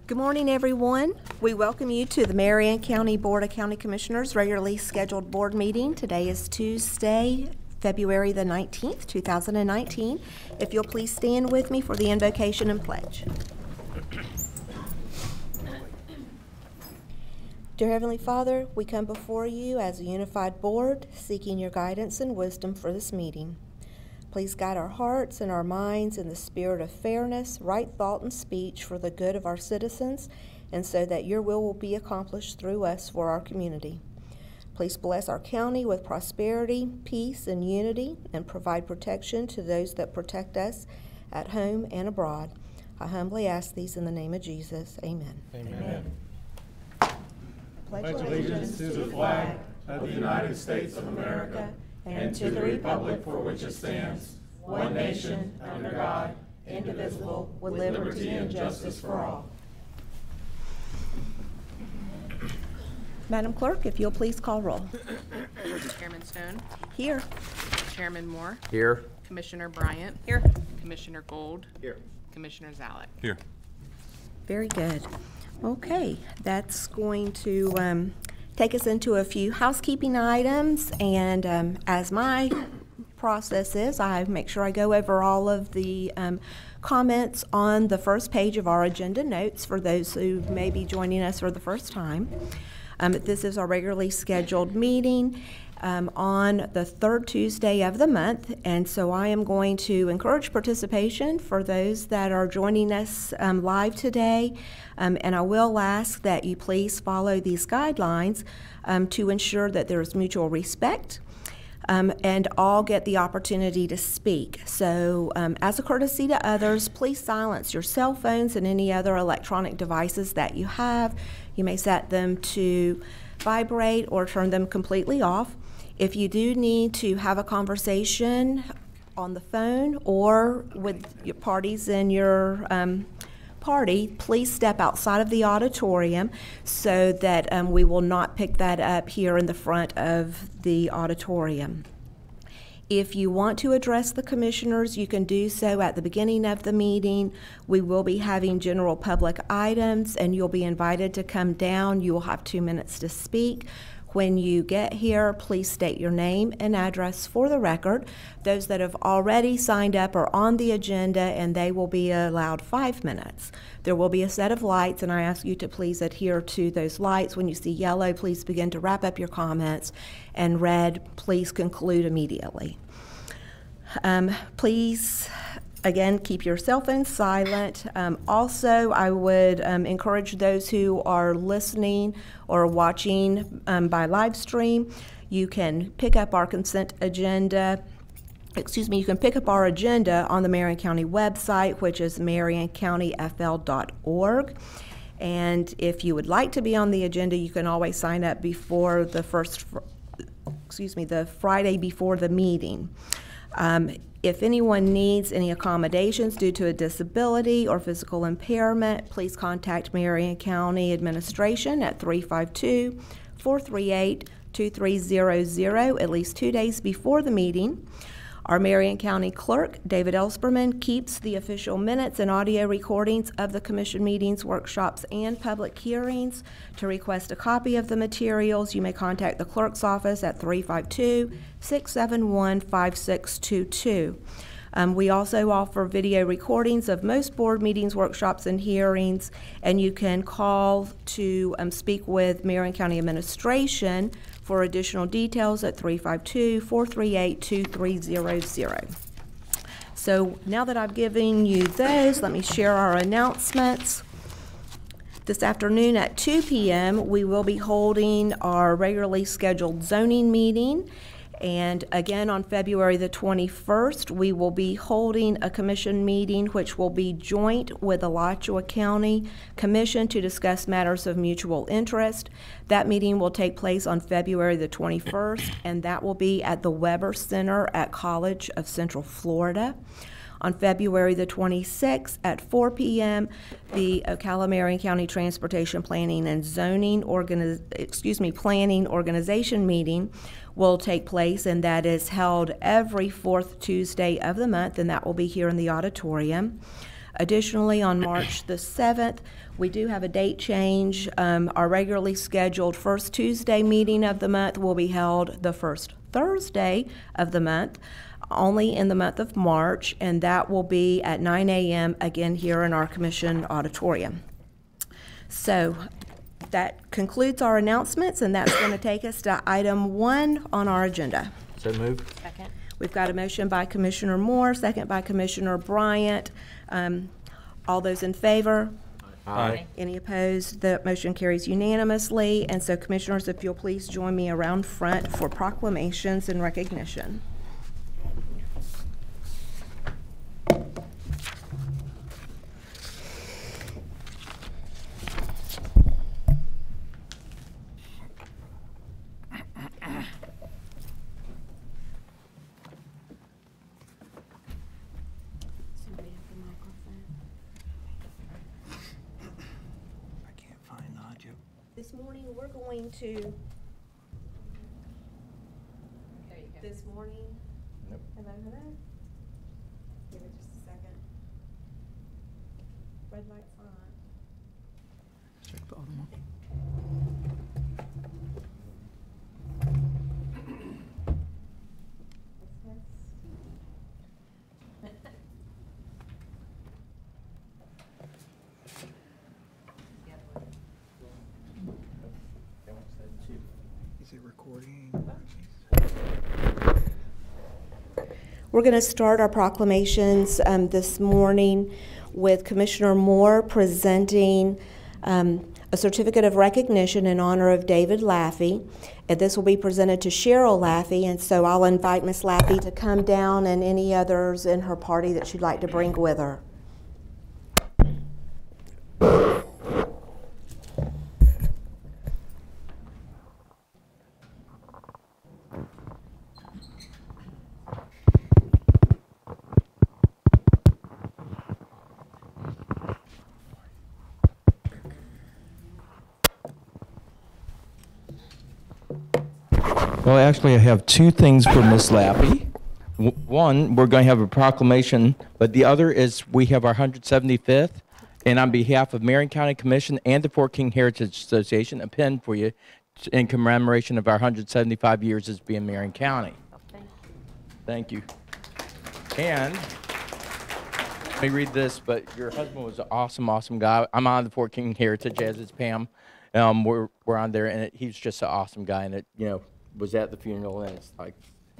Good morning, everyone. We welcome you to the Marion County Board of County Commissioners regularly scheduled board meeting. Today is Tuesday, February the 19th, 2019. If you'll please stand with me for the invocation and pledge. Dear Heavenly Father, we come before you as a unified board, seeking your guidance and wisdom for this meeting. Please guide our hearts and our minds in the spirit of fairness, right thought, and speech for the good of our citizens, and so that your will be accomplished through us for our community. Please bless our county with prosperity, peace, and unity, and provide protection to those that protect us at home and abroad. I humbly ask these in the name of Jesus. Amen. Amen. Pledge allegiance to the flag of the United States of America and to the republic for which it stands, one nation, under God, indivisible, with liberty and justice for all. Madam Clerk, if you'll please call roll. Chairman Stone. Here. Chairman Moore. Here. Commissioner Bryant. Here. Commissioner Gold. Here. Commissioner Zalek. Here. Very good. Okay, that's going to take us into a few housekeeping items, and as my process is, I make sure I go over all of the comments on the first page of our agenda notes for those who may be joining us for the first time. This is our regularly scheduled meeting on the third Tuesday of the month, and so I am going to encourage participation for those that are joining us live today, and I will ask that you please follow these guidelines to ensure that there is mutual respect and all get the opportunity to speak. So as a courtesy to others, please silence your cell phones and any other electronic devices that you have. You may set them to vibrate or turn them completely off. If you do need to have a conversation on the phone or with your parties in your party, please step outside of the auditorium so that we will not pick that up here in the front of the auditorium. If you want to address the commissioners, you can do so at the beginning of the meeting. We will be having general public items, and you'll be invited to come down. You will have 2 minutes to speak. When you get here, please state your name and address for the record. Those that have already signed up are on the agenda, and they will be allowed 5 minutes. There will be a set of lights, and I ask you to please adhere to those lights. When you see yellow, please begin to wrap up your comments, and red, please conclude immediately. Please, again, keep your cell phones silent. Also, I would encourage those who are listening or watching by live stream, you can pick up our consent agenda. You can pick up our agenda on the Marion County website, which is marioncountyfl.org. And if you would like to be on the agenda, you can always sign up before the Friday before the meeting. If anyone needs any accommodations due to a disability or physical impairment, please contact Marion County Administration at 352-438-2300 at least 2 days before the meeting. Our Marion County Clerk, David Ellsperman, keeps the official minutes and audio recordings of the Commission meetings, workshops, and public hearings. To request a copy of the materials, you may contact the Clerk's office at 352-671-5622. We also offer video recordings of most board meetings, workshops, and hearings, and you can call to speak with Marion County Administration for additional details at 352-438-2300. So now that I've given you those, let me share our announcements. This afternoon at 2 p.m., we will be holding our regularly scheduled zoning meeting. And again, on February the 21st, we will be holding a commission meeting which will be joint with the Alachua County Commission to discuss matters of mutual interest. That meeting will take place on February the 21st, and that will be at the Weber Center at College of Central Florida. On February the 26th at 4 p.m., the Ocala-Marion County Transportation Planning and Zoning Planning Organization meeting will take place, and that is held every fourth Tuesday of the month, and that will be here in the auditorium. Additionally, on March the 7th, we do have a date change. Our regularly scheduled first Tuesday meeting of the month will be held the first Thursday of the month, only in the month of March, and that will be at 9 a.m. again here in our Commission auditorium. So that concludes our announcements, and that's going to take us to item 1 on our agenda. So moved. Second. We've got a motion by Commissioner Moore, second by Commissioner Bryant. All those in favor? Aye. Any opposed? The motion carries unanimously. And so, Commissioners, if you'll please join me around front for proclamations and recognition. This morning, we're going to, this morning, Nope. hello? Give it just a second. Red light's on. Is it recording? We're going to start our proclamations this morning with Commissioner Moore presenting a certificate of recognition in honor of David Laffey. And this will be presented to Cheryl Laffey, and so I'll invite Miss Laffey to come down and any others in her party that she'd like to bring with her. Well, actually, I have two things for Miss Lappy. One, we're going to have a proclamation, but the other is we have our 175th, and on behalf of Marion County Commission and the Fort King Heritage Association, a pin for you in commemoration of our 175 years as being Marion County. Thank you. And let me read this, but your husband was an awesome, awesome guy. I'm on the Fort King Heritage, as is Pam. We're on there, and he's just an awesome guy, and was at the funeral, and it's like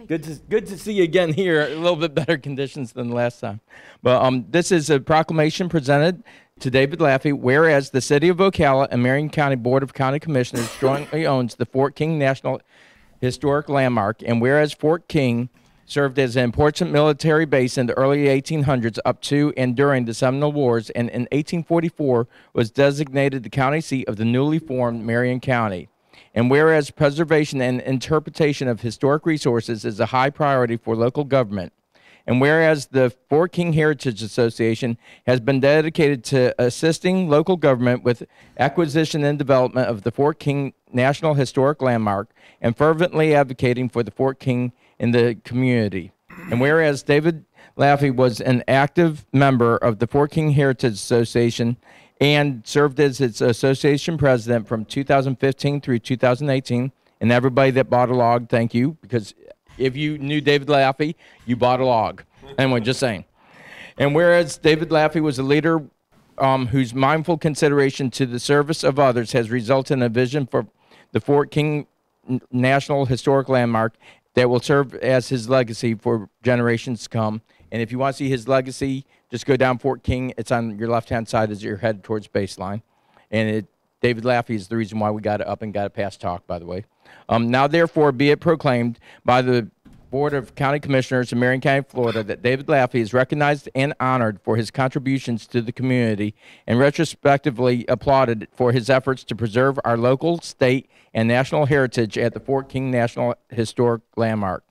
good to see you again here. A little bit better conditions than last time. But this is a proclamation presented to David Laffey, whereas the City of Ocala and Marion County Board of County Commissioners jointly owns the Fort King National Historic Landmark, and whereas Fort King served as an important military base in the early 1800s up to and during the Seminole Wars, and in 1844 was designated the county seat of the newly formed Marion County. And whereas preservation and interpretation of historic resources is a high priority for local government, and whereas the Fort King Heritage Association has been dedicated to assisting local government with acquisition and development of the Fort King National Historic Landmark and fervently advocating for the Fort King in the community. And whereas David Laffey was an active member of the Fort King Heritage Association and served as its association president from 2015 through 2018. And everybody that bought a log, thank you, because if you knew David Laffey, you bought a log. Anyway, just saying. And whereas David Laffey was a leader whose mindful consideration to the service of others has resulted in a vision for the Fort King National Historic Landmark that will serve as his legacy for generations to come. And if you want to see his legacy, just go down Fort King. It's on your left-hand side as you're headed towards baseline. And David Laffey is the reason why we got it up and got it past talk, by the way. Now, therefore, be it proclaimed by the Board of County Commissioners in Marion County, Florida, that David Laffey is recognized and honored for his contributions to the community and retrospectively applauded for his efforts to preserve our local, state, and national heritage at the Fort King National Historic Landmark.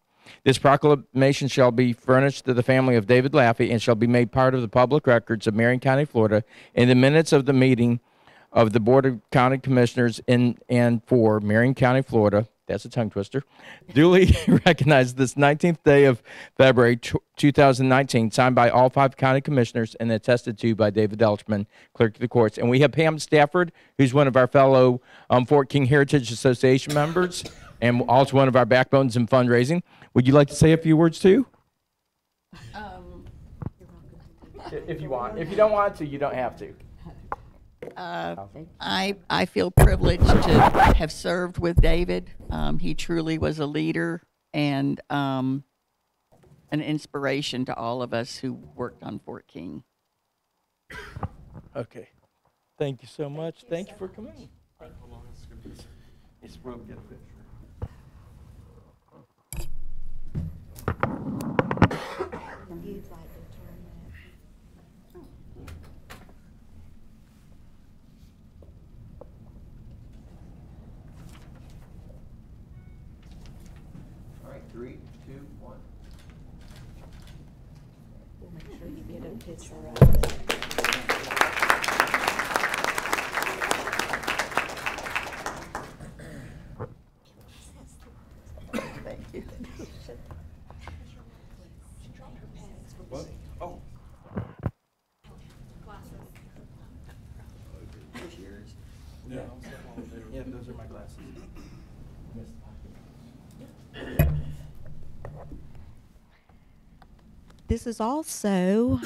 This proclamation shall be furnished to the family of David Laffey and shall be made part of the public records of Marion County, Florida, in the minutes of the meeting of the Board of County Commissioners in and for Marion County, Florida, that's a tongue twister, duly recognized this 19th day of February 2019, signed by all 5 county commissioners and attested to by David Elchman, clerk of the courts. And we have Pam Stafford, who's one of our fellow Fort King Heritage Association members and also one of our backbones in fundraising. Would you like to say a few words too? If you want. If you don't want to, you don't have to. I feel privileged to have served with David. He truly was a leader and an inspiration to all of us who worked on Fort King. Okay. Thank you so much. Thank you for coming. It's real good picture. All right, 3, 2, 1. We'll make sure you get a picture of it. Thank you. What? Oh. Here's yours. Yeah. Yeah, those are my glasses. This is also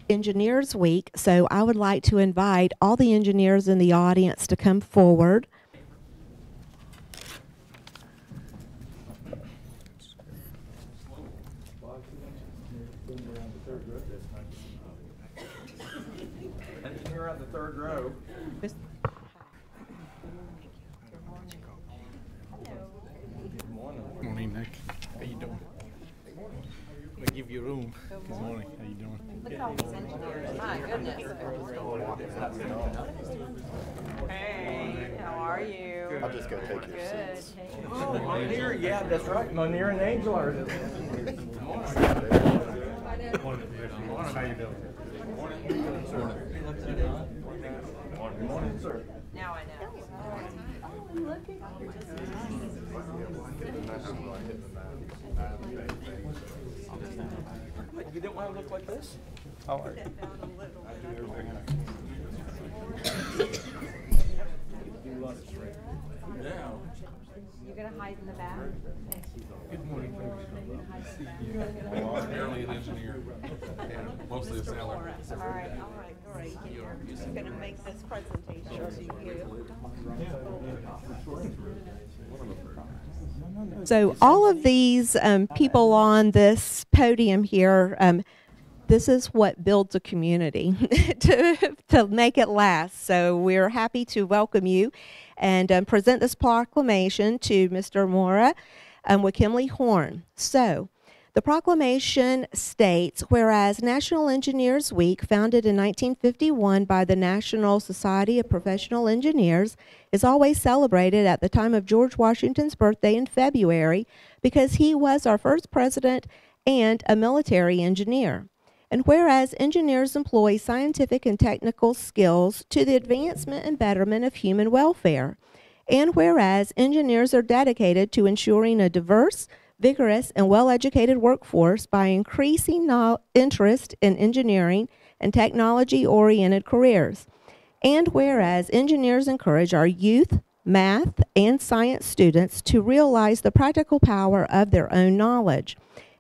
Engineers Week, so I would like to invite all the engineers in the audience to come forward. Engineer on the 3rd row. Good morning, Nick. How you doing? I'm gonna give you room. Good morning. How you doing? Look at all these engineers. My goodness. Hey, how are you? I'll just go take your Good. seats. Oh, Monier, yeah, that's right. Monier and Angel are. Morning. How you doing? Good morning, sir. Now I know. You didn't want to look like this? How are you? You're gonna hide in the back? Good morning, folks. Well, I'm primarily an engineer and mostly a sailor. All right, great. I'm going to make this presentation to you. So all of these people on this podium here, this is what builds a community to make it last. So we're happy to welcome you and present this proclamation to Mr. Mora with Kimley Horn. So the proclamation states, whereas National Engineers Week, founded in 1951 by the National Society of Professional Engineers, is always celebrated at the time of George Washington's birthday in February because he was our first president and a military engineer. And whereas engineers employ scientific and technical skills to the advancement and betterment of human welfare. And whereas engineers are dedicated to ensuring a diverse, vigorous, and well-educated workforce by increasing interest in engineering and technology-oriented careers. And whereas engineers encourage our youth, math, and science students to realize the practical power of their own knowledge.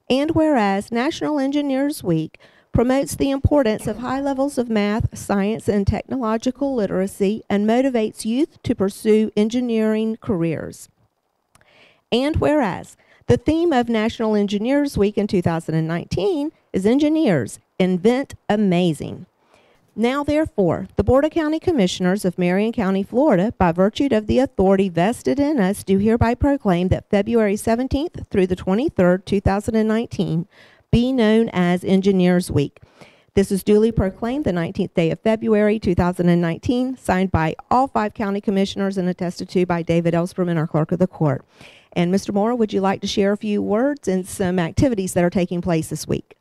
And whereas National Engineers Week promotes the importance of high levels of math, science, and technological literacy and motivates youth to pursue engineering careers. And whereas the theme of National Engineers Week in 2019 is Engineers, Invent Amazing. Now, therefore, the Board of County Commissioners of Marion County, Florida, by virtue of the authority vested in us, do hereby proclaim that February 17th through the 23rd, 2019, be known as Engineers Week. This is duly proclaimed the 19th day of February, 2019, signed by all 5 county commissioners and attested to by David Ellsperman, our clerk of the court. And Mr. Mora, would you like to share a few words and some activities that are taking place this week?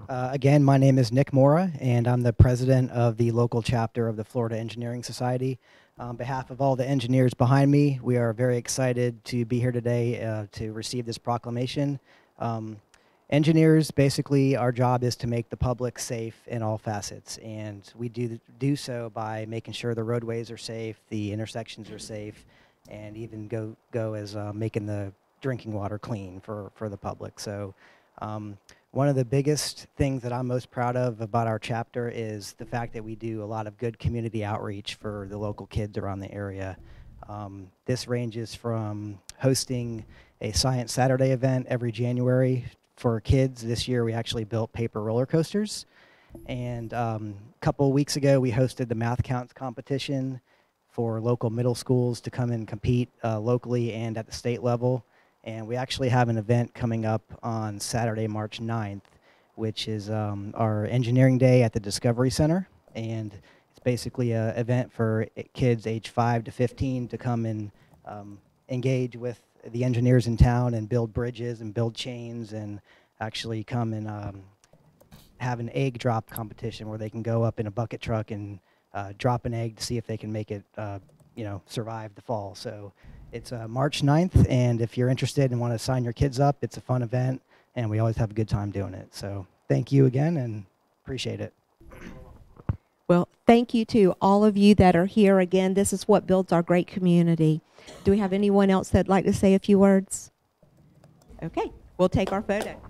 Again, my name is Nick Mora, and I'm the president of the local chapter of the Florida Engineering Society. On behalf of all the engineers behind me, we are very excited to be here today to receive this proclamation. Engineers, basically, our job is to make the public safe in all facets, and we do so by making sure the roadways are safe, the intersections are safe, and even go as making the drinking water clean for the public. So one of the biggest things that I'm most proud of about our chapter is the fact that we do a lot of good community outreach for the local kids around the area. This ranges from hosting a Science Saturday event every January for kids. This year we actually built paper roller coasters. And a couple of weeks ago we hosted the math counts competition for local middle schools to come and compete locally and at the state level. And we actually have an event coming up on Saturday, March 9th, which is our engineering day at the Discovery Center. And it's basically an event for kids age 5 to 15 to come and engage with the engineers in town and build bridges and build chains, and actually come and have an egg drop competition where they can go up in a bucket truck and drop an egg to see if they can make it survive the fall. So it's March 9th, and if you're interested and want to sign your kids up, it's a fun event, and we always have a good time doing it. So thank you again, and appreciate it. Well, thank you to all of you that are here. Again, this is what builds our great community. Do we have anyone else that'd like to say a few words? Okay, we'll take our photo.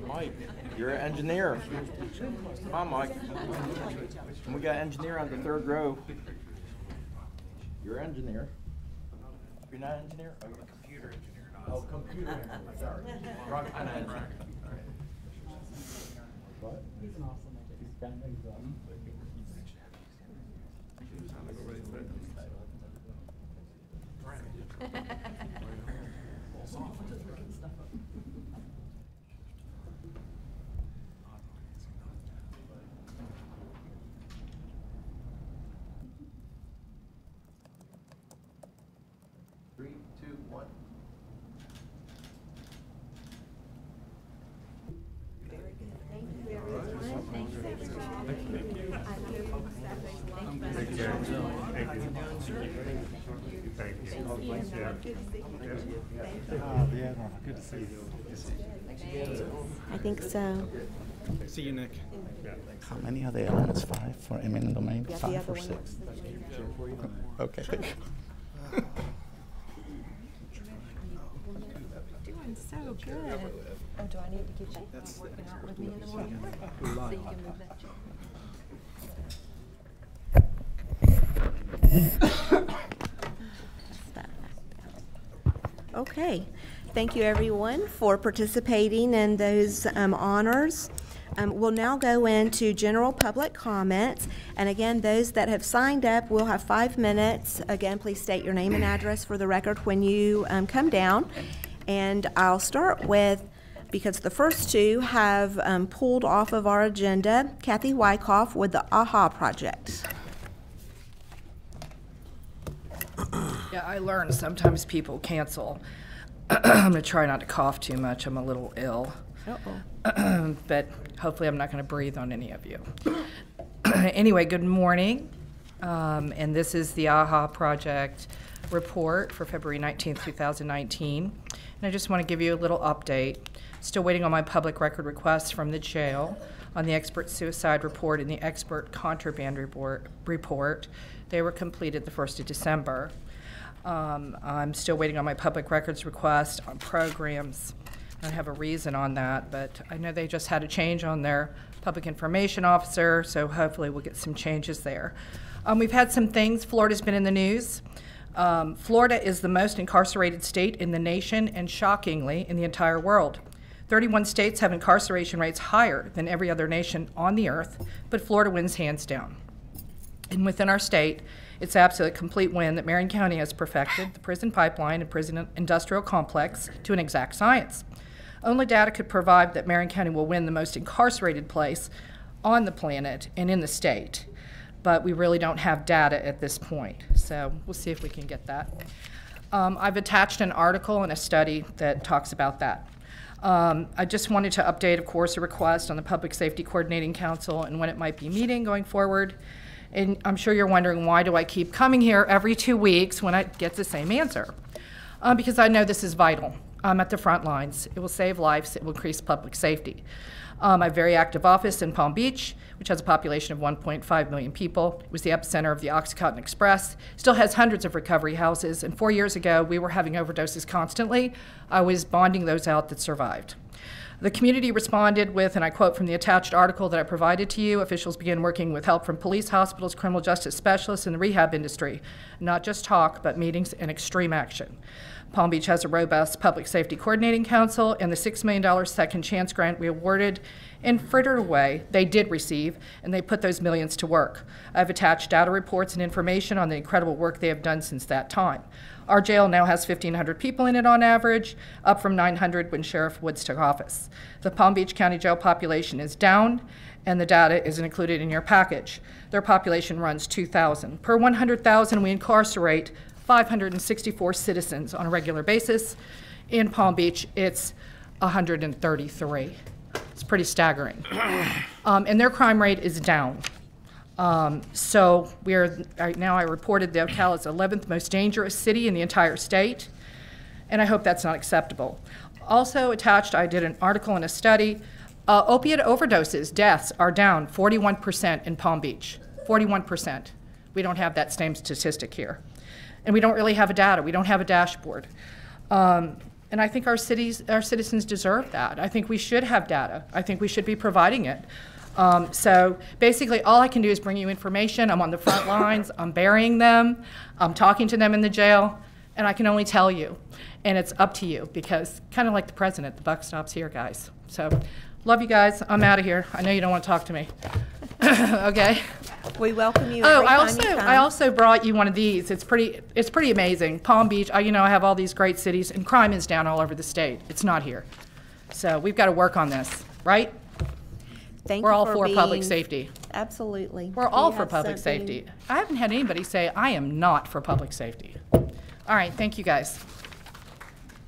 Mike, you're an engineer. Come on, Mike. We got an engineer on the third row. You're an engineer. You're not an engineer? Oh, you're a computer engineer. Oh, computer engineer. Sorry. Wrong kind of engineer. What? He's an awesome engineer. He's kind of awesome. Good to see you. I think so. See you, Nick. How many are the elements? 5 for eminent domain? Yeah, the 5 other or one. 6? Okay. Doing so good. Oh, do I need to get you working out with me in the morning? So you can move that chair. Okay, thank you everyone for participating in those honors. We'll now go into general public comments, and again, those that have signed up will have 5 minutes. Again, please state your name and address for the record when you come down. And I'll start with, because the first two have pulled off of our agenda, Kathy Wyckoff with the AHA project. Yeah, I learned sometimes people cancel. I'm going to try not to cough too much. I'm a little ill. Uh-oh. But hopefully I'm not going to breathe on any of you. Anyway, good morning. And this is the AHA project report for February 19th, 2019. And I just want to give you a little update. Still waiting on my public record requests from the jail on the expert suicide report and the expert contraband report. They were completed the 1st of December. I'm still waiting on my public records request on programs. I don't have a reason on that, but I know they just had a change on their public information officer, so hopefully we'll get some changes there. We've had some things. Florida's been in the news. Florida is the most incarcerated state in the nation and, shockingly, in the entire world. 31 states have incarceration rates higher than every other nation on the earth, but Florida wins hands down. And within our state, it's absolutely a complete win that Marion County has perfected the prison pipeline and prison industrial complex to an exact science. Only data could provide that Marion County will win the most incarcerated place on the planet and in the state. But we really don't have data at this point, so we'll see if we can get that. I've attached an article and a study that talks about that. I just wanted to update, of course, a request on the Public Safety Coordinating Council and when it might be meeting going forward. And I'm sure you're wondering, why do I keep coming here every 2 weeks when I get the same answer? Because I know this is vital. I'm at the front lines. It will save lives. It will increase public safety. I have a very active office in Palm Beach, which has a population of 1.5 million people. It was the epicenter of the Oxycontin Express. Still has hundreds of recovery houses. And 4 years ago, we were having overdoses constantly. I was bonding those out that survived. The community responded with, and I quote from the attached article that I provided to you, officials began working with help from police, hospitals, criminal justice specialists, and the rehab industry. Not just talk, but meetings and extreme action. Palm Beach has a robust Public Safety Coordinating Council, and the $6 million second chance grant we awarded and frittered away, they did receive, and they put those millions to work. I've attached data reports and information on the incredible work they have done since that time. Our jail now has 1,500 people in it on average, up from 900 when Sheriff Woods took office. The Palm Beach County jail population is down, and the data isn't included in your package. Their population runs 2,000. Per 100,000, we incarcerate 564 citizens on a regular basis. In Palm Beach, it's 133. It's pretty staggering. And their crime rate is down. So right now I reported that Ocala is the 11th most dangerous city in the entire state, and I hope that's not acceptable. Also attached, I did an article and a study. Opiate overdoses, deaths are down 41% in Palm Beach, 41%. We don't have that same statistic here. And we don't really have a data. We don't have a dashboard. And I think our citizens deserve that. I think we should have data. I think we should be providing it. So basically, all I can do is bring you information. I'm on the front lines. I'm burying them. I'm talking to them in the jail. And I can only tell you. And it's up to you, because kind of like the president, the buck stops here, guys. So love you guys. I'm out of here. I know you don't want to talk to me. Okay. We welcome you. Oh, every time you come. I also brought you one of these. It's pretty amazing. Palm Beach. I have all these great cities, and crime is down all over the state. It's not here. So we've got to work on this, right? Thank We're you all for being, public safety. Absolutely. We're Do all you for have public something- safety. I haven't had anybody say I am not for public safety. All right. Thank you, guys.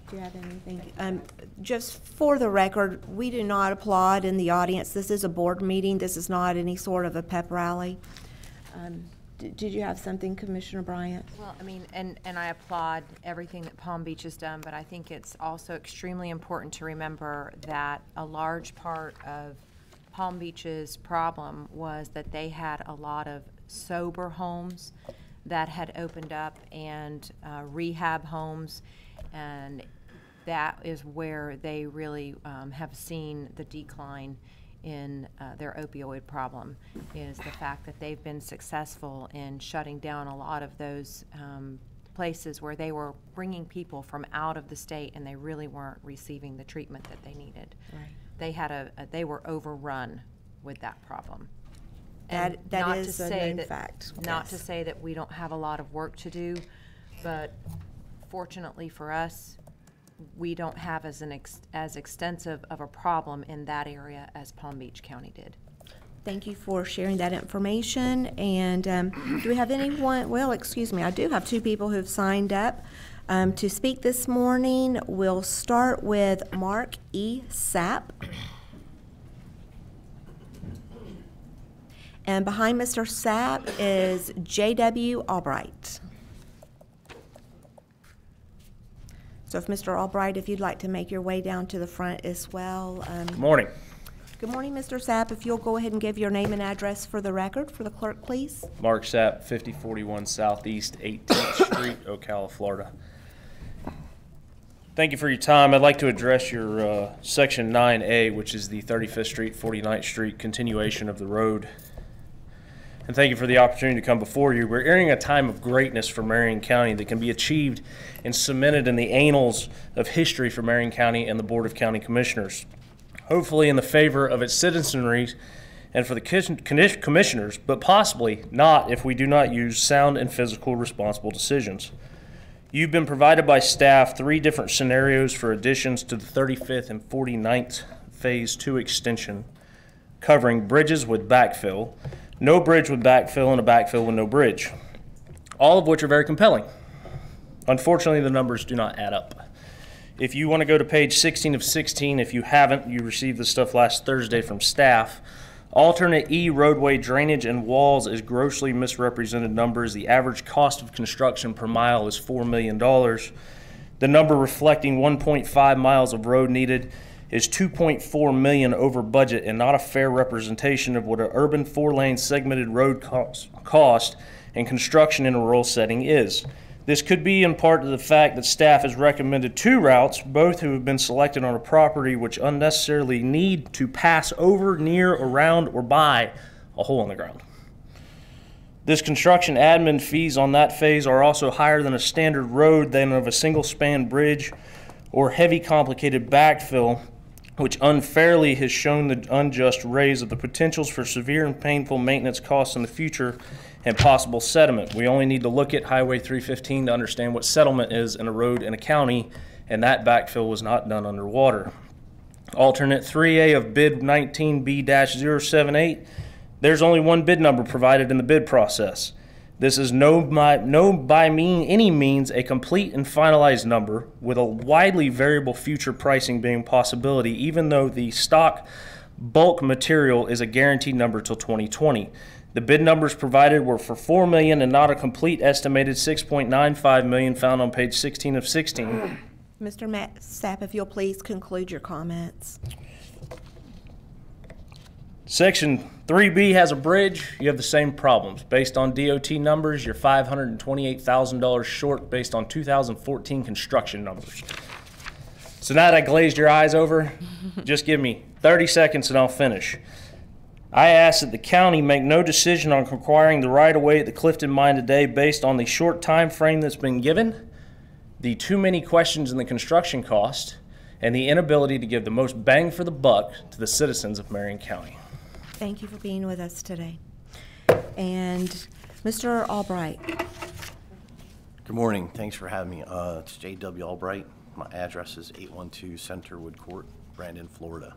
Do you have anything? Just for the record, we do not applaud in the audience. This is a board meeting. This is not any sort of a pep rally. Did you have something, Commissioner Bryant? Well, I mean, and I applaud everything that Palm Beach has done, but I think it's also extremely important to remember that a large part of Palm Beach's problem was that they had a lot of sober homes that had opened up, and rehab homes, and that is where they really have seen the decline in their opioid problem, is the fact that they've been successful in shutting down a lot of those places where they were bringing people from out of the state and they really weren't receiving the treatment that they needed. Right. They were overrun with that problem. And that is a known fact. Not to say that we don't have a lot of work to do, but fortunately for us, we don't have as extensive of a problem in that area as Palm Beach County did. Thank you for sharing that information. And do we have anyone? Well, excuse me, I do have two people who have signed up to speak this morning. We'll start with Mark E. Sapp. And behind Mr. Sapp is J.W. Albright. So if Mr. Albright, if you'd like to make your way down to the front as well. Good morning. Good morning, Mr. Sapp. If you'll go ahead and give your name and address for the record, for the clerk, please. Mark Sapp, 5041 Southeast 18th Street, Ocala, Florida. Thank you for your time. I'd like to address your Section 9A, which is the 35th Street, 49th Street continuation of the road. And thank you for the opportunity to come before you. We're entering a time of greatness for Marion County that can be achieved and cemented in the annals of history for Marion County and the Board of County Commissioners. Hopefully in the favor of its citizenry and for the commissioners, but possibly not if we do not use sound and physical responsible decisions. You've been provided by staff 3 different scenarios for additions to the 35th and 49th Phase 2 extension, covering bridges with backfill, no bridge with backfill, and a backfill with no bridge, all of which are very compelling. Unfortunately, the numbers do not add up. If you want to go to page 16 of 16, if you haven't, you received this stuff last Thursday from staff. Alternate E, roadway drainage and walls, is grossly misrepresented numbers. The average cost of construction per mile is $4 million. The number reflecting 1.5 miles of road needed is $2.4 million over budget, and not a fair representation of what an urban 4-lane segmented road cost and construction in a rural setting is. This could be in part to the fact that staff has recommended 2 routes, both who have been selected on a property which unnecessarily need to pass over, near, around, or by a hole in the ground. This construction admin fees on that phase are also higher than a standard road than of a single span bridge or heavy complicated backfill, which unfairly has shown the unjust raise of the potentials for severe and painful maintenance costs in the future and possible settlement. We only need to look at Highway 315 to understand what settlement is in a road in a county, and that backfill was not done underwater. Alternate 3A of bid 19B-078, there's only one bid number provided in the bid process. This is any means a complete and finalized number, with a widely variable future pricing being a possibility, even though the stock bulk material is a guaranteed number till 2020. The bid numbers provided were for $4 million and not a complete estimated $6.95 million found on page 16 of 16. Mr. Sapp, if you'll please conclude your comments. Section 3B has a bridge. You have the same problems. Based on DOT numbers, you're $528,000 short based on 2014 construction numbers. So now that I glazed your eyes over, just give me 30 seconds and I'll finish. I ask that the county make no decision on acquiring the right-of-way at the Clifton Mine today based on the short time frame that's been given, the too many questions in the construction cost, and the inability to give the most bang for the buck to the citizens of Marion County. Thank you for being with us today. And Mr. Albright. Good morning. Thanks for having me. It's J.W. Albright. My address is 812 Centerwood Court, Brandon, Florida.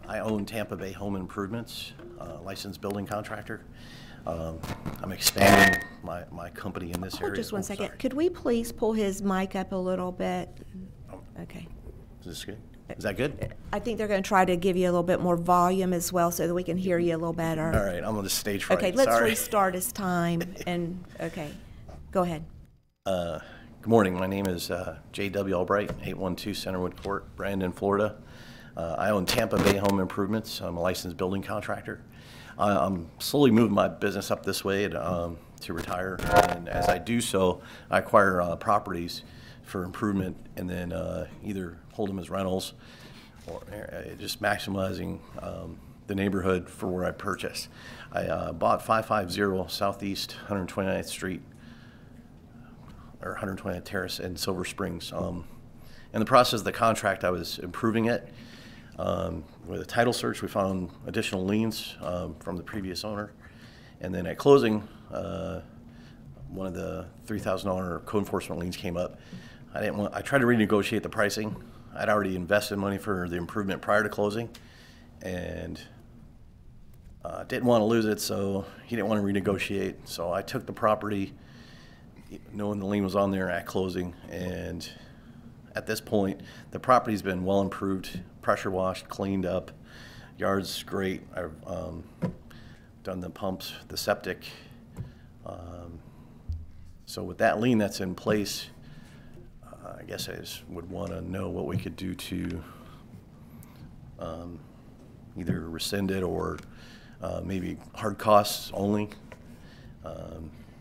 I own Tampa Bay Home Improvements, licensed building contractor. I'm expanding my company in this area. Just one second. Could we please pull his mic up a little bit? Okay. Is this good? Is that good? I think they're going to try to give you a little bit more volume as well so that we can hear you a little better. All right, I'm on the stage fright. Okay, let's Sorry. restart his time. And okay, go ahead. Good morning. My name is J.W. Albright, 812 Centerwood Court, Brandon, Florida. I own Tampa Bay Home Improvements. I'm a licensed building contractor. I'm slowly moving my business up this way to retire, and as I do so, I acquire properties for improvement and then either hold them as rentals or just maximizing the neighborhood for where I purchase. I bought 550 Southeast 129th Street, or 129th Terrace in Silver Springs. In the process of the contract, I was improving it. With a title search, we found additional liens from the previous owner. And then at closing, one of the $3,000 code enforcement liens came up. I tried to renegotiate the pricing. I'd already invested money for the improvement prior to closing, and didn't want to lose it, so he didn't want to renegotiate. So I took the property, knowing the lien was on there at closing, and at this point, the property's been well improved, pressure washed, cleaned up, yard's great. I've done the pumps, the septic. So with that lien that's in place, I guess I just would want to know what we could do to either rescind it or maybe hard costs only,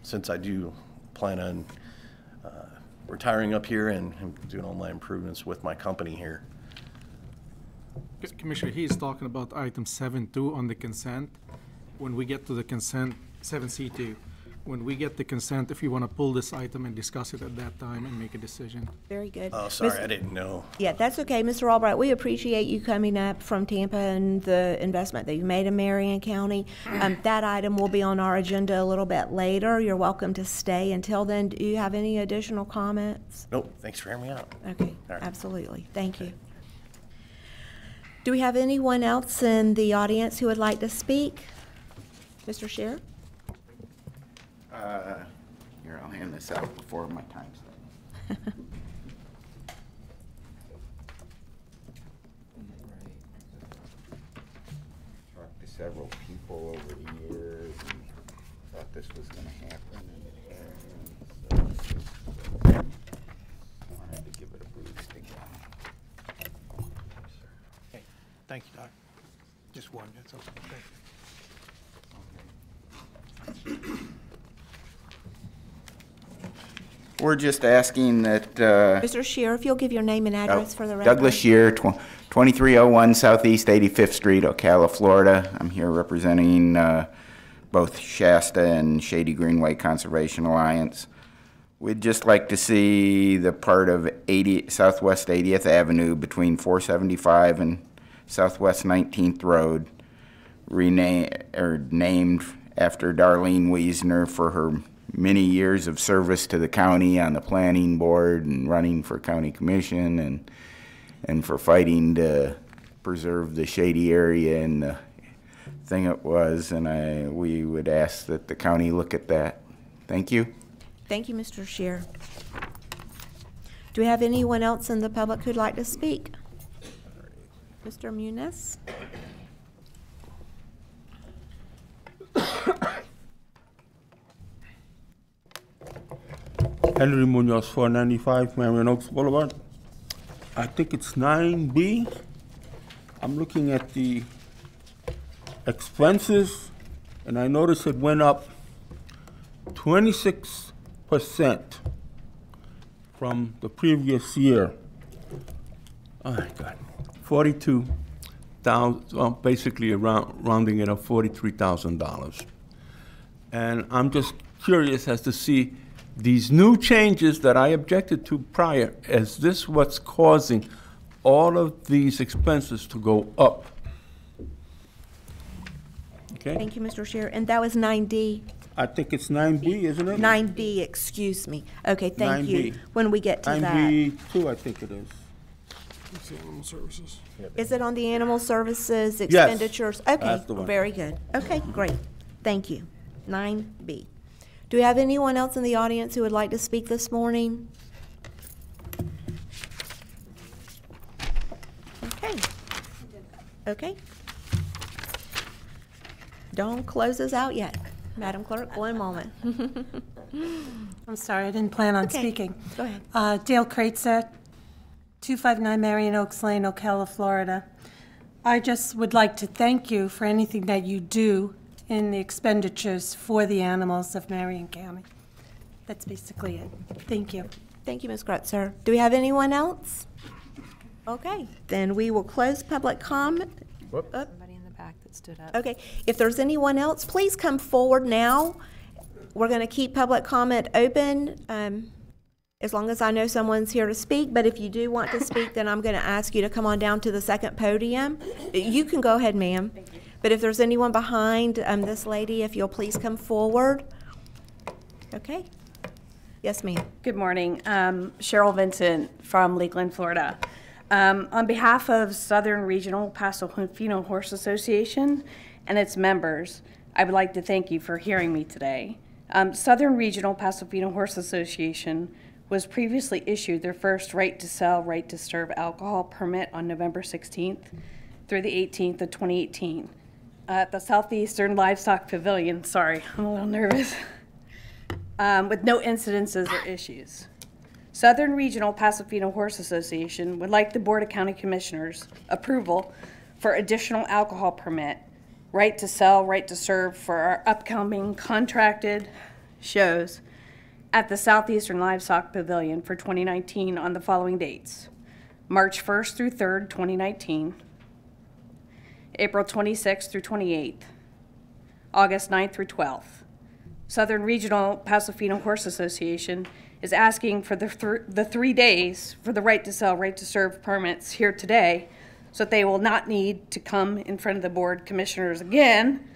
since I do plan on retiring up here and doing all my improvements with my company here. Commissioner, he is talking about item 7.2 on the consent. When we get to the consent, 7C2, when we get the consent, if you want to pull this item and discuss it at that time and make a decision. Very good. Oh, sorry, I didn't know. Yeah, that's okay, Mr. Albright. We appreciate you coming up from Tampa and the investment that you made in Marion County. That item will be on our agenda a little bit later. You're welcome to stay until then. Do you have any additional comments? Nope, thanks for hearing me out. Okay, All right. absolutely. Thank you. Do we have anyone else in the audience who would like to speak? Mr. Scheer? Here, I'll hand this out before my time's up. Talked to several people over the years and thought this was going to happen, and it hasn't. So wanted to give it a boost again. Okay, thank you, Doc. Just one, that's okay. Thank you. We're just asking that. Mr. Shear, if you'll give your name and address for the record. Douglas Shear, 2301 Southeast 85th Street, Ocala, Florida. I'm here representing both Shasta and Shady Greenway Conservation Alliance. We'd just like to see the part of Southwest 80th Avenue between 475 and Southwest 19th Road named after Darlene Wiesner for her many years of service to the county on the planning board and running for county commission and for fighting to preserve the shady area and the thing it was. And we would ask that the county look at that. Thank you. Thank you, Mr. Shear. Do we have anyone else in the public who'd like to speak? Mr. Muniz? Henry Munoz, 495 Marion Oaks Boulevard. I think it's 9B. I'm looking at the expenses, and I noticed it went up 26% from the previous year. Oh my God, 42,000, basically rounding it up $43,000. And I'm just curious as to see these new changes that I objected to prior, is this what's causing all of these expenses to go up? Okay. Thank you, Mr. Shear. And that was 9D? I think it's 9B, isn't it? 9B, excuse me. Okay, thank 9B. you. When we get to that. 9B2, I think it is. It's the animal services. Is it on the animal services expenditures? Yes, Okay, that's the one. very good. Okay, great. Thank you. 9B. Do we have anyone else in the audience who would like to speak this morning? Okay. Okay. Don't close us out yet. Madam Clerk, one moment. I'm sorry, I didn't plan on Okay. speaking. Go ahead. Dale Kreitzer, 259 Marion Oaks Lane, Ocala, Florida. I just would like to thank you for anything that you do in the expenditures for the animals of Marion County. That's basically it. Thank you. Thank you, Ms. Kreitzer. Do we have anyone else? Okay, then we will close public comment. Somebody in the back that stood up. Okay, if there's anyone else, please come forward now. We're going to keep public comment open as long as I know someone's here to speak, but if you do want to speak, then I'm going to ask you to come on down to the second podium. You can go ahead, ma'am. But if there's anyone behind this lady, if you'll please come forward. Okay. Yes, ma'am. Good morning. Cheryl Vincent from Lakeland, Florida. On behalf of Southern Regional Paso-Fino Horse Association and its members, I would like to thank you for hearing me today. Southern Regional Paso-Fino Horse Association was previously issued their first right to sell, right to serve alcohol permit on November 16th through the 18th of 2018 at the Southeastern Livestock Pavilion. Sorry, I'm a little nervous. With no incidences or issues. Southern Regional Paso-Fino Horse Association would like the Board of County Commissioners approval for additional alcohol permit, right to sell, right to serve for our upcoming contracted shows at the Southeastern Livestock Pavilion for 2019 on the following dates: March 1st through 3rd, 2019, April 26th through 28th, August 9th through 12th. Southern Regional Paso-Fino Horse Association is asking for the 3 days for the right to sell, right to serve permits here today, so that they will not need to come in front of the board commissioners again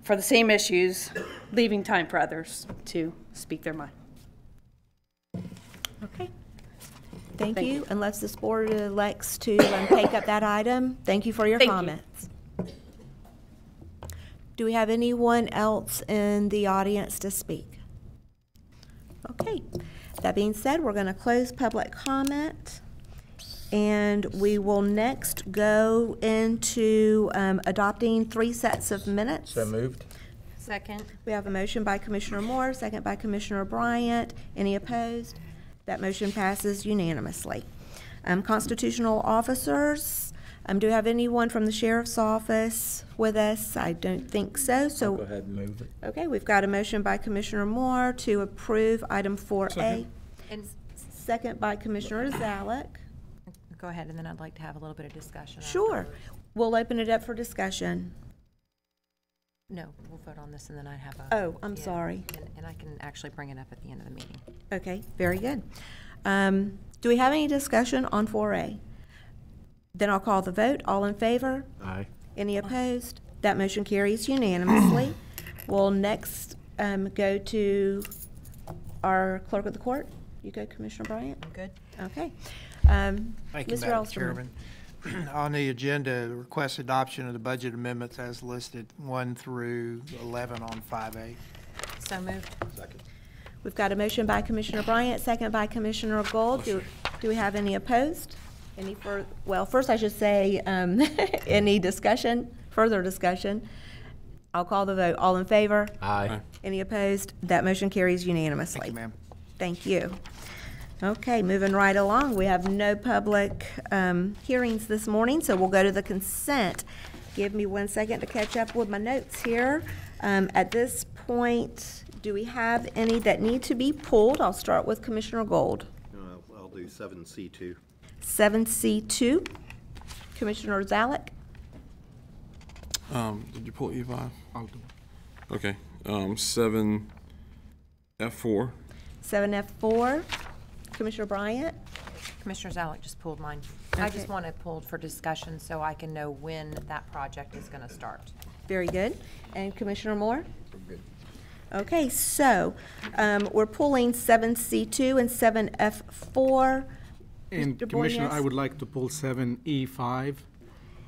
for the same issues, leaving time for others to speak their mind. Okay. Thank you. Unless this board elects to take up that item, thank you for your comments. Do we have anyone else in the audience to speak? Okay, that being said, we're going to close public comment, and we will next go into adopting 3 sets of minutes. So moved. Second. We have a motion by Commissioner Moore, second by Commissioner Bryant. Any opposed? That motion passes unanimously. Constitutional officers, do we have anyone from the Sheriff's Office with us? I don't think so. So Go ahead and move it. okay, we've got a motion by Commissioner Moore to approve item 4A. Second. And Second by Commissioner Zalek. go ahead, and then I'd like to have a little bit of discussion. Sure. afterwards. We'll open it up for discussion. No, we'll vote on this and then I have a. Oh, I'm sorry. And I can actually bring it up at the end of the meeting. Okay, very good. Do we have any discussion on 4A? Then I'll call the vote. All in favor? Aye. Any opposed? That motion carries unanimously. We'll next go to our clerk of the court. You go, Commissioner Bryant? I'm good. Okay. Thank you, Mr. Madam Elsterman. Chairman. On the agenda, request adoption of the budget amendments as listed, 1 through 11 on 5A. So moved. Second. We've got a motion by Commissioner Bryant, second by Commissioner Gold. Do we have any opposed? Well, first I should say, any discussion, further discussion? I'll call the vote. All in favor? Aye. Any opposed? That motion carries unanimously. Thank you, ma'am. Thank you. Okay, moving right along. We have no public hearings this morning, so we'll go to the consent. Give me 1 second to catch up with my notes here. At this point, do we have any that need to be pulled? I'll start with Commissioner Gold. I'll do 7C2. 7C2. Commissioner Zalek. Did you pull E5? I'll do. Okay, 7F4. 7F4. Commissioner Bryant. Commissioner Zalek just pulled mine. I just want it pulled for discussion so I can know when that project is going to start. Very good. And Commissioner Moore? Okay, so we're pulling 7C2 and 7F4. And Mr. Commissioner, Boyes? I would like to pull 7E5.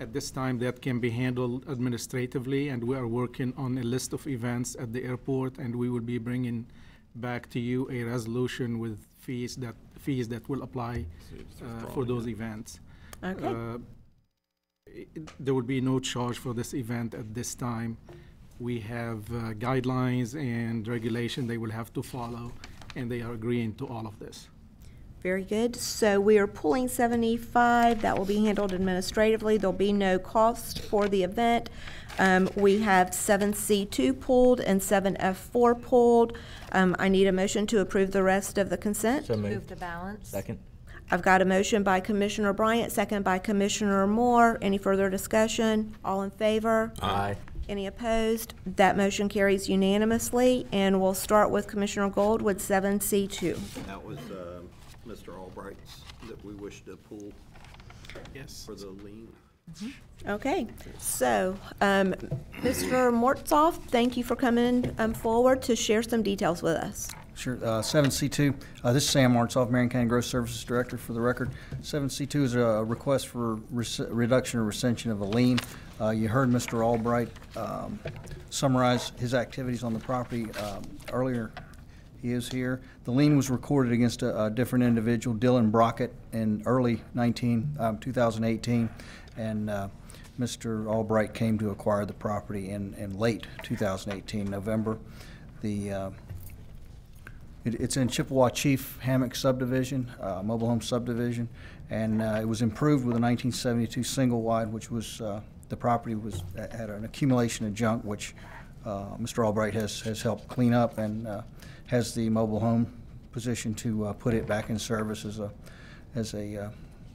At this time, that can be handled administratively, and we are working on a list of events at the airport, and we will be bringing back to you a resolution with fees that will apply for those events. Okay. There will be no charge for this event at this time. We have guidelines and regulation they will have to follow, and they are agreeing to all of this. Very good. So we are pulling 75. That will be handled administratively. There'll be no cost for the event. We have 7C2 pulled and 7F4 pulled. I need a motion to approve the rest of the consent. So Move moved. the balance. Second. I've got a motion by Commissioner Bryant, second by Commissioner Moore. Any further discussion? All in favor? Aye. Any opposed? That motion carries unanimously. And we'll start with Commissioner Gold with 7C2. That was Mr. Albright's that we wish to pull for the lien. Okay, so Mr. Mortzoff, thank you for coming forward to share some details with us. Sure. 7C2, this is Sam Martzoff, Marion County Growth Services Director for the record. 7C2 is a request for reduction or rescission of a lien. You heard Mr. Albright summarize his activities on the property earlier. He is here. The lien was recorded against a different individual, Dylan Brockett, in early 2018, and Mr. Albright came to acquire the property in late 2018, November. It's in Chippewa Chief Hammock subdivision, mobile home subdivision, and it was improved with a 1972 single wide, which was the property had an accumulation of junk, which Mr. Albright has helped clean up and has the mobile home position to put it back in service as a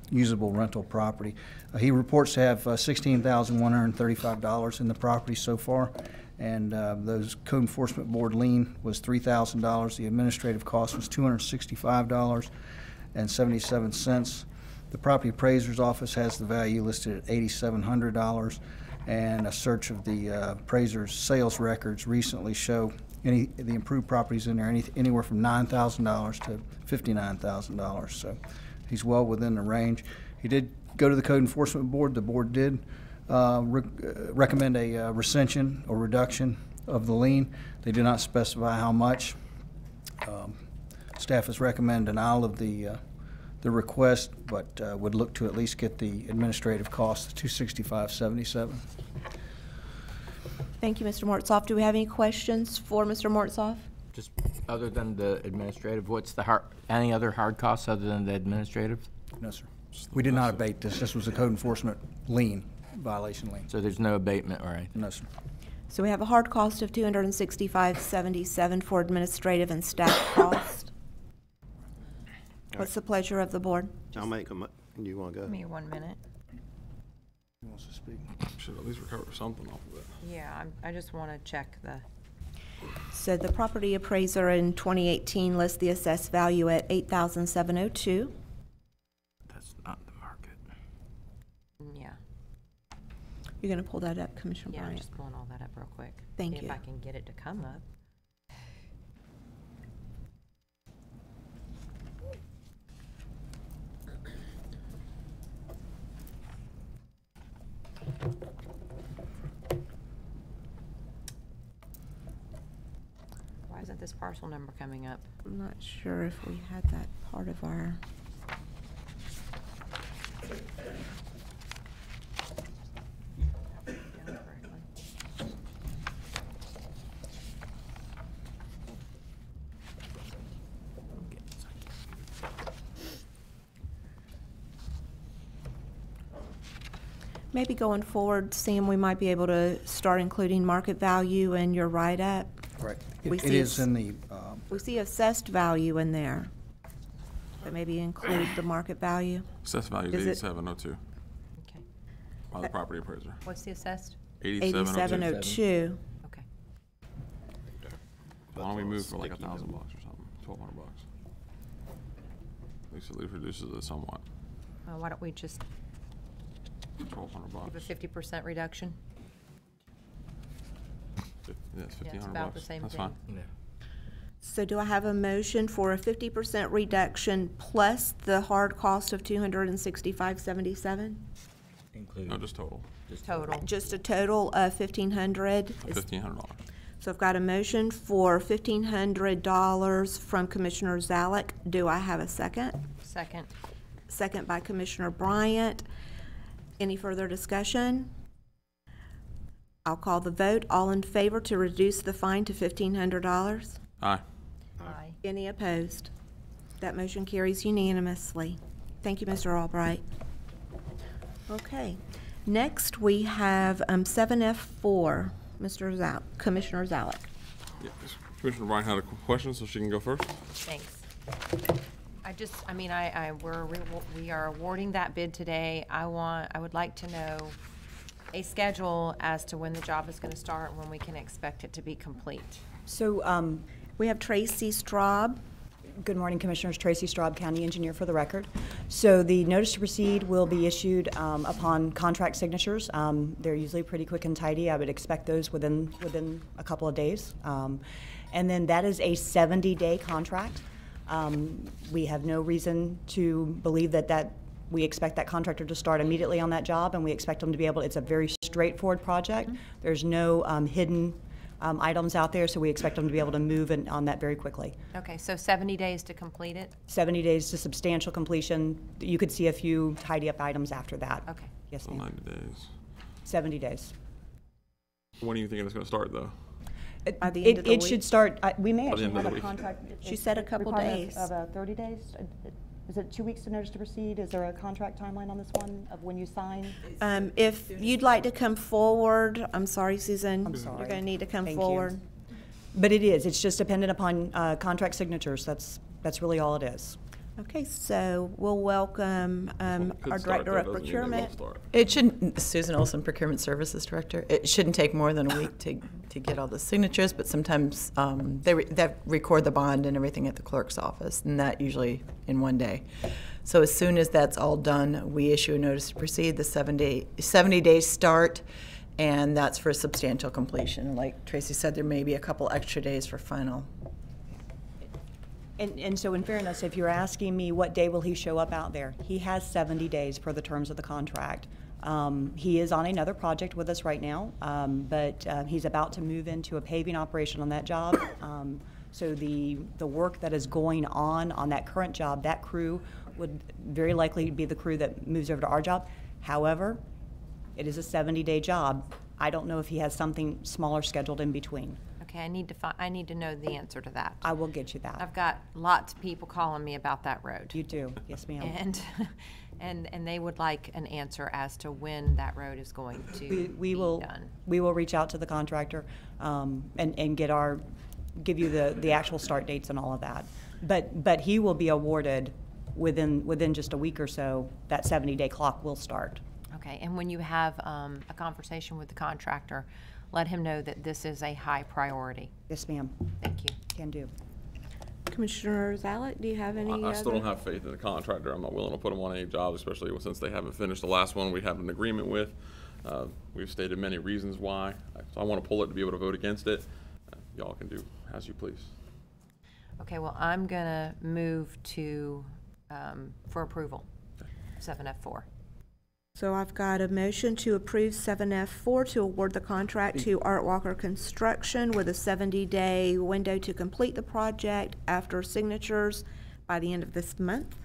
usable rental property. He reports to have $16,135 in the property so far, and those Code Enforcement Board lien was $3,000. The administrative cost was $265.77. The property appraiser's office has the value listed at $8,700, and a search of the appraiser's sales records recently show the improved properties in there anywhere from $9,000 to $59,000. So he's well within the range. He did go to the Code Enforcement Board. The board did recommend a rescission or reduction of the lien. They did not specify how much. Staff has recommended denial of the request, but would look to at least get the administrative cost of $265.77. Thank you, Mr. Mortzoff. Do we have any questions for Mr. Mortzoff? Just other than the administrative, what's the any other hard costs other than the administrative? No, sir. We did not abate this. This was a code enforcement lien, violation lien. So there's no abatement, all right? No, sir. So we have a hard cost of $265.77 for administrative and staff cost. What's the pleasure of the board? I'll make a, you want to go? Give me 1 minute. Who wants to speak? Should at least recover something off of it. Yeah, I just want to check the, So the property appraiser in 2018 lists the assessed value at $8,702. That's not the market. yeah. You're going to pull that up, Commissioner Yeah, I'm Bryant? just pulling all that up real quick. Thank See you. if I can get it to come up. Why isn't this parcel number coming up? I'm not sure if we had that part of our... Maybe going forward, Sam, we might be able to start including market value in your write-up. Right. We It see is in the, We see assessed value in there, but maybe include the market value. Assessed value Is is it- 8702 Okay. by the property appraiser. What's the assessed? 8702. Okay. Why don't we move for like $1,000 or something, $1,200? At least reduces it somewhat. Why don't we just $1,200. give a 50% reduction? Yeah, it's Yeah, it's $1,500. about the same That's thing. fine. So do I have a motion for a 50% reduction plus the hard cost of $265.77? No, just total. Total. Just a total of $1,500? $1,500. So I've got a motion for $1,500 from Commissioner Zalek. Do I have a second? Second. Second by Commissioner Bryant. Any further discussion? I'll call the vote. All in favor to reduce the fine to $1,500? Aye. Aye. Any opposed? That motion carries unanimously. Thank you, Mr. Albright. Okay. Next, we have 7F4, Commissioner Zalek. Yeah, Commissioner Bryan had a question, so she can go first. Thanks. We are awarding that bid today. I would like to know a schedule as to when the job is going to start and when we can expect it to be complete. So we have Tracy Straub. Good morning, Commissioners. Tracy Straub, County Engineer for the record. So the notice to proceed will be issued upon contract signatures. They're usually pretty quick and tidy. I would expect those within a couple of days. And then that is a 70-day contract. We have no reason to believe that we expect that contractor to start immediately on that job, and we expect them to be able, it's a very straightforward project. There's no hidden items out there, so we expect them to be able to move on that very quickly. Okay, so 70 days to complete it? 70 days to substantial completion. You could see a few tidy-up items after that. Okay. Yes, So ma'am. 90 days. 70 days. When are you thinking it's going to start, though? By the end of the It week? should start, we may By the actually end of have the a week. contract. She said a couple requirement days. Of 30 days? Is it 2 weeks to notice to proceed? Is there a contract timeline on this one of when you sign? If you'd like to come forward, I'm sorry, Susan. I'm sorry. You're going to need to come Thank you. forward. But it is. It's just dependent upon contract signatures. That's really all it is. Okay, so we'll welcome our Director of Procurement. It shouldn't, Susan Olson, Procurement Services Director. It shouldn't take more than a week to get all the signatures, but sometimes they record the bond and everything at the clerk's office, and that usually in one day. So as soon as that's all done, we issue a notice to proceed, the 70 days start, and that's for substantial completion. Like Tracy said, there may be a couple extra days for final. And so in fairness, if you're asking me what day will he show up out there, he has 70 days per the terms of the contract. He is on another project with us right now, but he's about to move into a paving operation on that job. So the work that is going on that current job, that crew would very likely be the crew that moves over to our job. However, it is a 70-day job. I don't know if he has something smaller scheduled in between. Okay, I need to know the answer to that. I will get you that. I've got lots of people calling me about that road. You do, yes, ma'am. And they would like an answer as to when that road is going to be done. We will reach out to the contractor and give you the actual start dates and all of that. But he will be awarded within just a week or so. That 70-day clock will start. Okay, and when you have a conversation with the contractor, let him know that this is a high priority. Yes, ma'am. Thank you. Can do. Commissioner Zalek, do you have any I still don't have faith in the contractor. I'm not willing to put them on any jobs, especially since they haven't finished the last one we have an agreement with. We've stated many reasons why. So I want to pull it to be able to vote against it. Y'all can do as you please. Okay, well, I'm going to move to, for approval, 7F4. So I've got a motion to approve 7F4 to award the contract to Art Walker Construction with a 70-day window to complete the project after signatures by the end of this month.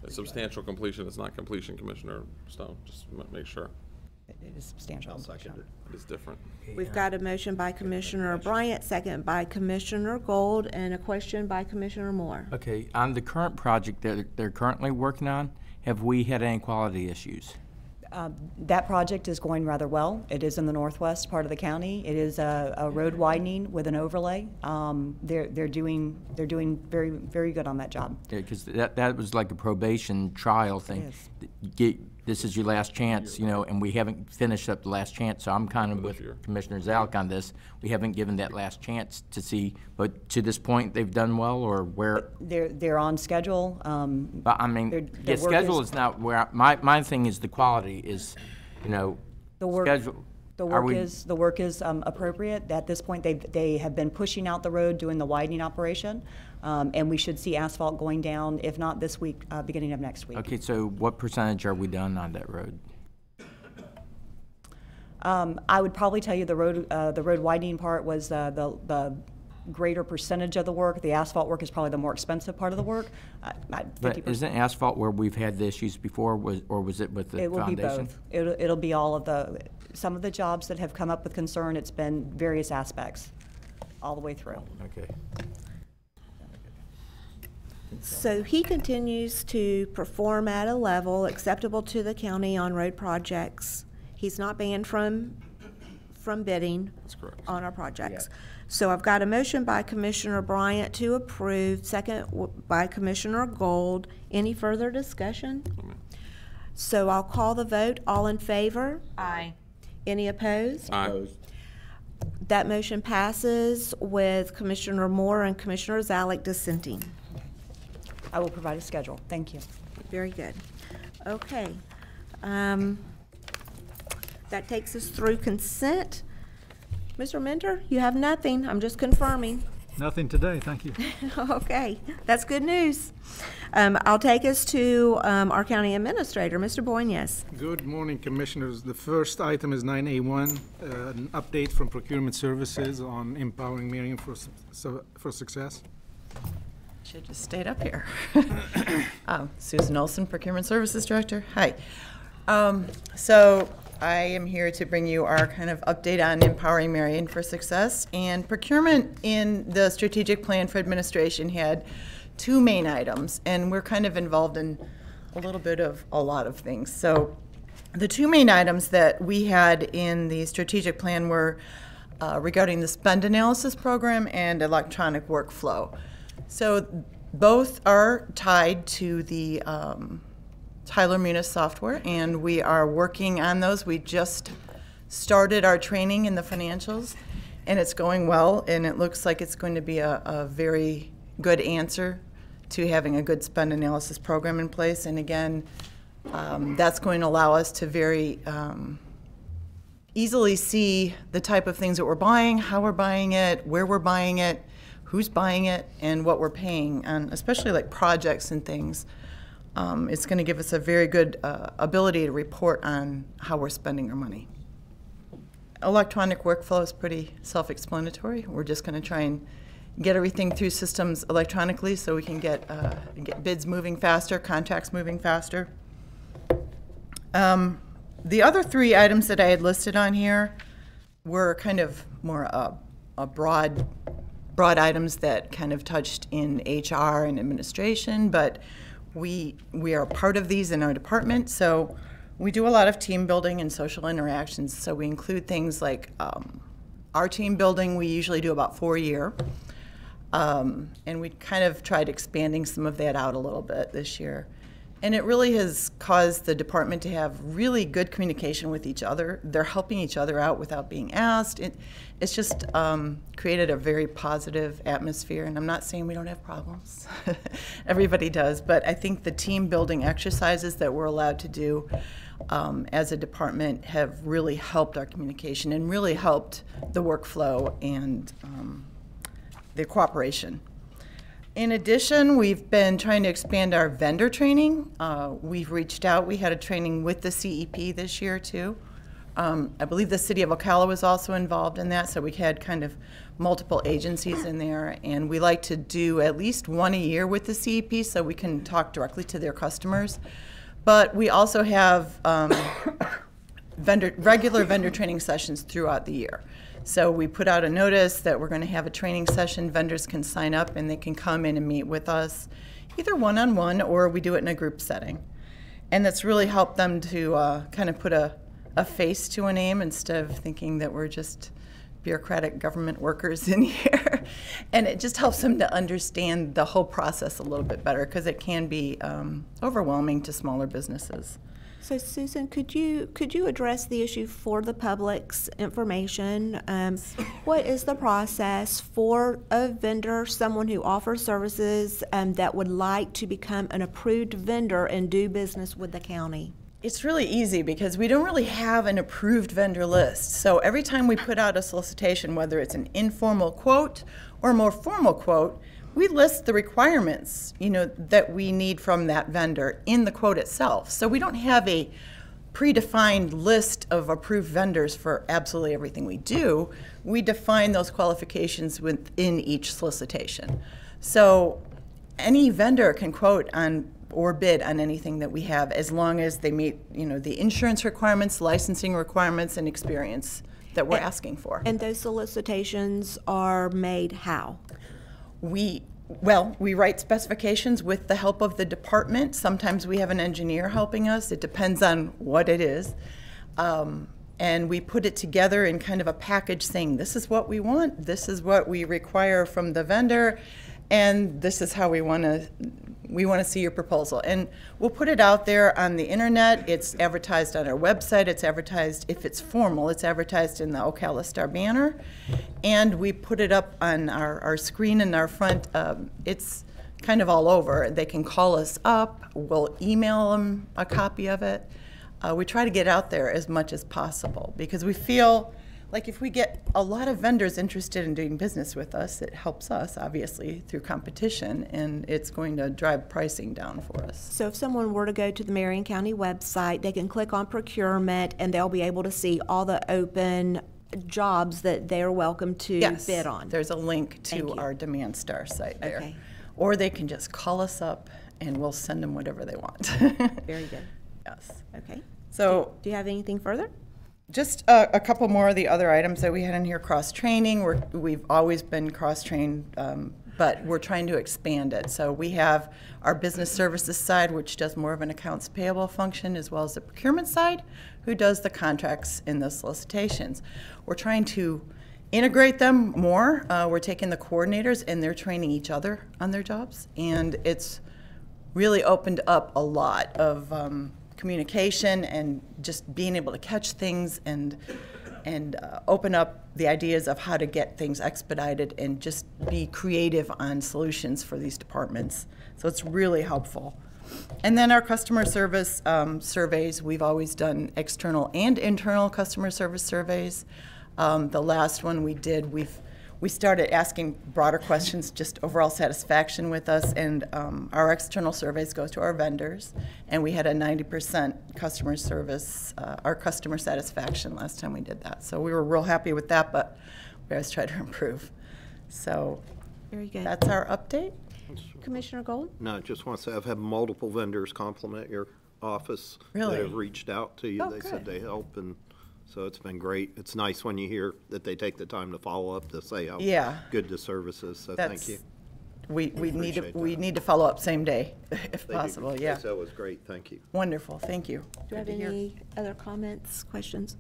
It's substantial completion. It's not completion, Commissioner Stone. Just make sure. It is substantial. I'll second it. It's different. We've got a motion by Commissioner Bryant, second by Commissioner Gold, and a question by Commissioner Moore. Okay, on the current project that they're currently working on, have we had any quality issues? That project is going rather well. It is in the northwest part of the county. It is a road widening with an overlay. They're doing very, very good on that job. Yeah, because that was like a probation trial thing. This is your last chance, you know, and we haven't finished up the last chance. So I'm kind of with Commissioner Zalek on this. We haven't given that last chance to see, but to this point, they've done well, or where? They're on schedule. But I mean, the schedule is not where my thing is. The quality is, you know, the work. Schedule. The work is appropriate. At this point, they have been pushing out the road, doing the widening operation, and we should see asphalt going down, if not this week, beginning of next week. Okay, so what percentage are we done on that road? I would probably tell you the road widening part was the greater percentage of the work. The asphalt work is probably the more expensive part of the work. But isn't asphalt where we've had the issues before, or was it with the foundation? It will be both. It'll be all of some of the jobs that have come up with concern. It's been various aspects all the way through. Okay. So he continues to perform at a level acceptable to the county on road projects. He's not banned from bidding on our projects. Yeah. So I've got a motion by Commissioner Bryant to approve, second by Commissioner Gold. Any further discussion? So I'll call the vote. All in favor? Aye. Any opposed? Aye. That motion passes with Commissioner Moore and Commissioner Zalek dissenting. I will provide a schedule. Thank you. Very good. Okay. That takes us through consent. Mr. Mentor, you have nothing. I'm just confirming. Nothing today, thank you. Okay, that's good news. I'll take us to our county administrator, Mr. Boynes. Good morning, Commissioners. The first item is 9A1, an update from Procurement Services on empowering Marion for success. Should just stayed up here. Susan Olson, Procurement Services Director. Hi. So I am here to bring you our kind of update on empowering Marion for success. And procurement in the strategic plan for administration had two main items, and we're kind of involved in a little bit of a lot of things. So the two main items that we had in the strategic plan were regarding the spend analysis program and electronic workflow. So both are tied to the Tyler Munis software, and we are working on those. We just started our training in the financials, and it's going well, and it looks like it's going to be a very good answer to having a good spend analysis program in place. And again, that's going to allow us to very easily see the type of things that we're buying, how we're buying it, where we're buying it, who's buying it, and what we're paying, and especially like projects and things. It's going to give us a very good ability to report on how we're spending our money. Electronic workflow is pretty self-explanatory. We're just going to try and get everything through systems electronically so we can get bids moving faster, contracts moving faster. The other 3 items that I had listed on here were kind of more broad items that kind of touched in HR and administration, but we are part of these in our department, so we do a lot of team building and social interactions. So we include things like our team building we usually do about 4 a year, and we kind of tried expanding some of that out a little bit this year. And it really has caused the department to have really good communication with each other. They're helping each other out without being asked. It's just created a very positive atmosphere, and I'm not saying we don't have problems. Everybody does, but I think the team building exercises that we're allowed to do as a department have really helped our communication and really helped the workflow and the cooperation. In addition, we've been trying to expand our vendor training. We've reached out. We had a training with the CEP this year, too. I believe the city of Ocala was also involved in that, so we had kind of multiple agencies in there. And we like to do at least 1 a year with the CEP so we can talk directly to their customers. But we also have regular vendor training sessions throughout the year. So we put out a notice that we're going to have a training session. Vendors can sign up and they can come in and meet with us, either one-on-one or we do it in a group setting. And that's really helped them to kind of put a face to a name instead of thinking that we're just bureaucratic government workers in here. And it just helps them to understand the whole process a little bit better because it can be overwhelming to smaller businesses. So Susan, could you address the issue for the public's information? What is the process for a vendor, someone who offers services that would like to become an approved vendor and do business with the county? It's really easy because we don't really have an approved vendor list. So every time we put out a solicitation, whether it's an informal quote or a more formal quote, we list the requirements, that we need from that vendor in the quote itself. So we don't have a predefined list of approved vendors for absolutely everything we do. We define those qualifications within each solicitation. So any vendor can quote on or bid on anything that we have as long as they meet, the insurance requirements, licensing requirements, and experience that we're asking for. And those solicitations are made how? We write specifications with the help of the department. Sometimes we have an engineer helping us. It depends on what it is. And we put it together in kind of a package saying, this is what we want, this is what we require from the vendor, and this is how we want to see your proposal. And we'll put it out there on the internet. It's advertised on our website. It's advertised, if it's formal, it's advertised in the Ocala Star banner. And we put it up on our screen in our front. It's kind of all over. They can call us up. We'll email them a copy of it. We try to get out there as much as possible because we feel like if we get a lot of vendors interested in doing business with us, it helps us, obviously, through competition, and it's going to drive pricing down for us. So if someone were to go to the Marion County website, they can click on procurement, and they'll be able to see all the open jobs that they're welcome to bid on. There's a link to our Demand Star site there. Okay. Or they can just call us up, and we'll send them whatever they want. Very good. Yes. Okay. So, do you have anything further? Just a couple more of the other items that we had in here. Cross-training. We've always been cross-trained, but we're trying to expand it. So we have our business services side, which does more of an accounts payable function, as well as the procurement side, who does the contracts in the solicitations. We're trying to integrate them more. We're taking the coordinators, and they're training each other on their jobs. And it's really opened up a lot of communication and just being able to catch things and open up the ideas of how to get things expedited and just be creative on solutions for these departments. So it's really helpful. And then our customer service surveys, we've always done external and internal customer service surveys. The last one we did, we started asking broader questions, just overall satisfaction with us, and our external surveys go to our vendors, and we had a 90% customer service, our customer satisfaction last time we did that. So we were real happy with that, but we always try to improve. So Very good. That's our update. Commissioner Gold? No, just want to say I've had multiple vendors compliment your office Really? that have reached out to you. Oh, They said good. they help, and so it's been great. It's nice when you hear that they take the time to follow up to say how Yeah. good the service is, so That's, thank you. We need to, appreciate we that. need to follow up same day, if They do. possible, yeah. So it was great, thank you. Wonderful, thank you. Do you have Good to hear. any other comments, questions?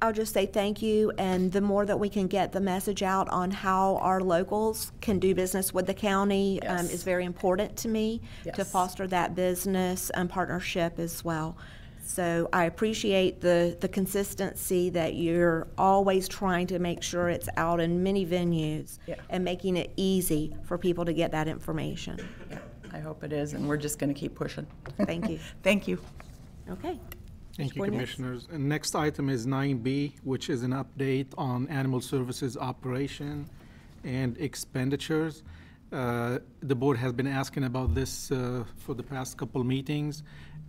I'll just say thank you, and the more that we can get the message out on how our locals can do business with the county Yes. is very important to me, to Yes. foster that business and partnership as well. So I appreciate the consistency that you're always trying to make sure it's out in many venues Yeah. and making it easy for people to get that information. Yeah, I hope it is, and we're just going to keep pushing. Thank you. Thank you. Okay. Thank you, Mr. Boynes? Commissioners. And next item is 9B, which is an update on animal services operation and expenditures. The board has been asking about this for the past couple meetings,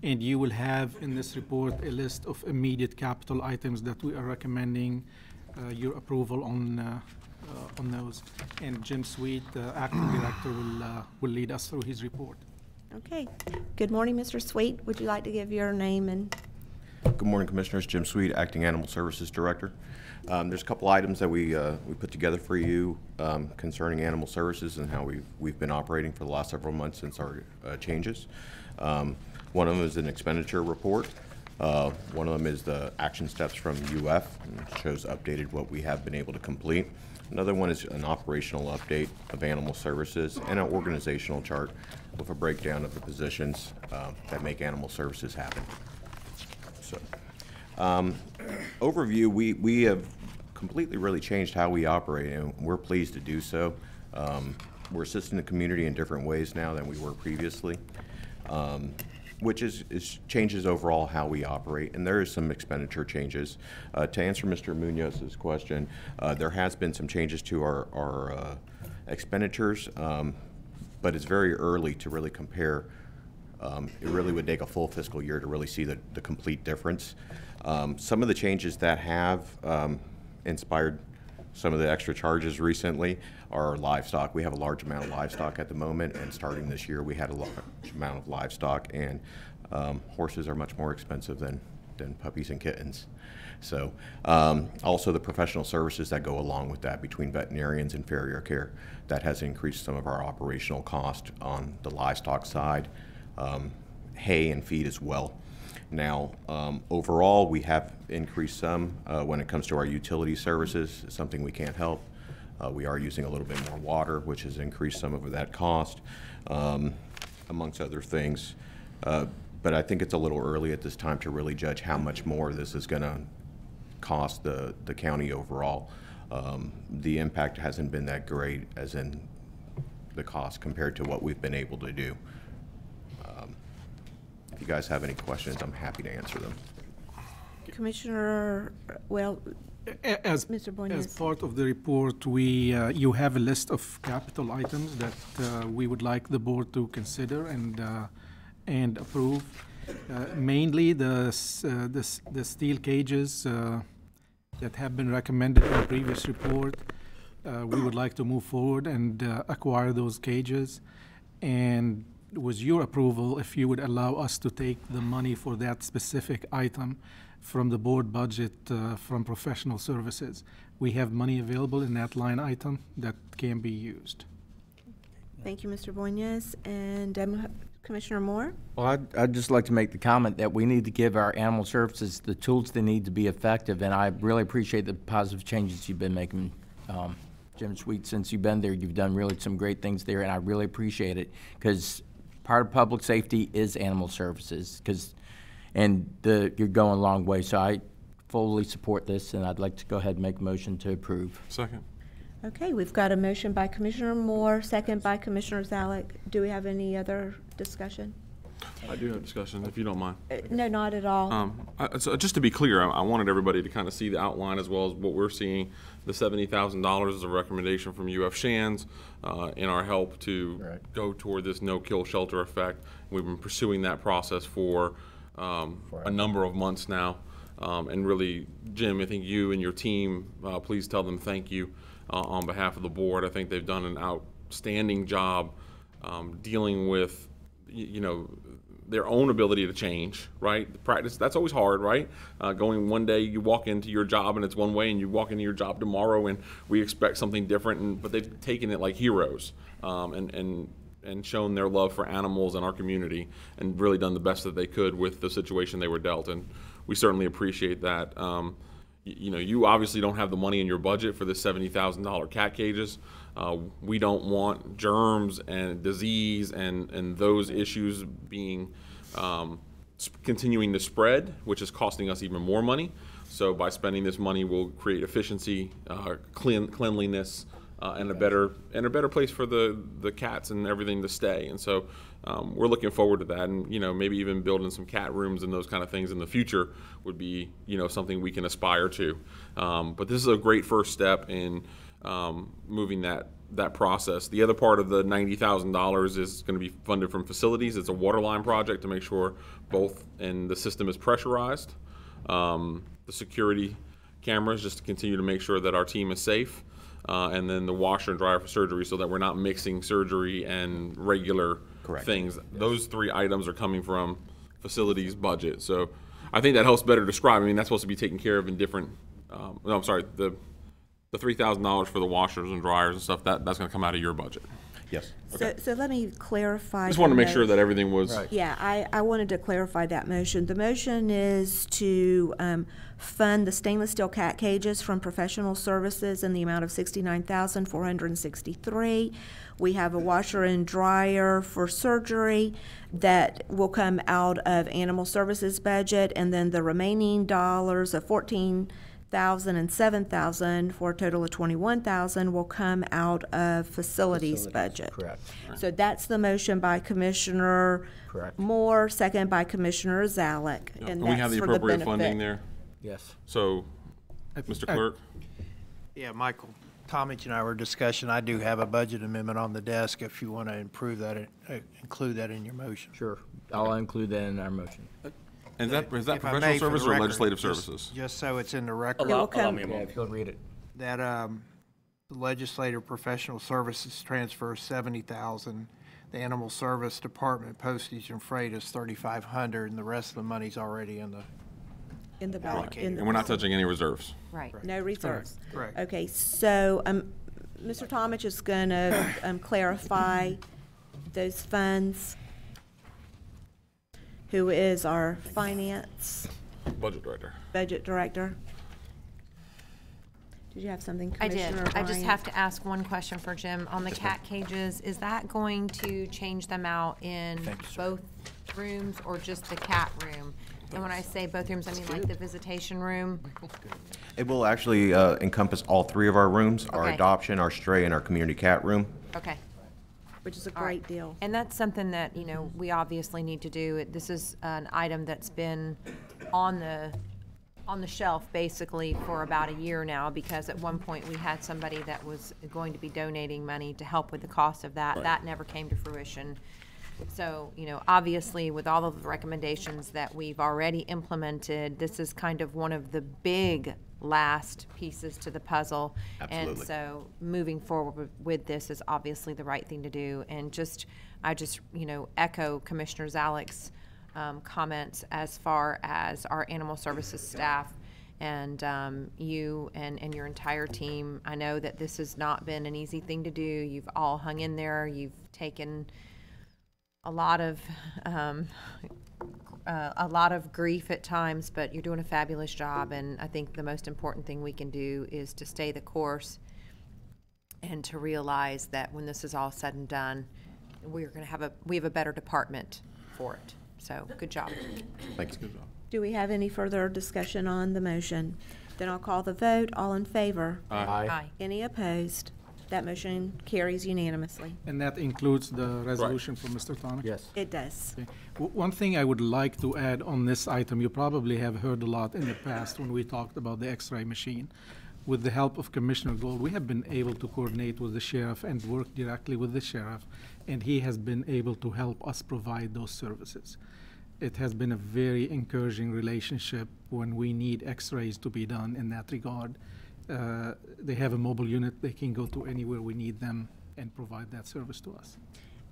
and you will have in this report a list of immediate capital items that we are recommending your approval on those. And Jim Sweet, Acting Director, will lead us through his report. Okay. Good morning, Mr. Sweet. Would you like to give your name and Good morning, Commissioners. Jim Sweet, Acting Animal Services Director. There's a couple items that we put together for you concerning animal services and how we've been operating for the last several months since our changes. One of them is an expenditure report. One of them is the action steps from UF, and it shows updated what we have been able to complete. Another one is an operational update of animal services and an organizational chart with a breakdown of the positions that make animal services happen. So, overview, we have completely really changed how we operate, and we're pleased to do so. We're assisting the community in different ways now than we were previously, which changes overall how we operate, and there is some expenditure changes. To answer Mr. Munoz's question, there has been some changes to our expenditures, but it's very early to really compare. It really would take a full fiscal year to really see the complete difference. Some of the changes that have inspired some of the extra charges recently are livestock. We have a large amount of livestock at the moment, and starting this year we had a large amount of livestock, and horses are much more expensive than puppies and kittens. So also the professional services that go along with that between veterinarians and farrier care, that has increased some of our operational cost on the livestock side. Hay and feed as well. Now, overall, we have increased some when it comes to our utility services. It's something we can't help. We are using a little bit more water, which has increased some of that cost, amongst other things. But I think it's a little early at this time to really judge how much more this is going to cost the county overall. The impact hasn't been that great, as in the cost compared to what we've been able to do. If you guys have any questions, I'm happy to answer them. Commissioner, As Mr. Boynes. As part of the report, you have a list of capital items that we would like the board to consider and approve. Mainly the steel cages that have been recommended in the previous report. We would like to move forward and acquire those cages. And with your approval, if you would allow us to take the money for that specific item from the board budget from professional services. We have money available in that line item that can be used. Thank you, Mr. Boynes. And Commissioner Moore? Well, I'd just like to make the comment that we need to give our animal services the tools they need to be effective, and I really appreciate the positive changes you've been making. Jim Sweet, since you've been there, you've done really some great things there, and I really appreciate it, because part of public safety is animal services, you're going a long way. So I fully support this, and I'd like to go ahead and make a motion to approve. Second. Okay, we've got a motion by Commissioner Moore, second by Commissioner Zalek. Do we have any other discussion? I do have discussion, if you don't mind. No, not at all. So just to be clear, I wanted everybody to kind of see the outline as well as what we're seeing. The $70,000 is a recommendation from UF Shands in our help to go toward this no-kill shelter effect. We've been pursuing that process for a number of months now. And really, Jim, I think you and your team, please tell them thank you. on behalf of the board. I think they've done an outstanding job dealing with, their own ability to change, right? The practice, that's always hard, right? Going one day, you walk into your job and it's one way, and you walk into your job tomorrow and we expect something different, but they've taken it like heroes and shown their love for animals and our community and really done the best that they could with the situation they were dealt, and we certainly appreciate that. You obviously don't have the money in your budget for the $70,000 cat cages. We don't want germs and disease and those issues being continuing to spread, which is costing us even more money. So by spending this money, we'll create efficiency, cleanliness, and a better place for the cats and everything to stay. And so we're looking forward to that, and maybe even building some cat rooms and those kind of things in the future would be something we can aspire to. But this is a great first step in moving that process. The other part of the $90,000 is going to be funded from facilities. It's a water line project to make sure both and the system is pressurized. The security cameras just to continue to make sure that our team is safe. And then the washer and dryer for surgery so that we're not mixing surgery and regular things. Yes. Those three items are coming from facilities budget. So I think that helps better describe. I mean, that's supposed to be taken care of in different, the $3,000 for the washers and dryers and stuff, that's going to come out of your budget. Yes. Okay. So let me clarify. Just wanted to make sure that everything was. Right. Yeah, I wanted to clarify that motion. The motion is to fund the stainless steel cat cages from professional services in the amount of $69,463. We have a washer and dryer for surgery that will come out of animal services budget, and then the remaining dollars of $14,000 and $7,000 for a total of $21,000 will come out of facilities budget. Correct. So that's the motion by Commissioner Moore, second by Commissioner Zalek. Yep. And we have the that's for appropriate benefit. funding there. Yes. So, Mr. Clerk. Yeah, Michael, Tomich and I were discussing, I do have a budget amendment on the desk if you want to improve that, include that in your motion. Sure. I'll include that in our motion. Is that If I professional may, for the services or record, legislative just- services? Just so it's in the record. Allow me a moment. Yeah, if you'll read it. That the legislative professional services transfer $70,000. The animal service department postage and freight is $3,500, and the rest of the money's already in the budget. And we're not touching any reserves. Right. No reserves. Correct. Okay, so Mr. Tomich is going to clarify those funds. Who is our finance? Budget director. Budget director. Did you have something, I did. Commissioner I just Bryant? have to ask one question for Jim. On the cat cages, is that going to change them out in both rooms or just the cat room? And when I say both rooms, I mean like the visitation room? It will actually encompass all three of our rooms, our Okay. adoption, our stray, and our community cat room. Okay. Which is a great deal. And that's something that, we obviously need to do. This is an item that's been on the shelf basically for about a year now, because at one point we had somebody that was going to be donating money to help with the cost of that. Right. That never came to fruition. So, obviously with all of the recommendations that we've already implemented, this is kind of one of the big last pieces to the puzzle. Absolutely. And so moving forward with this is obviously the right thing to do. And I just echo Commissioner Zalek's comments as far as our animal services staff and you and your entire team. I know that this has not been an easy thing to do. You've all hung in there. You've taken a lot of grief at times, but you're doing a fabulous job. And I think the most important thing we can do is to stay the course and to realize that when this is all said and done, we have a better department for it. So good job. Thanks. Do we have any further discussion on the motion? Then I'll call the vote. All in favor? Aye. Aye. Any opposed? That motion carries unanimously. And that includes the resolution from Mr. Tomich? Yes. It does. Okay. One thing I would like to add on this item, you probably have heard a lot in the past when we talked about the X-ray machine. With the help of Commissioner Gold, we have been able to coordinate with the sheriff and work directly with the sheriff, and he has been able to help us provide those services. It has been a very encouraging relationship when we need X-rays to be done in that regard. they have a mobile unit. They can go to anywhere we need them and provide that service to us.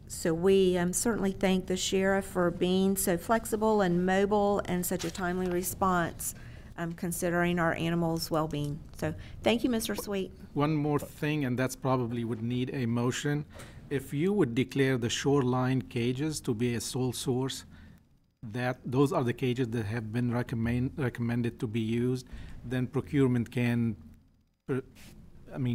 So we certainly thank the sheriff for being so flexible and mobile and such a timely response, considering our animals' well-being. So thank you, Mr. Sweet. One more thing, and that's probably would need a motion. If you would declare the shoreline cages to be a sole source, those are the cages that have been recommended to be used, then procurement can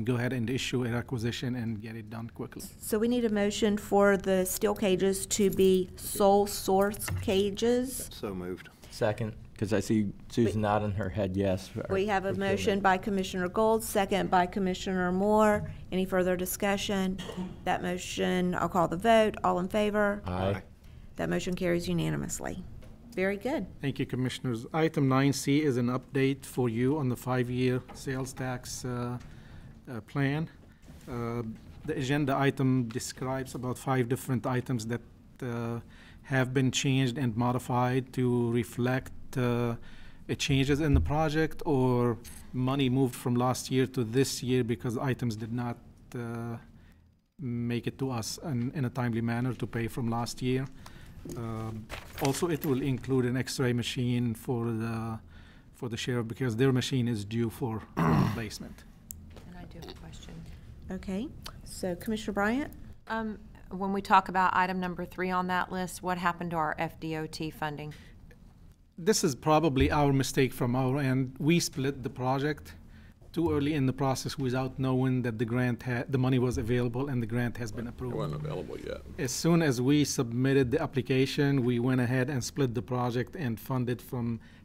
go ahead and issue a requisition and get it done quickly. So we need a motion for the steel cages to be sole source cages. So moved. Second, because I see Susan nodding her head yes. We have a motion by Commissioner Gold, second by Commissioner Moore. Any further discussion? That motion, I'll call the vote. All in favor? Aye. That motion carries unanimously. Very good. Thank you, Commissioners. Item 9C is an update for you on the 5-year sales tax plan. The agenda item describes about 5 different items that have been changed and modified to reflect changes in the project or money moved from last year to this year because items did not make it to us in a timely manner to pay from last year. Also, it will include an X-ray machine for the sheriff because their machine is due for replacement. And I do have a question. Okay, so Commissioner Bryant? When we talk about item number 3 on that list, what happened to our FDOT funding? This is probably our mistake from our end. We split the project too early in the process without knowing that the money was available and the grant has been approved. It wasn't available yet. As soon as we submitted the application, we went ahead and split the project and funded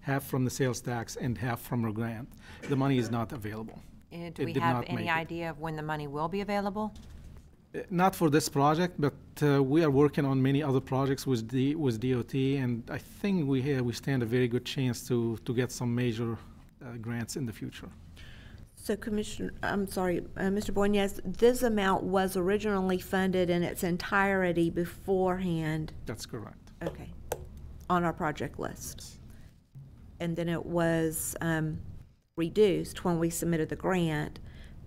half from the sales tax and half from our grant. The money is not available. And do we have any idea of when the money will be available? Not for this project, but we are working on many other projects with DOT, and I think we stand a very good chance to get some major grants in the future. So Mr. Boyne, yes, this amount was originally funded in its entirety beforehand. That's correct. Okay, on our project list. And then it was reduced when we submitted the grant,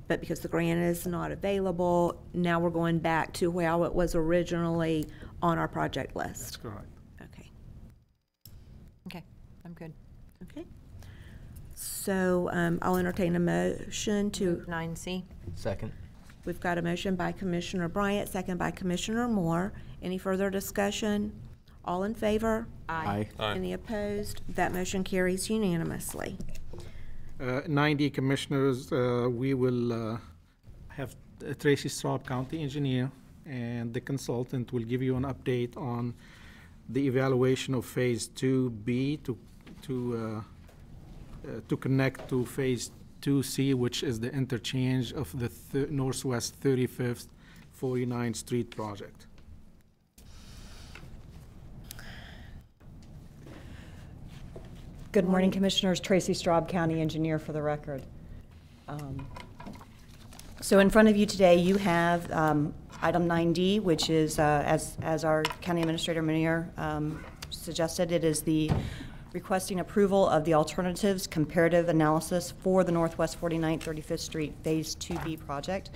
but because the grant is not available, now we're going back to how it was originally on our project list. That's correct. Okay. Okay, I'm good. Okay. So I'll entertain a motion to 9C. Second. We've got a motion by Commissioner Bryant, second by Commissioner Moore. Any further discussion? All in favor? Aye. Aye. Any opposed? That motion carries unanimously. 90 Commissioners, we will have Tracy Straub, County Engineer, and the consultant will give you an update on the evaluation of Phase 2B to connect to Phase 2C, which is the interchange of the Northwest 35th 49th Street project. Good morning, Commissioners. Tracy Straub, County Engineer for the record. So in front of you today, you have item 9D, which is, as our County Administrator Manier suggested, it is the requesting approval of the alternatives comparative analysis for the Northwest 49th 35th Street Phase 2B project.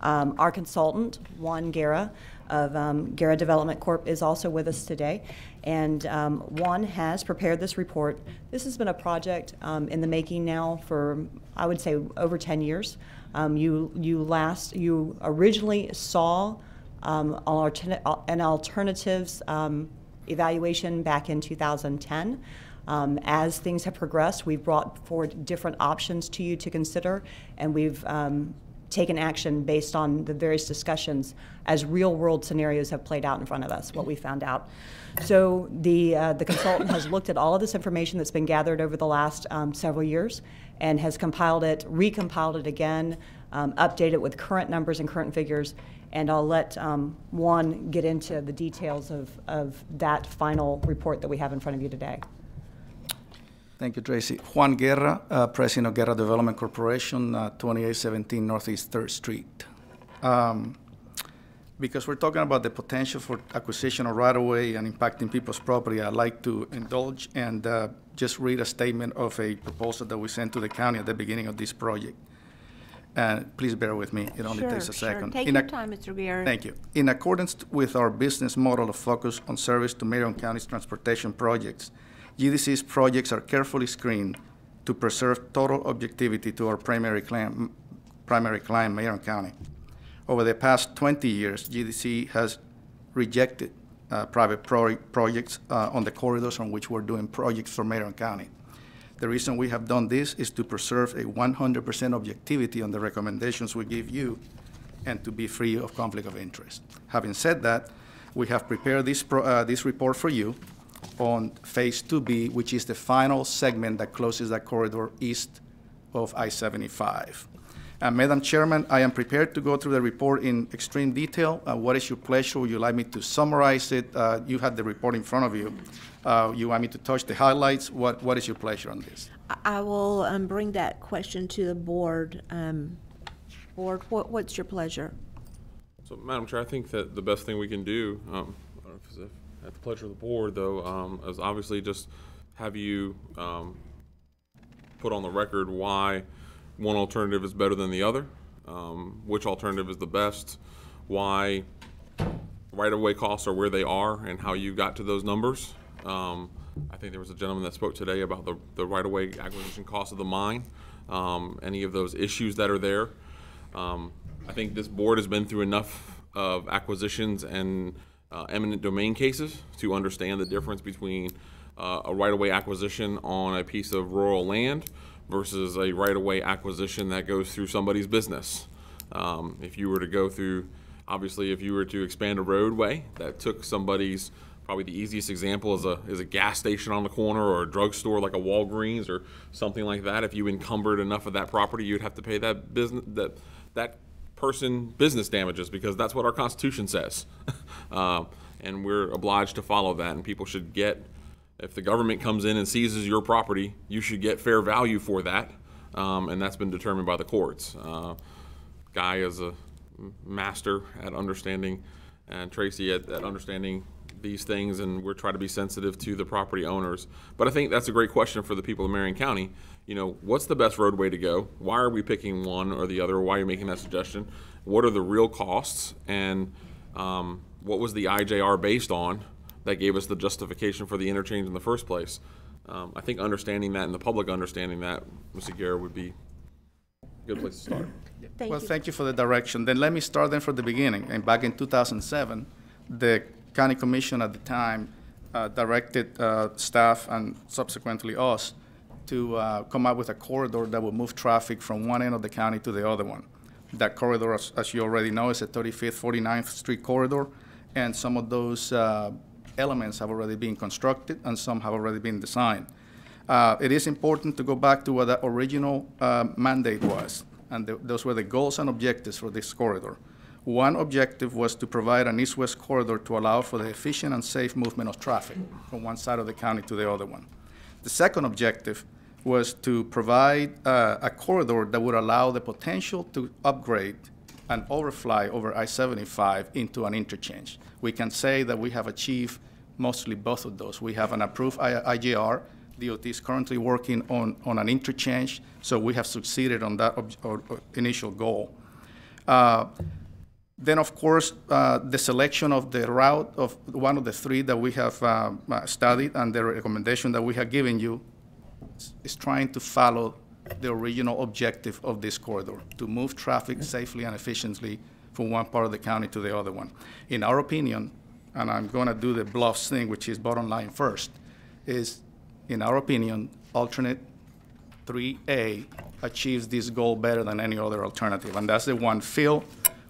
Our consultant, Juan Guerra of Guerra Development Corp., is also with us today. And Juan has prepared this report. This has been a project in the making now for, I would say, over 10 years. You originally saw an alternatives evaluation back in 2010. As things have progressed, we've brought forward different options to you to consider, and we've taken action based on the various discussions as real-world scenarios have played out in front of us, what we found out. So the consultant has looked at all of this information that's been gathered over the last several years and has compiled it, recompiled it again, updated it with current numbers and current figures, and I'll let Juan get into the details of that final report that we have in front of you today. Thank you, Tracy. Juan Guerra, President of Guerra Development Corporation, 2817 Northeast 3rd Street. Because we're talking about the potential for acquisition of right-of-way and impacting people's property, I'd like to indulge and just read a statement of a proposal that we sent to the county at the beginning of this project. And please bear with me, it only takes a second. Take your time, Mr. Guerra. Thank you. In accordance with our business model of focus on service to Marion County's transportation projects, GDC's projects are carefully screened to preserve total objectivity to our primary client, Marion County. Over the past 20 years, GDC has rejected private projects on the corridors on which we're doing projects for Marion County. The reason we have done this is to preserve a 100% objectivity on the recommendations we give you and to be free of conflict of interest. Having said that, we have prepared this report for you on Phase 2B, which is the final segment that closes that corridor east of I-75. Madam Chairman, I am prepared to go through the report in extreme detail. What is your pleasure? Would you like me to summarize it? You have the report in front of you. You want me to touch the highlights? What is your pleasure on this? I will bring that question to the board. Board, what's your pleasure? So, Madam Chair, I think that the best thing we can do, I don't know if it's at the pleasure of the board, though, is obviously just have you put on the record why one alternative is better than the other, which alternative is the best, why right-of-way costs are where they are, and how you got to those numbers. I think there was a gentleman that spoke today about the right-of-way acquisition cost of the mine, any of those issues that are there. I think this board has been through enough of acquisitions and eminent domain cases to understand the difference between a right-of-way acquisition on a piece of rural land versus a right-of-way acquisition that goes through somebody's business. If you were to go through, obviously, if you were to expand a roadway that took somebody's, probably the easiest example is a gas station on the corner or a drugstore like a Walgreens or something like that. If you encumbered enough of that property, you'd have to pay that business that person business damages, because that's what our Constitution says. And we're obliged to follow that, and people should get, if the government comes in and seizes your property, you should get fair value for that, and that's been determined by the courts. Guy is a master at understanding, and Tracy at understanding these things, and we're trying to be sensitive to the property owners. But I think that's a great question for the people of Marion County. You know, what's the best roadway to go? Why are we picking one or the other? Why are you making that suggestion? What are the real costs? And what was the IJR based on that gave us the justification for the interchange in the first place? I think understanding that and the public understanding that, Mr. Guerra, would be a good place to start. Thank you for the direction. Then let me start then from the beginning. And back in 2007, the County Commission at the time directed staff and subsequently us to come up with a corridor that would move traffic from one end of the county to the other one. That corridor, as you already know, is a 35th, 49th Street corridor, and some of those elements have already been constructed and some have already been designed. It is important to go back to what the original mandate was, and those were the goals and objectives for this corridor. One objective was to provide an east-west corridor to allow for the efficient and safe movement of traffic from one side of the county to the other one. The second objective was to provide a corridor that would allow the potential to upgrade and overfly over I-75 into an interchange. We can say that we have achieved mostly both of those. We have an approved IJR. DOT is currently working on an interchange, so we have succeeded on that initial goal. Then, of course, the selection of the route of one of the three that we have studied and the recommendation that we have given you is trying to follow the original objective of this corridor, to move traffic safely and efficiently from one part of the county to the other one. In our opinion, and I'm going to do the bluffs thing, which is bottom line first, is, in our opinion, alternate 3A achieves this goal better than any other alternative, and that's the one filled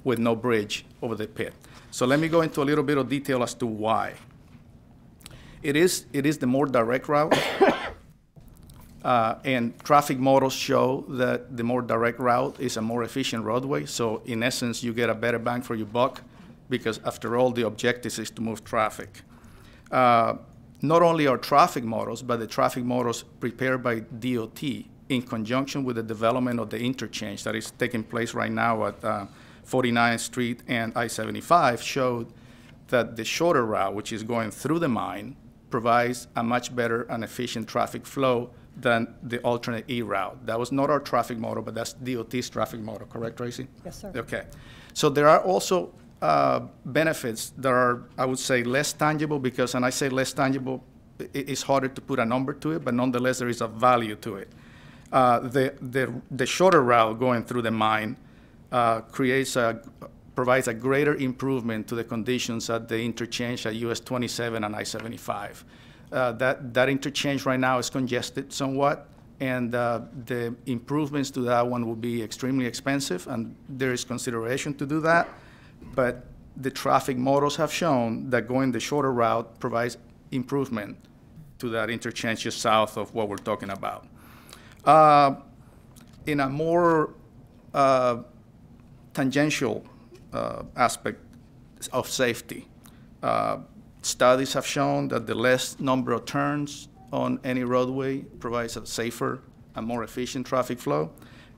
with no bridge over the pit. So let me go into a little bit of detail as to why. It is the more direct route, and traffic models show that the more direct route is a more efficient roadway. So in essence, you get a better bang for your buck, because after all, the objective is to move traffic. Not only our traffic models, but the traffic models prepared by DOT in conjunction with the development of the interchange that is taking place right now at 49th Street and I-75 showed that the shorter route, which is going through the mine, provides a much better and efficient traffic flow than the alternate E route. That was not our traffic model, but that's DOT's traffic model, correct, Tracy? Yes, sir. Okay. So there are also benefits that are, I would say, less tangible because, and I say less tangible, it's harder to put a number to it, but nonetheless there is a value to it. The shorter route going through the mine provides a greater improvement to the conditions at the interchange at US 27 and I-75. That interchange right now is congested somewhat, and the improvements to that one will be extremely expensive, and there is consideration to do that. But the traffic models have shown that going the shorter route provides improvement to that interchange just south of what we're talking about. In a more tangential aspect of safety, studies have shown that the less number of turns on any roadway provides a safer and more efficient traffic flow.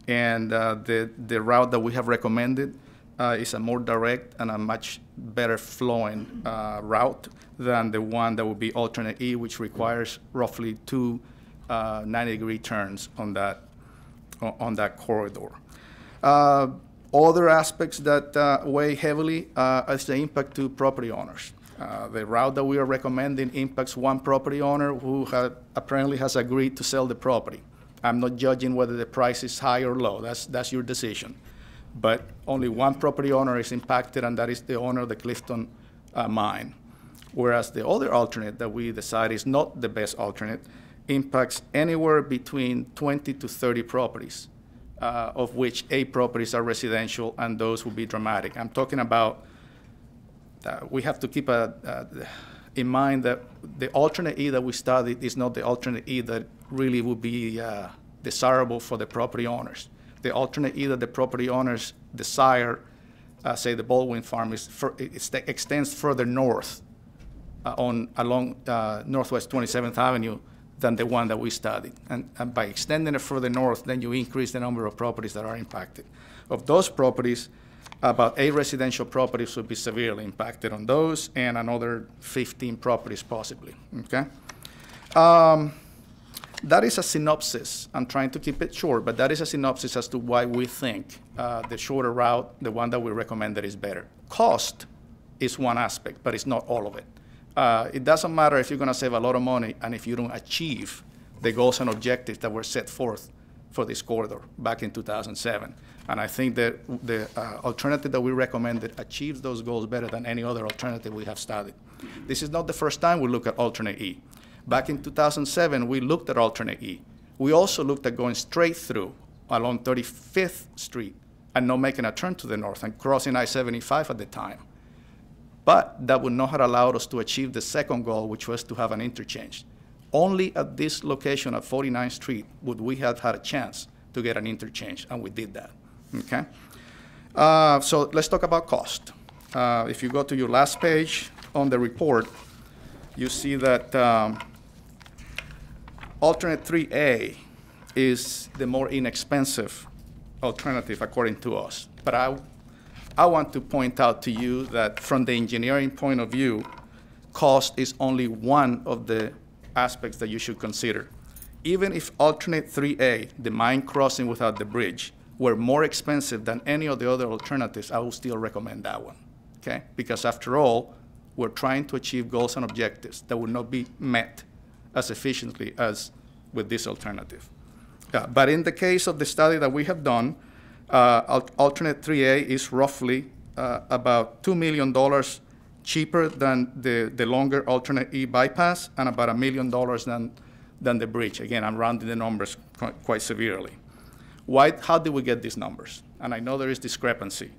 And the route that we have recommended is a more direct and a much better flowing route than the one that would be alternate E, which requires roughly two 90-degree turns on that corridor. Other aspects that weigh heavily is the impact to property owners. The route that we are recommending impacts one property owner who apparently has agreed to sell the property. I'm not judging whether the price is high or low. That's your decision. But only one property owner is impacted, and that is the owner of the Clifton mine. Whereas the other alternate that we decide is not the best alternate impacts anywhere between 20 to 30 properties, of which 8 properties are residential, and those will be dramatic. I'm talking about, we have to keep in mind that the alternate E that we studied is not the alternate E that really would be desirable for the property owners. The alternate E that the property owners desire, say the Baldwin Farm, it extends further north along Northwest 27th Avenue than the one that we studied. And by extending it further north, then you increase the number of properties that are impacted. Of those properties, about 8 residential properties would be severely impacted on those, and another 15 properties possibly, okay? That is a synopsis. I'm trying to keep it short, but that is a synopsis as to why we think the shorter route, the one that we recommended, is better. Cost is one aspect, but it's not all of it. It doesn't matter if you're going to save a lot of money and if you don't achieve the goals and objectives that were set forth for this corridor back in 2007. And I think that the alternative that we recommended achieves those goals better than any other alternative we have studied. This is not the first time we look at alternate E. Back in 2007, we looked at alternate E. We also looked at going straight through along 35th Street and not making a turn to the north and crossing I-75 at the time. But that would not have allowed us to achieve the second goal, which was to have an interchange. Only at this location at 49th Street would we have had a chance to get an interchange, and we did that, okay? So let's talk about cost. If you go to your last page on the report, you see that alternate 3A is the more inexpensive alternative according to us. But I want to point out to you that from the engineering point of view, cost is only one of the aspects that you should consider. Even if alternate 3A, the mine crossing without the bridge, were more expensive than any of the other alternatives, I will still recommend that one, okay? Because after all, we're trying to achieve goals and objectives that will not be met as efficiently as with this alternative. But in the case of the study that we have done, alternate 3A is roughly about $2 million cheaper than the longer alternate E bypass, and about $1 million than the bridge. Again, I'm rounding the numbers quite severely. How did we get these numbers? And I know there is discrepancy.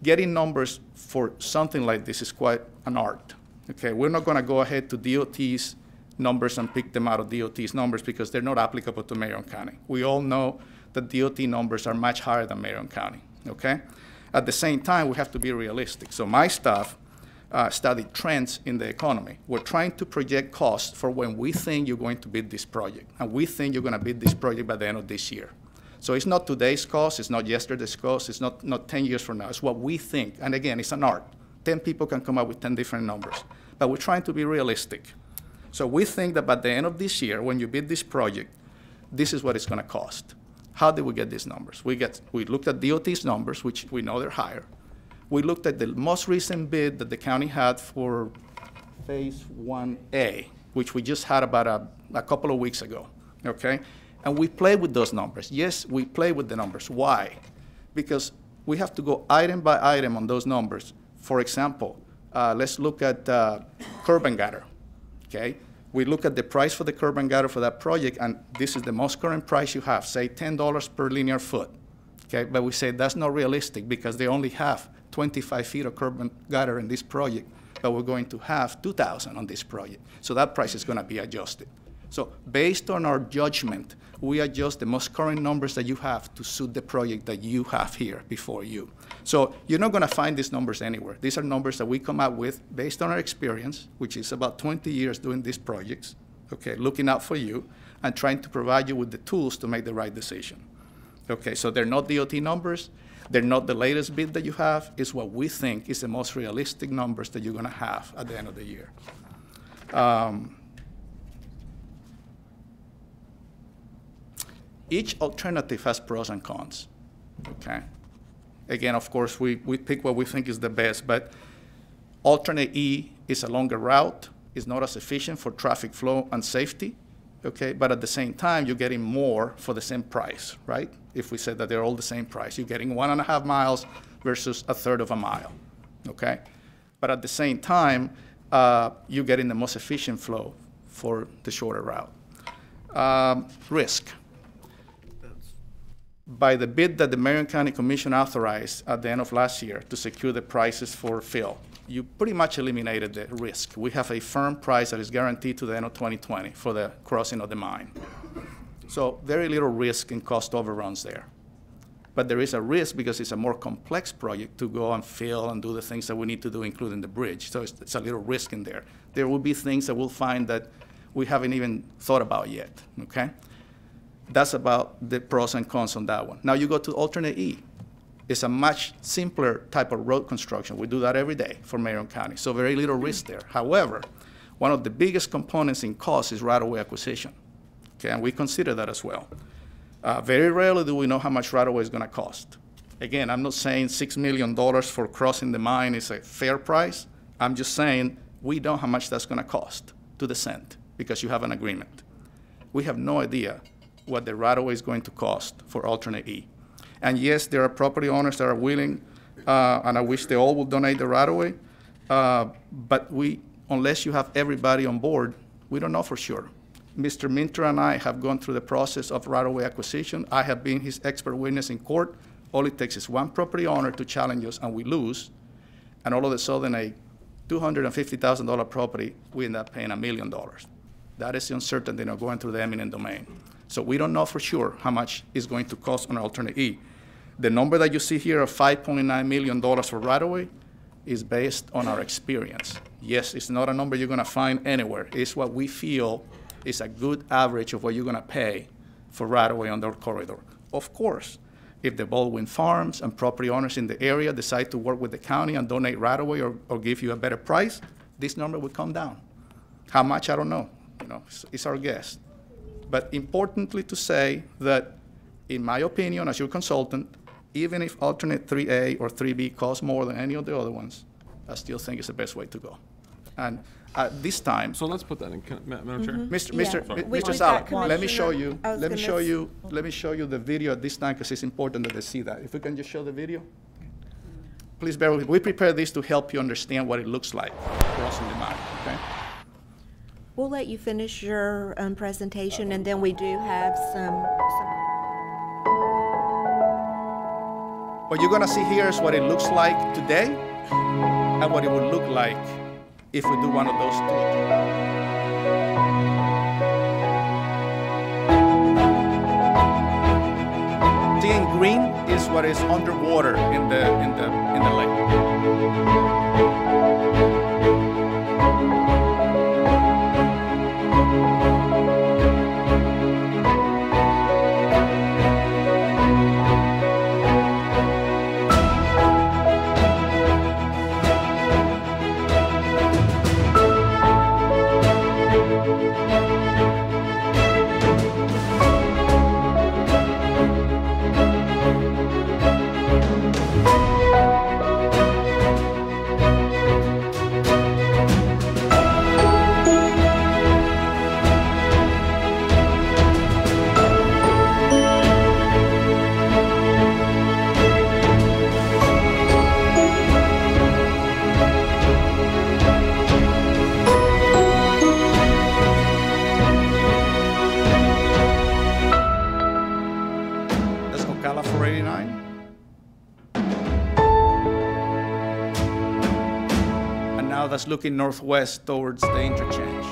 Getting numbers for something like this is quite an art. Okay, we're not going to go ahead to DOT's numbers and pick them out of DOT's numbers because they're not applicable to Marion County. We all know that DOT numbers are much higher than Marion County, okay? At the same time, we have to be realistic. So my staff studied trends in the economy. We're trying to project costs for when we think you're going to bid this project, and we think you're going to bid this project by the end of this year. So it's not today's cost, it's not yesterday's cost, it's not 10 years from now, it's what we think. And again, it's an art. 10 people can come up with 10 different numbers. but we're trying to be realistic. So we think that by the end of this year, when you bid this project, this is what it's going to cost. How did we get these numbers? We looked at DOT's numbers, which we know they're higher. We looked at the most recent bid that the county had for Phase 1A, which we just had about a couple of weeks ago, okay? And we played with those numbers. Yes, we played with the numbers. Why? Because we have to go item by item on those numbers. For example, let's look at curb and gutter, okay? We look at the price for the curb and gutter for that project, and this is the most current price you have, say $10 per linear foot, okay? But we say that's not realistic because they only have 25 feet of curb and gutter in this project, but we're going to have 2,000 on this project. So that price is going to be adjusted. So based on our judgment, we adjust the most current numbers that you have to suit the project that you have here before you. So you're not going to find these numbers anywhere. These are numbers that we come up with based on our experience, which is about 20 years doing these projects, okay, looking out for you and trying to provide you with the tools to make the right decision. Okay, so they're not DOT numbers. They're not the latest bid that you have. It's what we think is the most realistic numbers that you're going to have at the end of the year. Each alternative has pros and cons, okay? Again, of course, we pick what we think is the best, but alternate E is a longer route, is not as efficient for traffic flow and safety, okay? But at the same time, you're getting more for the same price, right? If we said that they're all the same price, you're getting 1.5 miles versus a third of a mile, okay? But at the same time, you're getting the most efficient flow for the shorter route. Risk. By the bid that the Marion County Commission authorized at the end of last year to secure the prices for fill, you pretty much eliminated the risk. We have a firm price that is guaranteed to the end of 2020 for the crossing of the mine. So very little risk and cost overruns there. But there is a risk because it's a more complex project to go and fill and do the things that we need to do, including the bridge. So it's a little risk in there. There will be things that we'll find that we haven't even thought about yet, okay? That's about the pros and cons on that one. Now you go to alternate E. It's a much simpler type of road construction. We do that every day for Marion County, so very little risk there. However, one of the biggest components in cost is right-of-way acquisition, okay, and we consider that as well. Very rarely do we know how much right-of-way is going to cost. Again, I'm not saying $6 million for crossing the mine is a fair price. I'm just saying we know how much that's going to cost to the cent because you have an agreement. We have no idea what the right-of-way is going to cost for alternate E. And yes, there are property owners that are willing, and I wish they all would donate the right-of-way, but unless you have everybody on board, we don't know for sure. Mr. Minter and I have gone through the process of right-of-way acquisition. I have been his expert witness in court. All it takes is one property owner to challenge us, and we lose, and all of a sudden a $250,000 property, we end up paying $1 million. That is the uncertainty of going through the eminent domain. So we don't know for sure how much it's going to cost on alternate E. The number that you see here of $5.9 million for right-of-way is based on our experience. Yes, it's not a number you're going to find anywhere. It's what we feel is a good average of what you're going to pay for right-of-way on their corridor. Of course, if the Baldwin Farms and property owners in the area decide to work with the county and donate right-of-way or give you a better price, this number would come down. How much, I don't know. You know, it's our guess. But importantly to say that, in my opinion, as your consultant, even if alternate 3A or 3B costs more than any of the other ones, I still think it's the best way to go. And at this time, so let's put that in, Madam Chair. Mr. Salek, let me show you. Let me show you the video at this time because it's important that they see that. If we can just show the video, please bear with me. We prepared this to help you understand what it looks like crossing the mine. Okay. We'll let you finish your presentation, and then we do have some. What you're going to see here is what it looks like today and what it would look like if we do one of those two. Seeing green is what is underwater in the lake. Now that's looking northwest towards the interchange.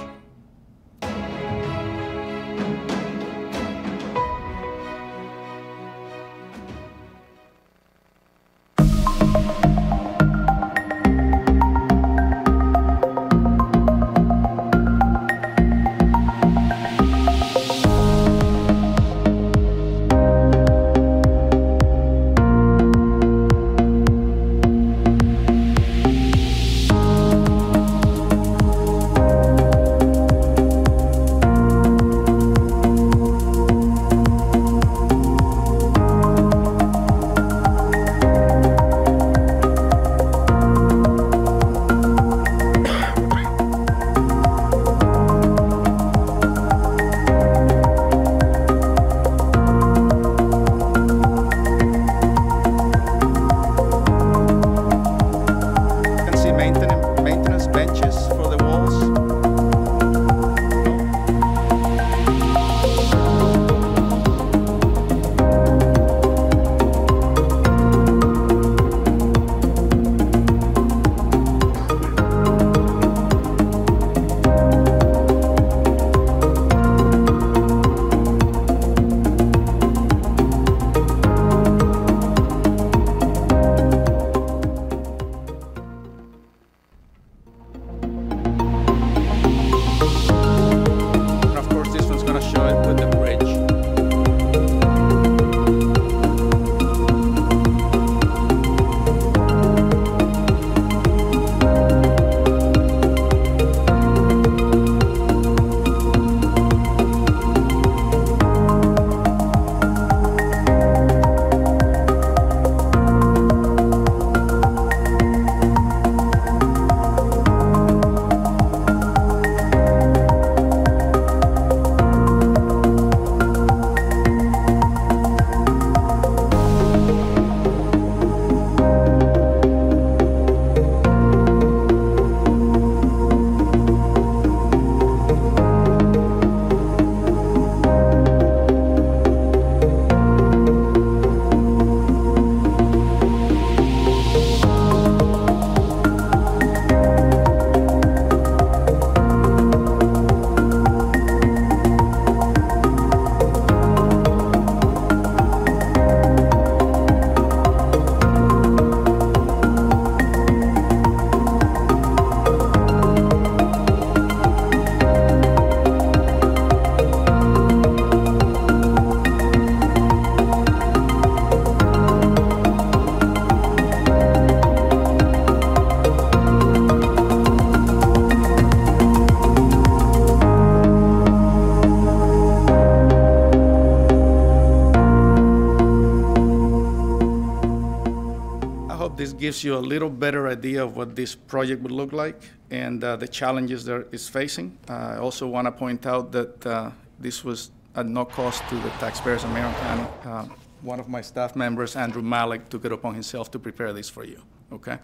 This gives you a little better idea of what this project would look like and the challenges that it's facing. I also want to point out that this was at no cost to the taxpayers of Marion County. One of my staff members, Andrew Malik, took it upon himself to prepare this for you, okay?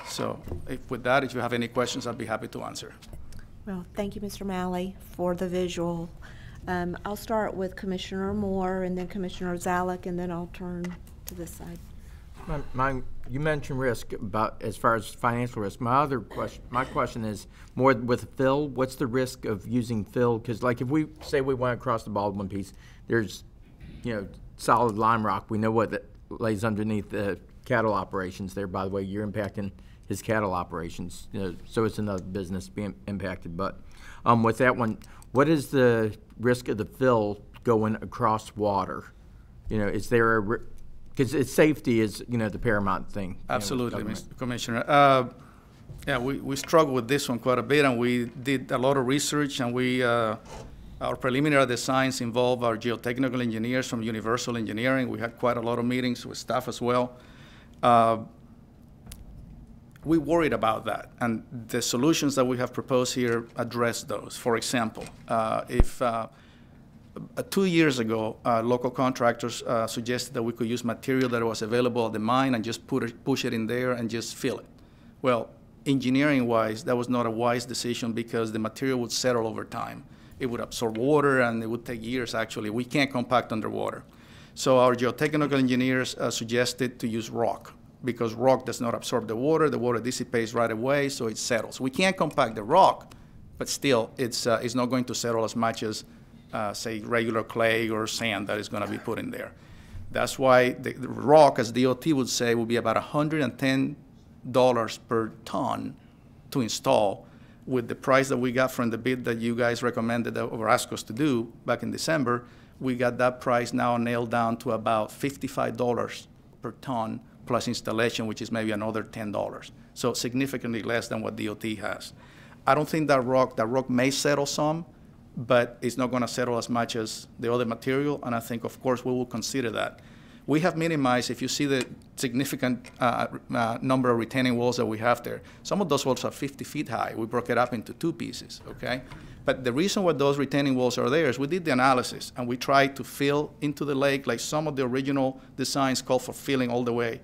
So with that, if you have any questions, I'd be happy to answer. Well, thank you, Mr. Malley, for the visual. I'll start with Commissioner Moore and then Commissioner Zalek, and then I'll turn to this side. You mentioned risk about as far as financial risk. My question is more with fill. What's the risk of using fill? Because like if we say we went across the Baldwin piece, there's solid lime rock. We know what that lays underneath the cattle operations there. By the way, you're impacting his cattle operations, so it's another business being impacted. But with that one, what is the risk of the fill going across water? Is there a because safety is, the paramount thing. Absolutely, Mr. Commissioner. Yeah, we struggled with this one quite a bit, and we did a lot of research, and our preliminary designs involve our geotechnical engineers from Universal Engineering. We had quite a lot of meetings with staff as well. We worried about that, and the solutions that we have proposed here address those. For example, if 2 years ago, local contractors suggested that we could use material that was available at the mine and just push it in there and just fill it. Well, engineering-wise, that was not a wise decision because the material would settle over time. It would absorb water, and it would take years, actually. We can't compact underwater. So our geotechnical engineers suggested to use rock because rock does not absorb the water dissipates right away, so it settles. We can't compact the rock, but still, it's not going to settle as much as, say, regular clay or sand that is going to be put in there. That's why the rock, as DOT would say, will be about $110 per ton to install. With the price that we got from the bid that you guys recommended or asked us to do back in December, we got that price now nailed down to about $55 per ton plus installation, which is maybe another $10. So significantly less than what DOT has. I don't think that rock may settle some, but it's not going to settle as much as the other material, and I think, of course, we will consider that. We have minimized, if you see the significant number of retaining walls that we have there, some of those walls are 50 feet high. We broke it up into 2 pieces, okay? But the reason why those retaining walls are there is we did the analysis, and we tried to fill into the lake like some of the original designs call for filling all the way.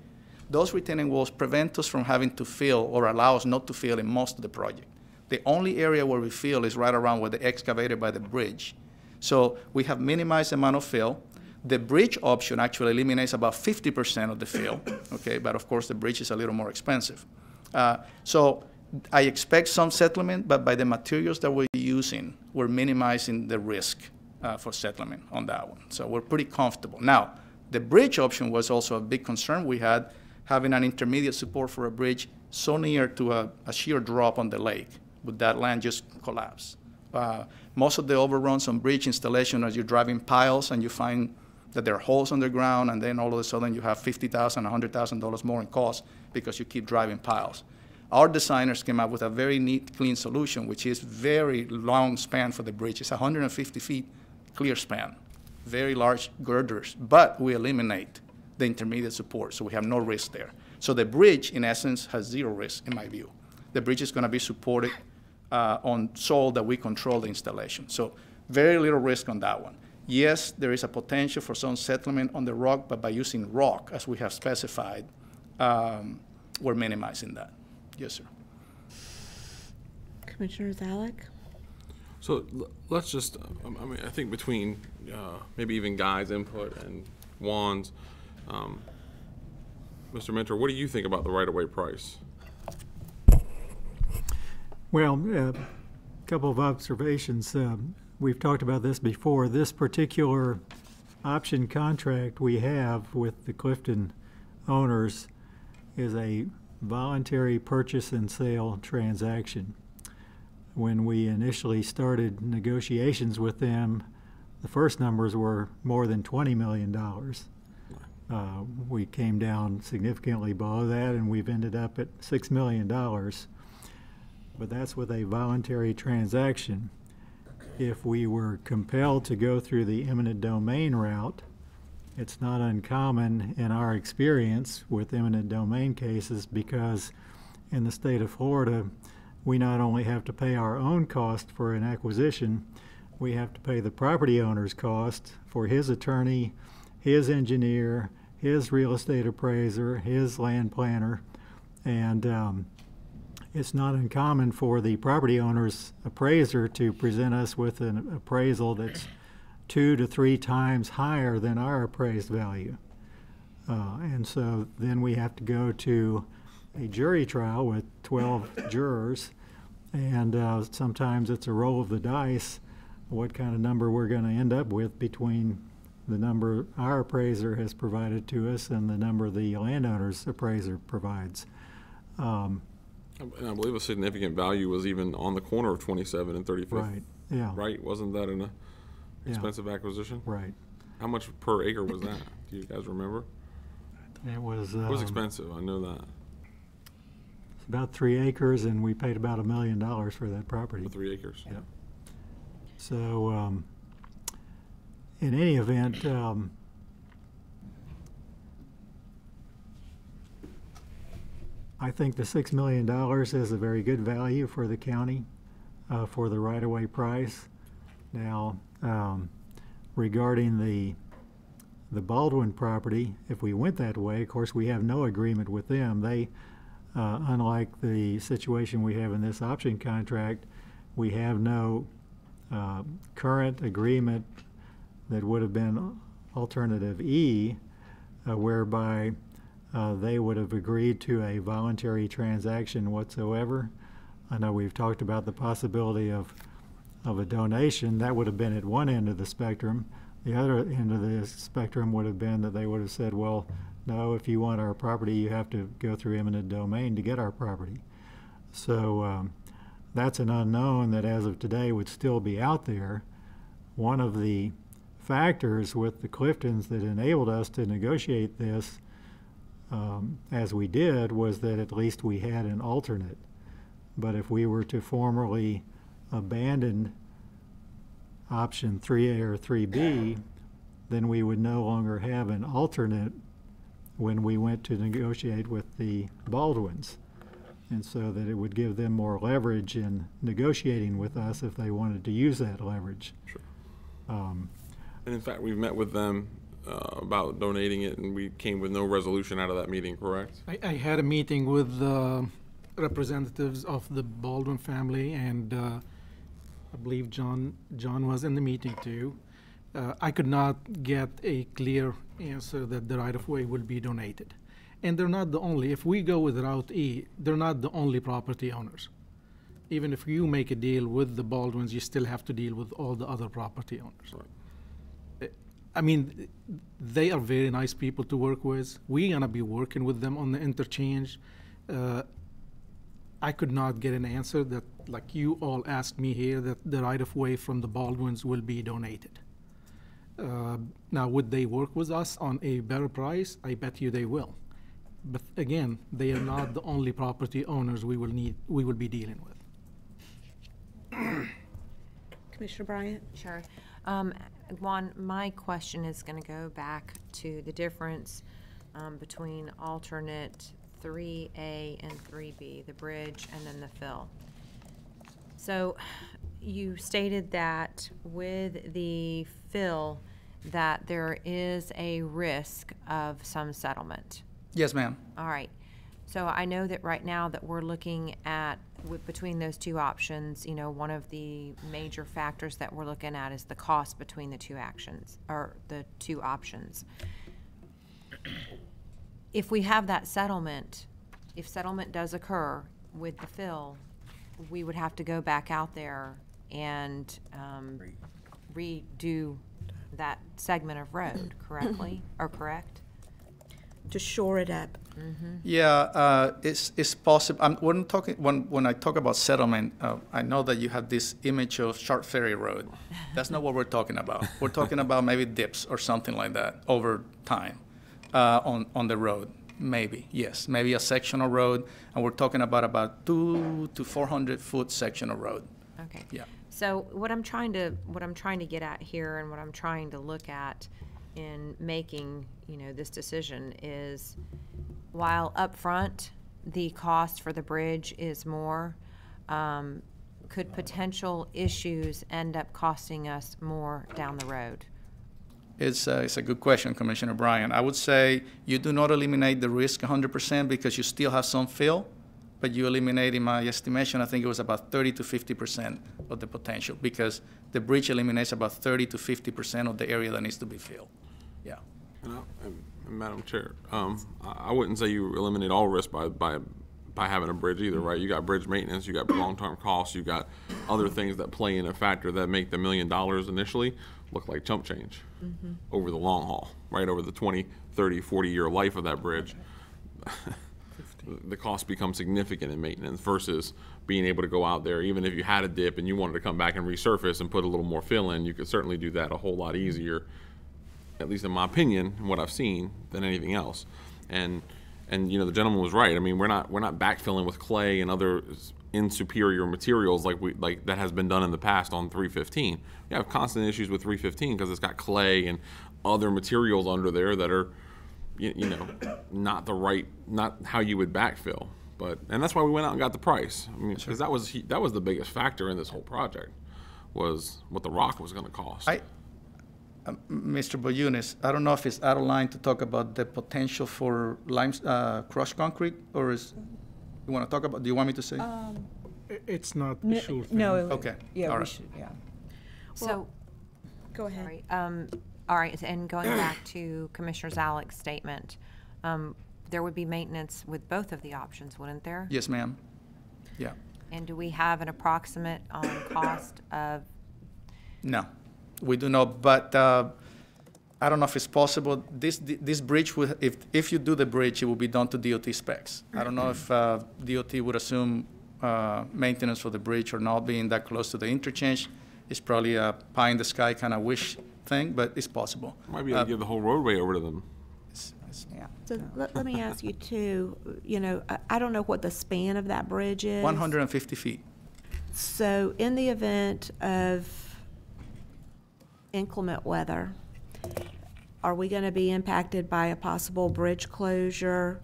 Those retaining walls prevent us from having to fill or allow us not to fill in most of the project. The only area where we fill is right around where the excavator by the bridge. So we have minimized the amount of fill. The bridge option actually eliminates about 50% of the fill, okay? But of course, the bridge is a little more expensive. So I expect some settlement, but by the materials that we're using, we're minimizing the risk for settlement on that one. So we're pretty comfortable. Now, the bridge option was also a big concern we had, having an intermediate support for a bridge so near to a sheer drop on the lake. Would that land just collapse? Most of the overruns on bridge installation as you're driving piles and you find that there are holes underground, and then all of a sudden you have $50,000, $100,000 more in cost because you keep driving piles. Our designers came up with a very neat, clean solution, which is very long span for the bridge. It's 150 feet clear span, very large girders, but we eliminate the intermediate support, so we have no risk there. So the bridge, in essence, has zero risk, in my view. The bridge is going to be supported on soil that we control the installation. So very little risk on that one. Yes, there is a potential for some settlement on the rock, but by using rock, as we have specified, we're minimizing that. Yes, sir. Commissioner Zalek? So let's just, I mean, I think between maybe even Guy's input and Juan's, Mr. Mentor, what do you think about the right-of-way price? Well, a couple of observations. We've talked about this before. This particular option contract we have with the Clifton owners is a voluntary purchase and sale transaction. When we initially started negotiations with them, the first numbers were more than $20 million. We came down significantly below that, and we've ended up at $6 million. But that's with a voluntary transaction. If we were compelled to go through the eminent domain route, it's not uncommon in our experience with eminent domain cases, because in the state of Florida, we not only have to pay our own cost for an acquisition, we have to pay the property owner's cost for his attorney, his engineer, his real estate appraiser, his land planner, and it's not uncommon for the property owner's appraiser to present us with an appraisal that's 2 to 3 times higher than our appraised value. And so then we have to go to a jury trial with 12 jurors, and sometimes it's a roll of the dice what kind of number we're going to end up with between the number our appraiser has provided to us and the number the landowner's appraiser provides. And I believe a significant value was even on the corner of 27 and 35th. Right, yeah. Right? Wasn't that an expensive acquisition? Right. How much per acre was that? Do you guys remember? It was expensive, I know that. It's about 3 acres, and we paid about $1 million for that property. For 3 acres? Yeah. So, in any event, I think the $6 million is a very good value for the county for the right-of-way price. Now, regarding the Baldwin property, if we went that way, of course, we have no agreement with them. They, unlike the situation we have in this option contract, we have no current agreement that would have been alternative E, whereby they would have agreed to a voluntary transaction whatsoever. I know we've talked about the possibility of a donation. That would have been at one end of the spectrum. The other end of the spectrum would have been that they would have said, well, no, if you want our property, you have to go through eminent domain to get our property. So that's an unknown that as of today would still be out there. One of the factors with the Cliftons that enabled us to negotiate this as we did was that at least we had an alternate. But if we were to formally abandon option 3A or 3B, then we would no longer have an alternate when we went to negotiate with the Baldwins. And so that it would give them more leverage in negotiating with us if they wanted to use that leverage. Sure. And in fact, we've met with them about donating it, and we came with no resolution out of that meeting, correct? I had a meeting with representatives of the Baldwin family, and I believe John was in the meeting too. I could not get a clear answer that the right-of-way will be donated. And they're not the only, if we go with Route E, they're not the only property owners. Even if you make a deal with the Baldwins, you still have to deal with all the other property owners. Right. I mean, they are very nice people to work with. We're gonna be working with them on the interchange. I could not get an answer that, like you all asked me here, that the right-of-way from the Baldwins will be donated. Now, would they work with us on a better price? I bet you they will. But again, they are not the only property owners we will be dealing with. Commissioner Bryant? Sure. Juan, my question is going to go back to the difference between alternate 3A and 3B, the bridge and then the fill. So you stated that with the fill that there is a risk of some settlement. Yes, ma'am. All right. So I know that right now that we're looking at, between those two options, you know, one of the major factors that we're looking at is the cost between the two actions, or the two options. If we have that settlement, if settlement does occur with the fill, we would have to go back out there and redo that segment of road, correctly, or correct? To shore it up. Mm-hmm. Yeah, it's possible. When I talk about settlement, I know that you have this image of Shark Ferry Road. That's not what we're talking about. We're talking about maybe dips or something like that over time on the road. Maybe, yes, maybe a sectional road, and we're talking about 200 to 400 foot sectional road. Okay. Yeah. So what I'm trying to get at here, and what I'm trying to look at in making, you know, this decision is, while up front the cost for the bridge is more, could potential issues end up costing us more down the road? It's a good question, Commissioner Bryan. I would say you do not eliminate the risk 100% because you still have some fill, but you eliminate, in my estimation, I think it was about 30 to 50% of the potential, because the bridge eliminates about 30 to 50% of the area that needs to be filled. Yeah. And Madam Chair, I wouldn't say you eliminate all risk by having a bridge either, right? You got bridge maintenance, you got long-term costs, you got other things that play in a factor that make the $1 million initially look like chump change over the long haul, right? Over the 20, 30, 40-year life of that bridge. The cost becomes significant in maintenance versus being able to go out there, even if you had a dip and you wanted to come back and resurface and put a little more fill in, you could certainly do that a whole lot easier, at least in my opinion, and what I've seen, than anything else. And you know, the gentleman was right. I mean, we're not backfilling with clay and other insuperior materials like that has been done in the past on 315. You have constant issues with 315 because it's got clay and other materials under there that are, you know, not how you would backfill. And that's why we went out and got the price. I mean, because that was the biggest factor in this whole project, was what the rock was going to cost. Mr. Boyunis, I don't know if it's out of line to talk about the potential for crushed concrete, or you want to talk about? Do you want me to say? It's not sure. No. Okay. Yeah, all we right. should. Yeah. So, go ahead. Sorry. All right, and going back to Commissioner Zalek's statement, there would be maintenance with both of the options, wouldn't there? Yes, ma'am. Yeah. And do we have an approximate cost of? No, we do not, but I don't know if it's possible. This bridge, if you do the bridge, it will be done to DOT specs. I don't know if DOT would assume maintenance for the bridge or not, being that close to the interchange. It's probably a pie in the sky kind of wish thing, but it's possible. Might be able to give the whole roadway over to them. Yeah. So let me ask you too, I don't know what the span of that bridge is. 150 feet. So in the event of inclement weather, are we going to be impacted by a possible bridge closure?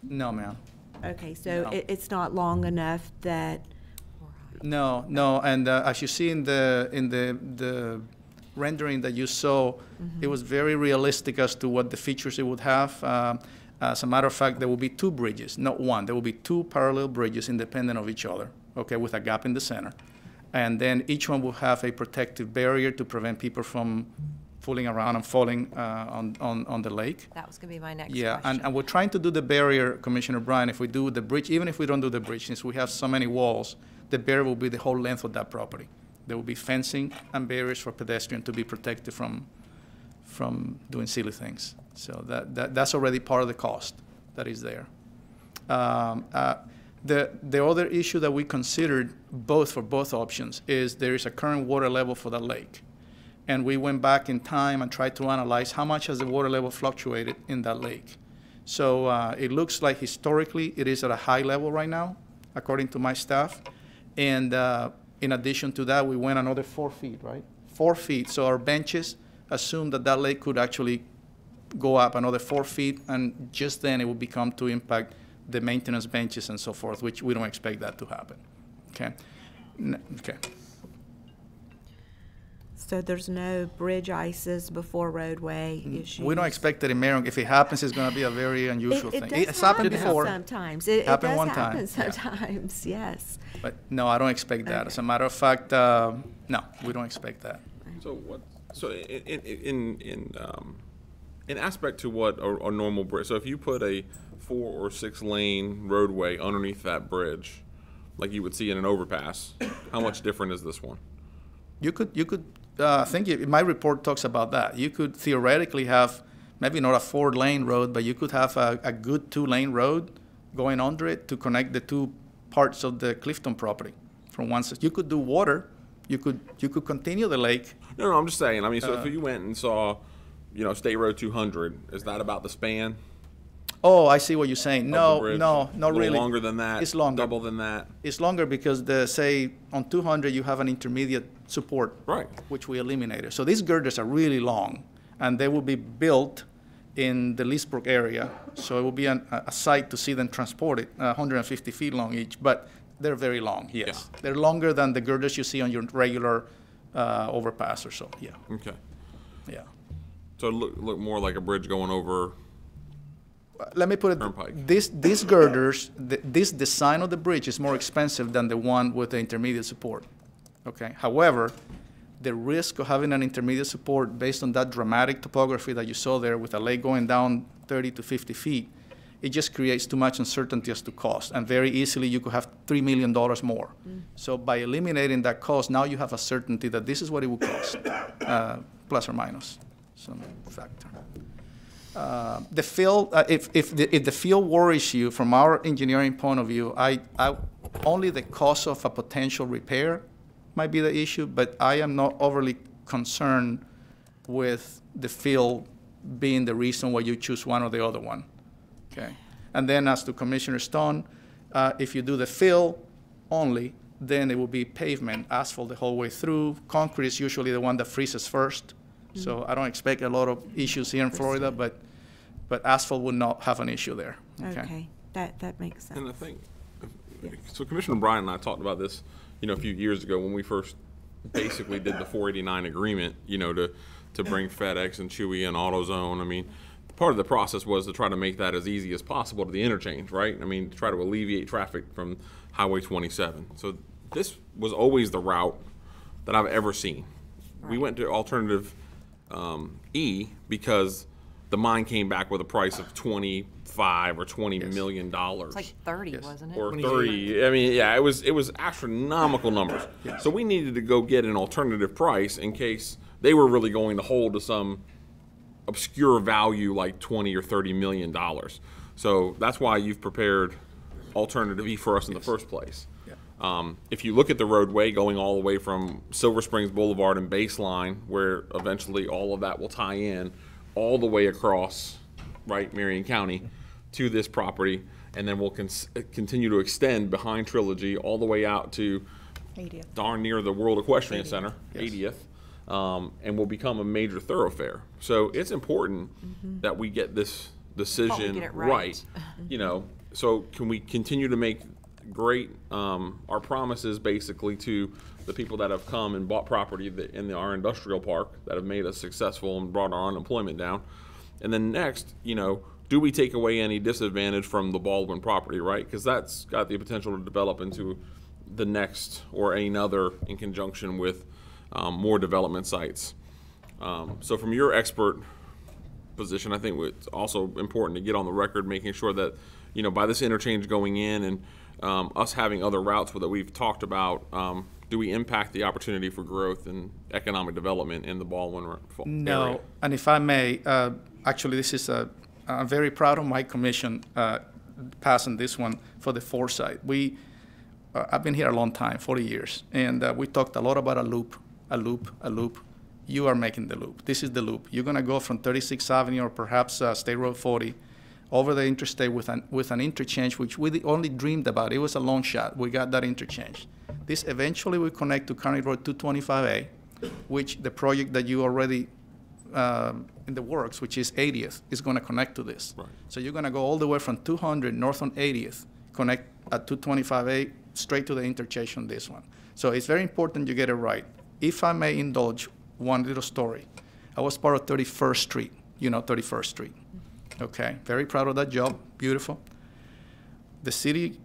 No, ma'am. Okay, so No. it's not long enough that. No, and as you see in the rendering that you saw, it was very realistic as to what the features it would have. As a matter of fact, there will be two bridges, not one. There will be two parallel bridges independent of each other, okay, with a gap in the center. And then each one will have a protective barrier to prevent people from fooling around and falling on the lake. That was going to be my next Yeah, question. and we're trying to do the barrier, Commissioner Bryan, if we do the bridge, even if we don't do the bridge, since we have so many walls, the barrier will be the whole length of that property. There will be fencing and barriers for pedestrians to be protected from doing silly things. So that's already part of the cost that is there. The other issue that we considered for both options is there is a current water level for the lake. And we went back in time and tried to analyze how much has the water level fluctuated in that lake. So it looks like historically it is at a high level right now, according to my staff. And in addition to that, we went another 4 feet, right? 4 feet. So our benches assume that that lake could actually go up another 4 feet, and just then it will become to impact the maintenance benches and so forth, which we don't expect that to happen. Okay. Okay. So there's no bridge ices before roadway issues? We don't expect that in Marion. If it happens, it's going to be a very unusual thing. It It's happened happen before. Sometimes. It happened does one happen time. sometimes, yes. But no, I don't expect that. As a matter of fact, no, we don't expect that. So what? So in aspect to what a normal bridge. So if you put a 4 or 6 lane roadway underneath that bridge, like you would see in an overpass, how much different is this one? You could. I think my report talks about that. You could theoretically have maybe not a 4-lane road, but you could have a good 2-lane road going under it to connect the two parts of the Clifton property. From one side, you could do water. You could continue the lake. No, I'm just saying. I mean, so if you went and saw, State Road 200, is that about the span? Oh, I see what you're saying. No, not really. Longer than that. It's longer. Double than that. It's longer because say on 200 you have an intermediate support, right, which we eliminated. So these girders are really long, and they will be built in the Leesburg area. So it will be a sight to see them transported, 150 feet long each. But they're very long. Yes, yeah. They're longer than the girders you see on your regular overpass or so. Yeah. Okay. Yeah. So it look more like a bridge going over. Let me put it, these girders, this design of the bridge is more expensive than the one with the intermediate support, okay? However, the risk of having an intermediate support based on that dramatic topography that you saw there with a lake going down 30 to 50 feet, it just creates too much uncertainty as to cost, and very easily you could have $3 million more. So by eliminating that cost, now you have a certainty that this is what it would cost, plus or minus some factor. The field, if the field worries you from our engineering point of view, only the cost of a potential repair might be the issue, but I am not overly concerned with the field being the reason why you choose one or the other one. Okay. And then as to Commissioner Stone, if you do the fill only, then it will be pavement, asphalt the whole way through. Concrete is usually the one that freezes first. So I don't expect a lot of issues here in Florida, but asphalt would not have an issue there. Okay, that makes sense. And I think, so Commissioner Bryan and I talked about this, a few years ago when we first basically did the 489 agreement, to bring FedEx and Chewy and AutoZone. I mean, part of the process was to try to make that as easy as possible to the interchange, right? I mean, to try to alleviate traffic from Highway 27. So this was always the route that I've ever seen. Right. We went to alternative E because the mine came back with a price of 25 or 20 million dollars. It's like 30, wasn't it? Or 30. I mean, yeah, it was astronomical numbers. So we needed to go get an alternative price in case they were really going to hold to some obscure value like 20 or 30 million dollars. So that's why you've prepared alternative E for us in the first place. If you look at the roadway going all the way from Silver Springs Boulevard and Baseline, where eventually all of that will tie in, all the way across, right, Marion County to this property, and then we'll continue to extend behind Trilogy all the way out to 80th. darn near the World Equestrian Center, 80th, and will become a major thoroughfare. So it's important that we get this decision get it right. You know, so can we continue to make great our promises basically to the people that have come and bought property in our industrial park that have made us successful and brought our unemployment down, and then next, you know, do we take away any disadvantage from the Baldwin property, right? Because that's got the potential to develop into the next or another in conjunction with more development sites. So from your expert position, I think it's also important to get on the record making sure that, you know, by this interchange going in and us having other routes that we've talked about, do we impact the opportunity for growth and economic development in the Baldwin area? No, and if I may, actually this is I'm very proud of my commission passing this one for the foresight. I've been here a long time, 40 years, and we talked a lot about a loop. You are making the loop. This is the loop. You're gonna go from 36th Avenue or perhaps State Road 40 over the interstate with an interchange, which we only dreamed about. It was a long shot. We got that interchange. This eventually will connect to County Road 225A, which the project that you already in the works, which is 80th, is going to connect to this. Right. So you're going to go all the way from 200 north on 80th, connect at 225A straight to the interchange on this one. So it's very important you get it right. If I may indulge one little story, I was part of 31st Street, you know 31st Street. Okay, very proud of that job, beautiful. The city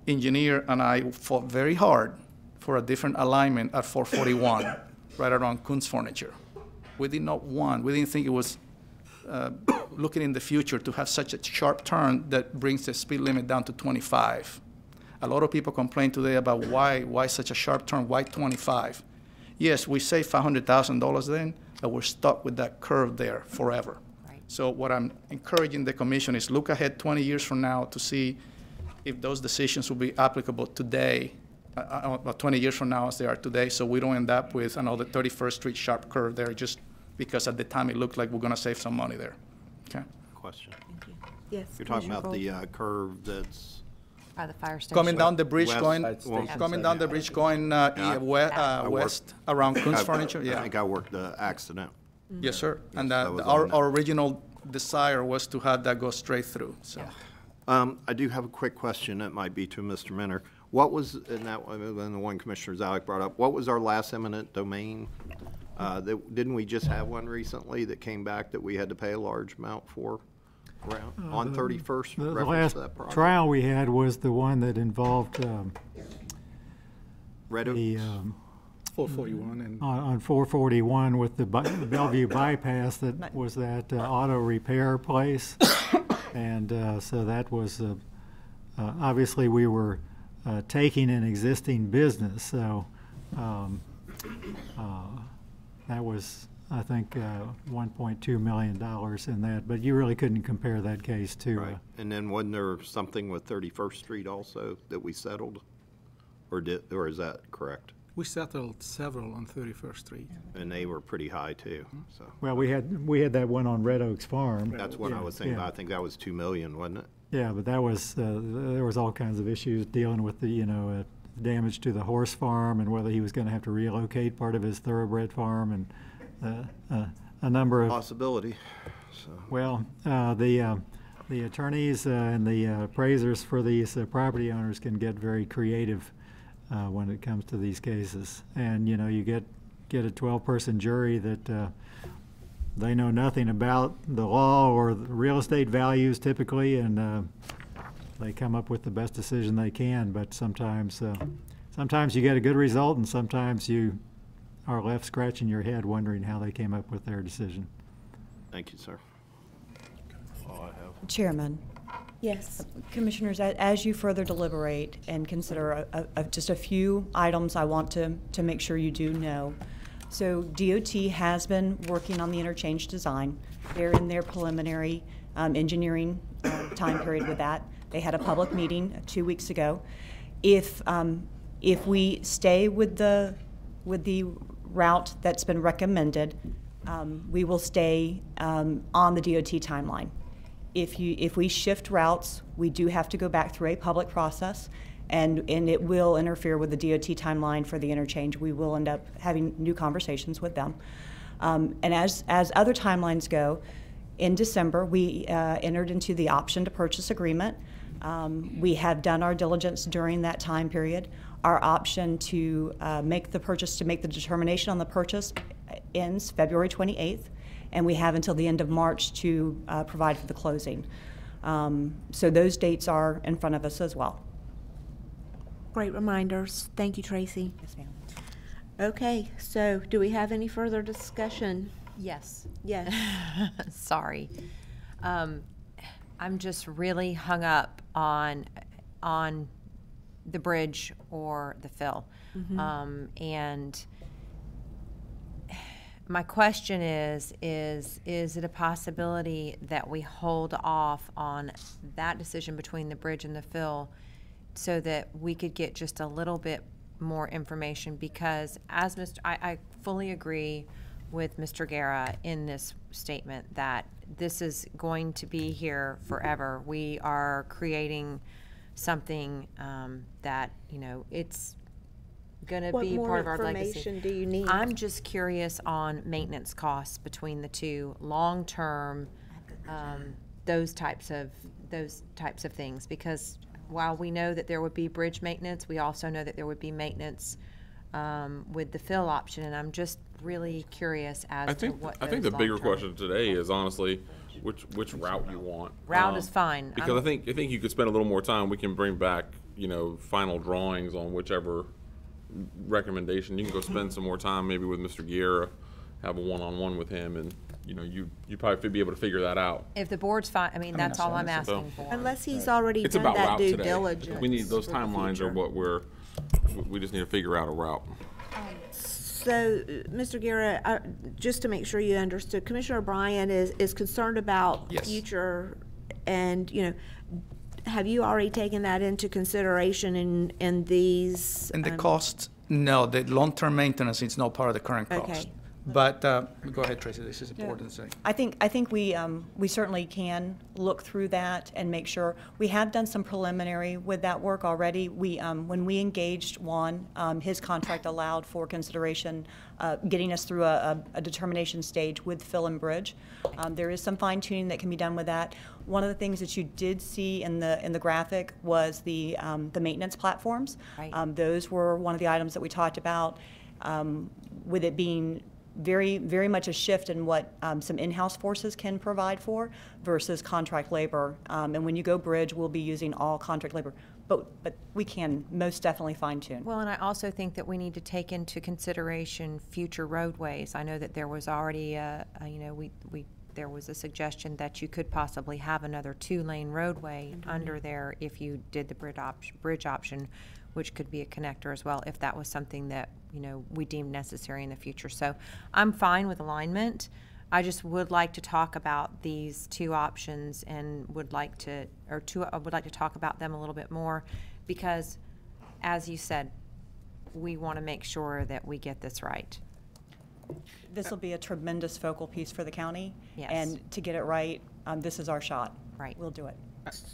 engineer and I fought very hard for a different alignment at 441, right around Kunz Furniture. We did not want, we didn't think it was looking in the future to have such a sharp turn that brings the speed limit down to 25. A lot of people complain today about why such a sharp turn, why 25? Yes, we saved $500,000 then, but we're stuck with that curve there forever. Right. So what I'm encouraging the commission is look ahead 20 years from now to see if those decisions will be applicable today, 20 years from now as they are today, so we don't end up with another 31st Street sharp curve there just because at the time it looked like we're going to save some money there. Okay. Question. Thank you. Yes. You're talking about the curve that's By the fire station. Coming down the bridge West going, side coming down the bridge going west around Kunz Furniture, yeah. I think I worked the accident. Yes, sir. Yes, And that was our on that. original desire was to have that go straight through, so. I do have a quick question that might be to Mr. Minner. What was, and that one, and the one Commissioner Zalek brought up, what was our last eminent domain? Didn't we just have one recently that came back that we had to pay a large amount for around, on 31st? The reference last to that project? trial we had was the one that involved Red Oaks? the 441 and on 441 with the Bellevue bypass that was that auto repair place. And so that was, obviously we were taking an existing business. So that was, I think, $1.2 million in that. But you really couldn't compare that case to. Right. And then wasn't there something with 31st Street also that we settled? Or is that correct? we settled several on 31st Street. And they were pretty high too, so. Well, we had that one on Red Oaks Farm. That's what I was thinking about. I think that was 2 million, wasn't it? Yeah, but that was, there was all kinds of issues dealing with the, damage to the horse farm and whether he was gonna have to relocate part of his thoroughbred farm and, a number of. Possibility, so. Well, the attorneys and the appraisers for these property owners can get very creative when it comes to these cases. And, you get a 12-person jury that they know nothing about the law or the real estate values typically, and they come up with the best decision they can. But sometimes you get a good result, and sometimes you are left scratching your head wondering how they came up with their decision. Thank you, sir. Chairman. Yes. Commissioners, as you further deliberate and consider just a few items I want to make sure you do know. So DOT has been working on the interchange design. They're in their preliminary engineering time period with that. They had a public meeting 2 weeks ago. If we stay with the route that's been recommended, we will stay on the DOT timeline. If we shift routes, we do have to go back through a public process, and it will interfere with the DOT timeline for the interchange. We will end up having new conversations with them. And as other timelines go, in December, we entered into the option to purchase agreement. We have done our diligence during that time period. Our option to make the determination on the purchase ends February 28th, and we have until the end of March to provide for the closing. So those dates are in front of us as well. Great reminders. Thank you, Tracy. Yes, ma'am. Okay, so do we have any further discussion? Yes. Yes. Sorry. I'm just really hung up on the bridge or the fill. And my question is it a possibility that we hold off on that decision between the bridge and the fill so that we could get just a little bit more information? Because as I fully agree with Mr. Guerra in this statement that this is going to be here forever. We are creating something that, it's going to be part of our legacy. What more information do you need? I'm just curious on maintenance costs between the two, long-term, those types of things. Because while we know that there would be bridge maintenance, we also know that there would be maintenance with the fill option, and I'm just really curious as to what I think the bigger question today is honestly which route you want. Route is fine. Because I think you could spend a little more time. We can bring back final drawings on whichever recommendation. You can go spend some more time maybe with Mr. Guerra, have a one-on-one with him, and you probably be able to figure that out. If the board's fine, that's all I'm asking for. Unless he's already It's done about that route due today. diligence. We need those timelines are what we just need to figure out a route. So, Mr. Guerra, just to make sure you understood, Commissioner Bryan is concerned about future, and have you already taken that into consideration in these? And the cost, no, the long-term maintenance is not part of the current cost. Okay. But go ahead, Tracy. This is important to say. I think we certainly can look through that and make sure. We have done some preliminary with that work already. We when we engaged Juan, his contract allowed for consideration, getting us through a determination stage with fill and bridge. There is some fine tuning that can be done with that. One of the things that you did see in the graphic was the maintenance platforms. Right. Those were one of the items that we talked about, with it being very, very much a shift in what some in-house forces can provide for versus contract labor. And when you go bridge, we'll be using all contract labor. But we can most definitely fine-tune. Well, and I also think that we need to take into consideration future roadways. I know that there was already there was a suggestion that you could possibly have another 2-lane roadway under there if you did the bridge option, which could be a connector as well, if that was something that we deemed necessary in the future. So I'm fine with alignment. I just would like to talk about these two options and would like to talk about them a little bit more, because as you said, we want to make sure that we get this right. This will be a tremendous focal piece for the county. Yes. And to get it right, this is our shot. Right. We'll do it.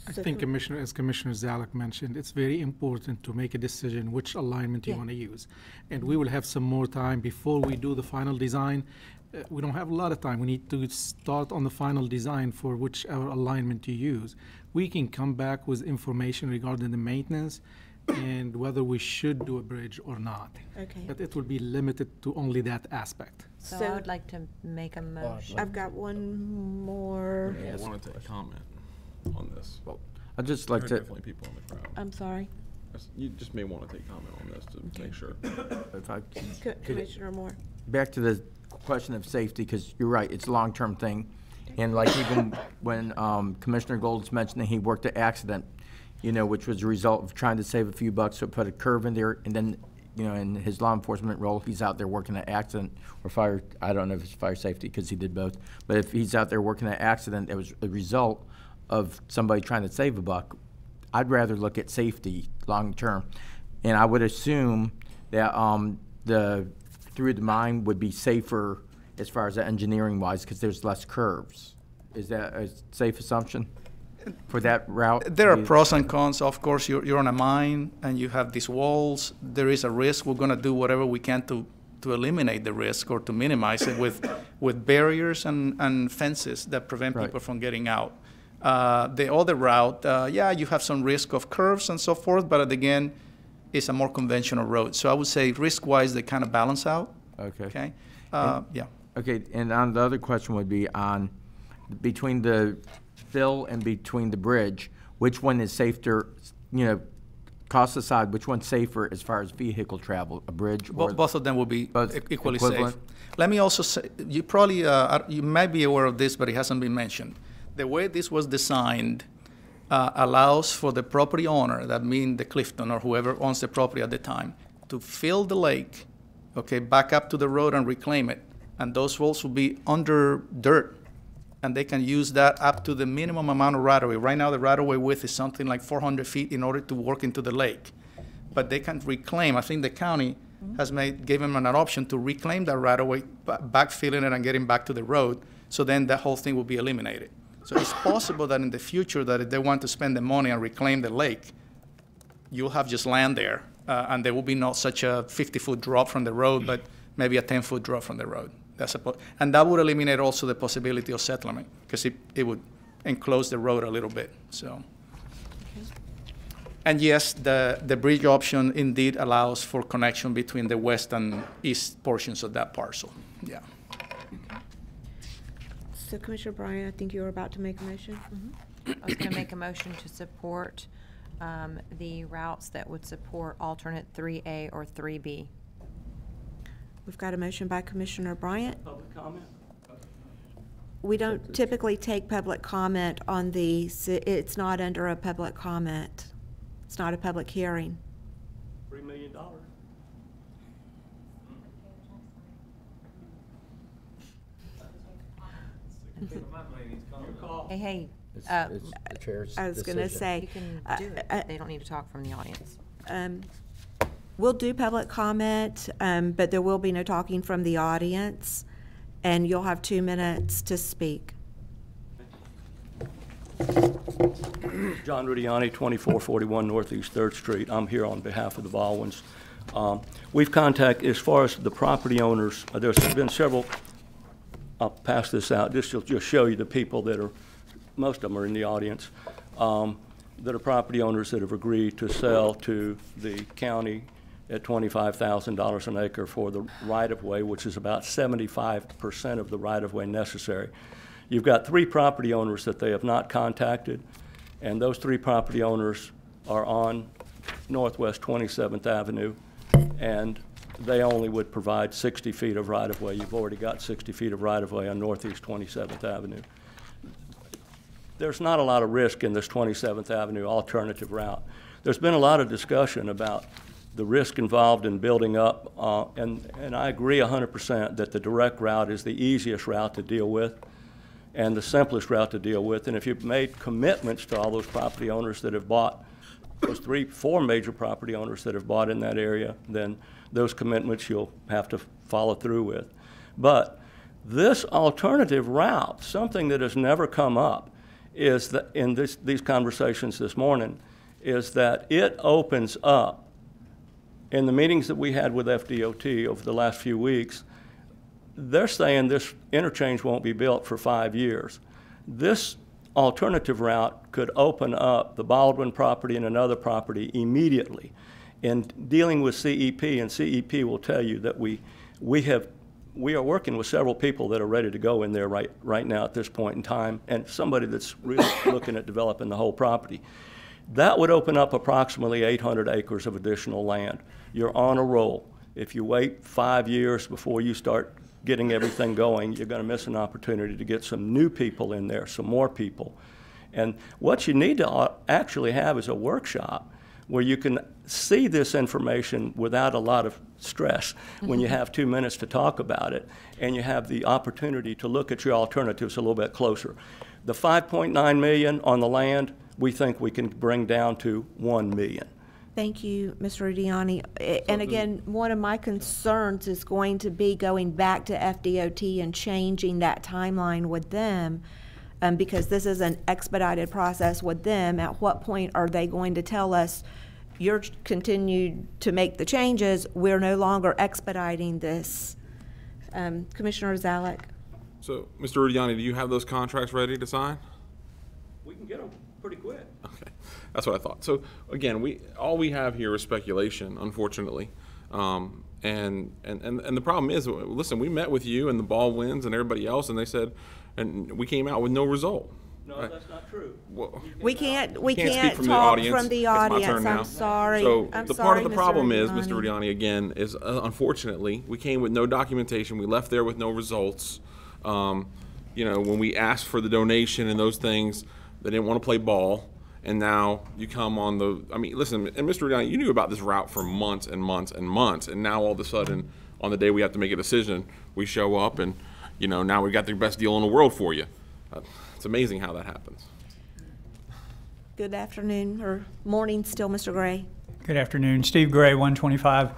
I think, as Commissioner Zalek mentioned, it's very important to make a decision which alignment you want to use. And we will have some more time before we do the final design. We don't have a lot of time. We need to start on the final design for whichever alignment to use. We can come back with information regarding the maintenance and whether we should do a bridge or not. Okay. But it will be limited to only that aspect. So I would like to make a motion. I've got one more. I want to take a comment on this. Well, I'd just like to. Definitely people in the crowd. I'm sorry. You just may want to take comment on this to make sure. If I Commissioner Moore. back to the question of safety, because you're right, it's a long-term thing. And like even when Commissioner Gold's mentioning he worked an accident, you know, which was a result of trying to save a few bucks, so put a curve in there, and then, you know, in his law enforcement role, he's out there working an accident or fire, I don't know if it's fire safety because he did both, but if he's out there working an accident, it was a result of somebody trying to save a buck. I'd rather look at safety long term. And I would assume that the through the mine would be safer as far as the engineering wise because there's less curves. Is that a safe assumption for that route? There are pros and cons. Of course, you're on a mine and you have these walls. There is a risk. We're going to do whatever we can to eliminate the risk or to minimize it with barriers and fences that prevent people from getting out. The other route, yeah, you have some risk of curves and so forth, but again, it's a more conventional road. So I would say risk-wise, they kind of balance out. Okay. Okay. Yeah. Okay, and on the other question would be on between the fill and between the bridge, which one is safer, you know, cost aside, which one's safer as far as vehicle travel, a bridge or? Both of them will be equally equivalent? safe. Let me also say, you probably, you might be aware of this, but it hasn't been mentioned. The way this was designed allows for the property owner, that means the Clifton or whoever owns the property at the time, to fill the lake, okay, back up to the road and reclaim it. And those walls will be under dirt, and they can use that up to the minimum amount of right-of-way. Right now, the right-of-way width is something like 400 feet in order to work into the lake. But they can reclaim. I think the county has given them an option to reclaim that right-of-way, backfilling it and getting back to the road, so then that whole thing will be eliminated. So it's possible that in the future that if they want to spend the money and reclaim the lake, you'll have just land there, and there will be not such a 50-foot drop from the road, but maybe a 10-foot drop from the road. And that would eliminate also the possibility of settlement, because it would enclose the road a little bit. So, and yes, the bridge option indeed allows for connection between the west and east portions of that parcel. Yeah. So Commissioner Bryan, I think you were about to make a motion. I was going to make a motion to support the routes that would support alternate 3A or 3B. We've got a motion by Commissioner Bryant. Public comment? We don't typically take public comment on these. It's not under a public comment. It's not a public hearing. $3 million. Hey, It's the chair's I was going to decision. say, you can do it. They don't need to talk from the audience. we'll do public comment, but there will be no talking from the audience, and you'll have 2 minutes to speak. John Rudiani, 2441 Northeast 3rd Street. I'm here on behalf of the Baldwins. We've contacted, as far as the property owners, there's been several, I'll pass this out, this will just show you the people that are, most of them are in the audience, that are property owners that have agreed to sell to the county at $25,000 an acre for the right-of-way, which is about 75% of the right-of-way necessary. You've got 3 property owners that they have not contacted, and those 3 property owners are on Northwest 27th Avenue, and they only would provide 60 feet of right-of-way. You've already got 60 feet of right-of-way on Northeast 27th Avenue. There's not a lot of risk in this 27th Avenue alternative route. There's been a lot of discussion about the risk involved in building up, and I agree 100% that the direct route is the easiest route to deal with and the simplest route to deal with. And if you've made commitments to all those property owners that have bought, those 4 major property owners that have bought in that area, then those commitments you'll have to follow through with. But this alternative route, something that has never come up, is that in these conversations this morning, is that it opens up, in the meetings that we had with FDOT over the last few weeks, they're saying this interchange won't be built for 5 years. This alternative route could open up the Baldwin property and another property immediately. In dealing with CEP, and CEP will tell you that we are working with several people that are ready to go in there right now at this point in time, and somebody that's really looking at developing the whole property. That would open up approximately 800 acres of additional land. You're on a roll. If you wait 5 years before you start getting everything going, you're going to miss an opportunity to get some new people in there, some more people. And what you need to actually have is a workshop where you can see this information without a lot of stress when you have 2 minutes to talk about it, and you have the opportunity to look at your alternatives a little bit closer. The 5.9 million on the land, we think we can bring down to 1 million. Thank you, Mr. Rudiani. And again, one of my concerns is going to be going back to FDOT and changing that timeline with them, because this is an expedited process with them. At what point are they going to tell us, you're continued to make the changes, we're no longer expediting this? Commissioner Zalek. So, Mr. Rudiani, do you have those contracts ready to sign? We can get them pretty quick. Okay, that's what I thought. So again, all we have here is speculation, unfortunately. And the problem is, listen, we met with you and the Baldwins and everybody else, and they said, and we came out with no result. No, right? That's not true. Well, we can't speak from talk the audience. from the It's my audience. turn now. I'm sorry. So I'm the sorry, part of the Mr. problem is, Rudiani. Mr. Rudiani, again, is unfortunately, we came with no documentation. We left there with no results. You know, when we asked for the donation and those things, they didn't want to play ball. And now you come on the, I mean, listen, and Mr. Rudiani, you knew about this route for months and months and months. And now all of a sudden, on the day we have to make a decision, we show up and, you know, now we got the best deal in the world for you. It's amazing how that happens. Good afternoon, or morning still, Mr. Gray. Good afternoon. Steve Gray, 125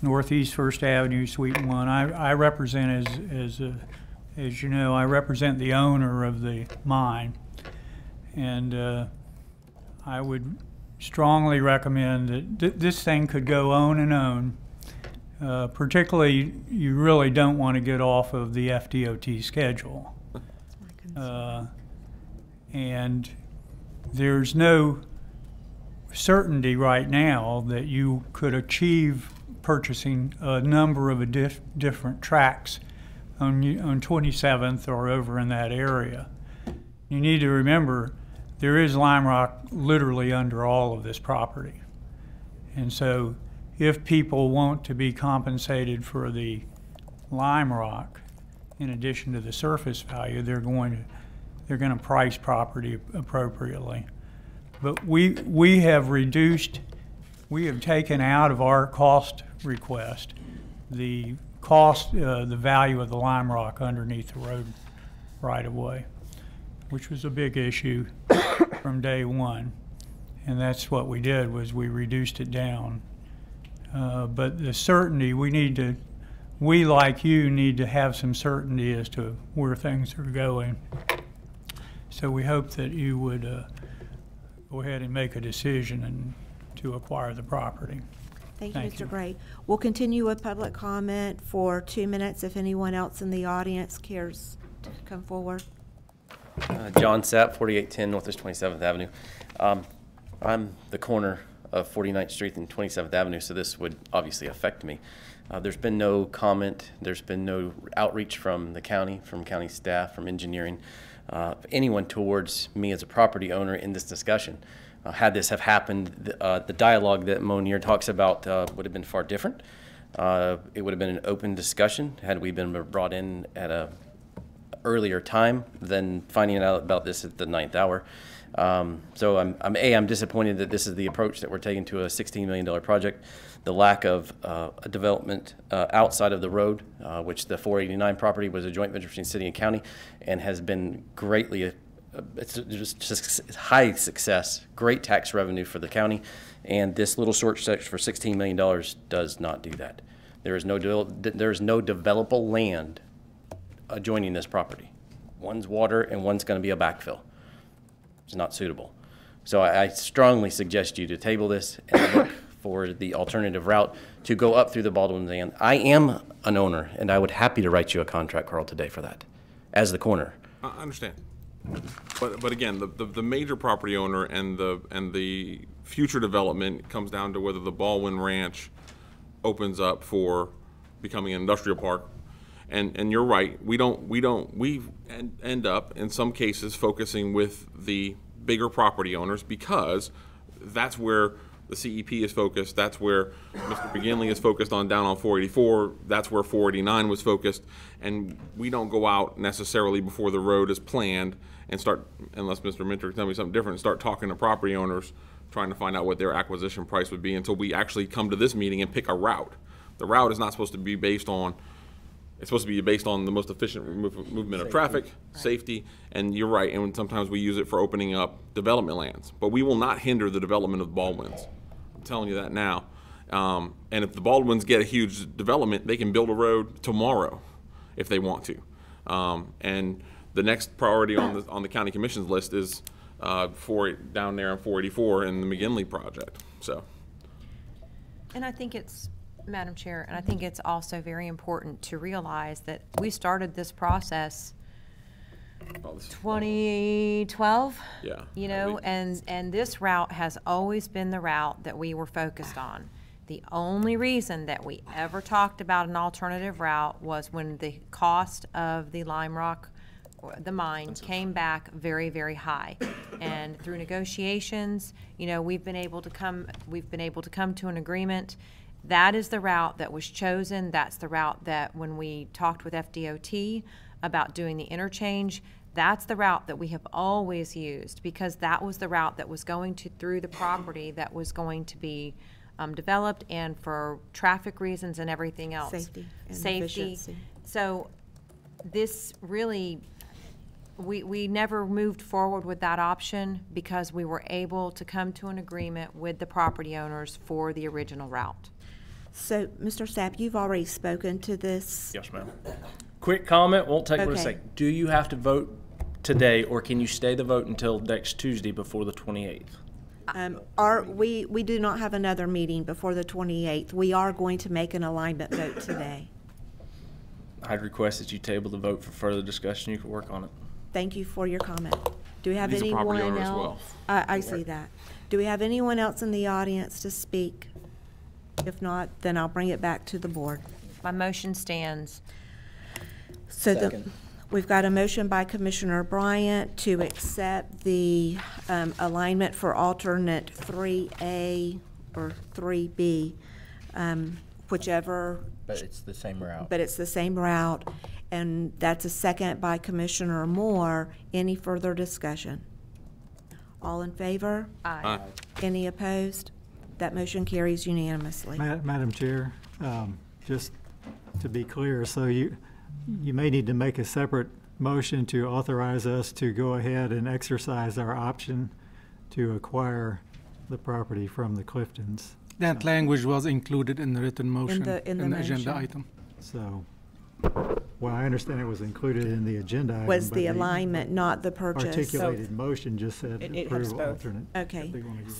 Northeast First Avenue, Suite 1. I represent, as you know, I represent the owner of the mine. And I would strongly recommend that this thing could go on and on. Particularly, you really don't want to get off of the FDOT schedule. And there's no certainty right now that you could achieve purchasing a number of different tracks on 27th or over in that area. You need to remember there is lime rock literally under all of this property. And so if people want to be compensated for the lime rock, in addition to the surface value, they're going to price property appropriately. But we have taken out of our cost request the value of the lime rock underneath the road right of way, which was a big issue from day one. And that's what we did, was we reduced it down. But the certainty, we like you need to have some certainty as to where things are going. So we hope that you would go ahead and make a decision to acquire the property. Thank you, Mr. Gray. We'll continue with public comment for 2 minutes if anyone else in the audience cares to come forward. John Sapp, 4810 Northwest 27th Avenue. I'm the corner of 49th Street and 27th Avenue, so this would obviously affect me. There's been no comment, there's been no outreach from the county, from county staff, from engineering, anyone towards me as a property owner in this discussion. Had this have happened, the dialogue that Monier talks about would have been far different. It would have been an open discussion had we been brought in at a earlier time than finding out about this at the 9th hour. So I'm disappointed that this is the approach that we're taking to a $16 million project. The lack of a development outside of the road, which the 489 property was a joint venture between city and county, and has been greatly, it's just high success, great tax revenue for the county, and this little short stretch for $16 million does not do that. There is no developable land adjoining this property. One's water and one's going to be a backfill. It's not suitable. So I strongly suggest you to table this and look for the alternative route to go up through the Baldwin land. I am an owner, and I would happy to write you a contract, Carl, today for that, as the corner. I understand. But again, the major property owner and the future development comes down to whether the Baldwin Ranch opens up for becoming an industrial park. And you're right, we end up in some cases focusing with the bigger property owners because that's where the CEP is focused. That's where Mr. McGinley is focused on down on 484. That's where 489 was focused. And we don't go out necessarily before the road is planned and start, unless Mr. Minter can tell me something different, start talking to property owners, trying to find out what their acquisition price would be until we actually come to this meeting and pick a route. The route is not supposed to be based on, it's supposed to be based on the most efficient movement of traffic, safety, and you're right, and sometimes we use it for opening up development lands. But we will not hinder the development of the Baldwins. I'm telling you that now. And if the Baldwins get a huge development, they can build a road tomorrow if they want to. And the next priority on the county commission's list is down there on 484 in the McGinley project. So. And I think it's, Madam Chair, and I think it's also very important to realize that we started this process 2012. Yeah. You know, and this route has always been the route that we were focused on. The only reason that we ever talked about an alternative route was when the cost of the Lime Rock, the mine, came back very, very high. And through negotiations, you know, we've been able to come to an agreement. That is the route that was chosen. That's the route that when we talked with FDOT about doing the interchange, that's the route that we have always used, because that was the route that was going through the property that was going to be developed, and for traffic reasons and everything else. Safety and efficiency. So this really, we never moved forward with that option because we were able to come to an agreement with the property owners for the original route. So, Mr. Sapp, you've already spoken to this. Yes, ma'am. Quick comment, won't take but a Okay. second. Do you have to vote today, or can you stay the vote until next Tuesday before the 28th? We do not have another meeting before the 28th. We are going to make an alignment vote today. I'd request that you table the vote for further discussion. You can work on it. Thank you for your comment. Do we have He's a anyone property else? owner as well. I see that. Do we have anyone else in the audience to speak? If not, then I'll bring it back to the board. My motion stands. So we've got a motion by Commissioner Bryant to accept the alignment for alternate 3A or 3B, whichever. But it's the same route. But it's the same route. And that's a second by Commissioner Moore. Any further discussion? All in favor? Aye. Any opposed? That motion carries unanimously. Madam Chair, just to be clear, so you may need to make a separate motion to authorize us to go ahead and exercise our option to acquire the property from the Cliftons. That language was included in the written motion, in the agenda motion. item. So, well, I understand it was included in the agenda item. Was but the alignment, not the purchase. Articulated motion just said It approval has both. alternate. Okay,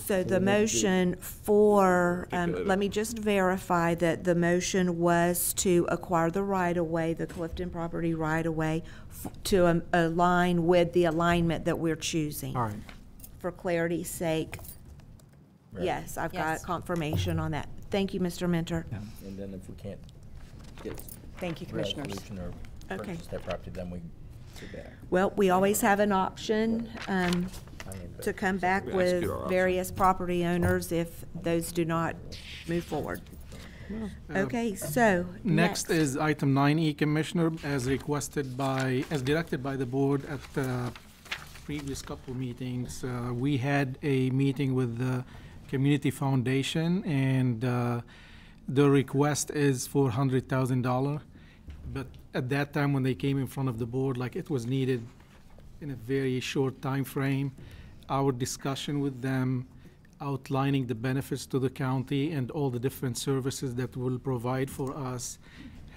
so the motion for, let me just verify that the motion was to acquire the right-of-way, the Clifton property right-of-way, to align with the alignment that we're choosing. All right. For clarity's sake, yes, I've got Yes. confirmation on that. Thank you, Mr. Mentor. And then if we can't get Thank you, Commissioners. resolution or Okay. purchase that property, then we go back. Well, we always have an option to come back We with execute our option. various property owners if those do not move forward. Okay, so Next is item 9E, Commissioner, as directed by the board at the previous couple meetings. We had a meeting with the Community Foundation, and the request is for $100,000. But at that time, when they came in front of the board, like it was needed in a very short time frame, our discussion with them outlining the benefits to the county and all the different services that will provide for us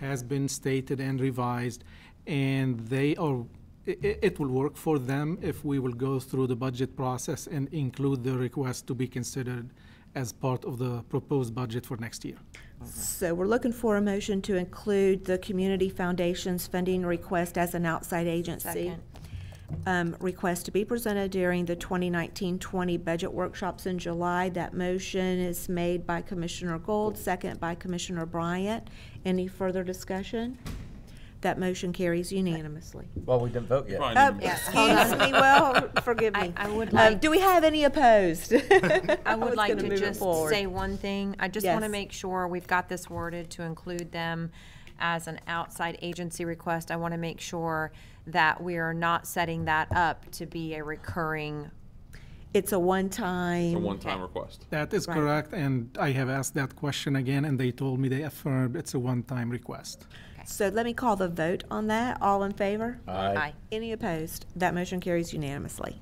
has been stated and revised, and it will work for them if we will go through the budget process and include the request to be considered as part of the proposed budget for next year. So we're looking for a motion to include the Community Foundation's funding request as an outside agency. Request to be presented during the 2019-20 budget workshops in July. That motion is made by Commissioner Gold, second by Commissioner Bryant. Any further discussion? That motion carries unanimously. Well, we didn't vote yet. Excuse me, well, forgive me. I would like. Do we have any opposed? I would was like gonna to move it just forward. say one thing. I just want to Yes. make sure we've got this worded to include them as an outside agency request. I want to make sure that we are not setting that up to be a recurring. It's a one-time. It's a one-time request. That is correct, and I have asked that question again, and they told me they affirmed it's a one-time request. So let me call the vote on that. All in favor? Aye. Any opposed? That motion carries unanimously.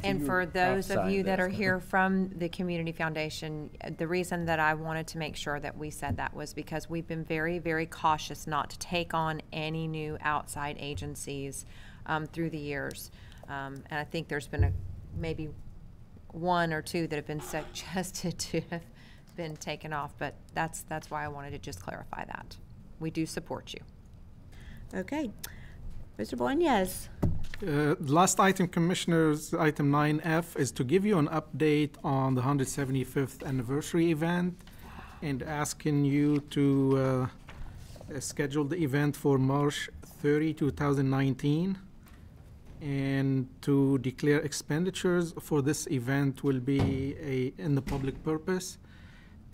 And for those of you that are here from the Community Foundation, the reason that I wanted to make sure that we said that was because we've been very, very cautious not to take on any new outside agencies through the years. And I think there's been maybe one or two that have been suggested to have been taken off, but that's why I wanted to just clarify that. We do support you. Okay. Mr. Boyne, yes. Last item, Commissioners, item 9F, is to give you an update on the 175th anniversary event and asking you to schedule the event for March 30, 2019. And to declare expenditures for this event will be in the public purpose,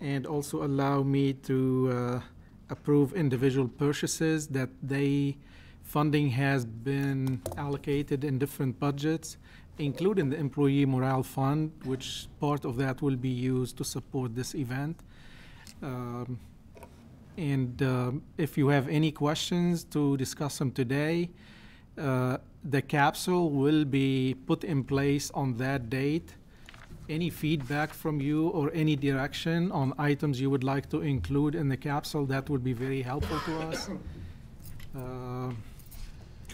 and also allow me to approve individual purchases that funding has been allocated in different budgets, including the Employee Morale Fund, which part of that will be used to support this event. If you have any questions, to discuss them today. The capsule will be put in place on that date. Any feedback from you or any direction on items you would like to include in the capsule, that would be very helpful to us. Can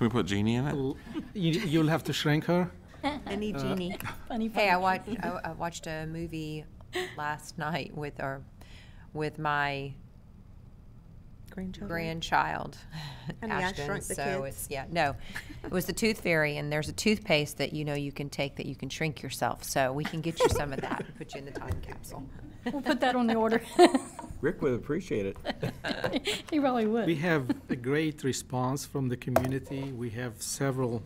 we put Jeannie in it? You'll have to shrink her. I need Jeannie. Hey, I watched a movie last night with my grandchild, Honey, I Ashton. Shrunk the So Kids. it was the Tooth Fairy, and there's a toothpaste that you can take that you can shrink yourself. So we can get you some of that and put you in the time capsule. We'll put that on the order. Rick would appreciate it. He really would. We have a great response from the community. We have several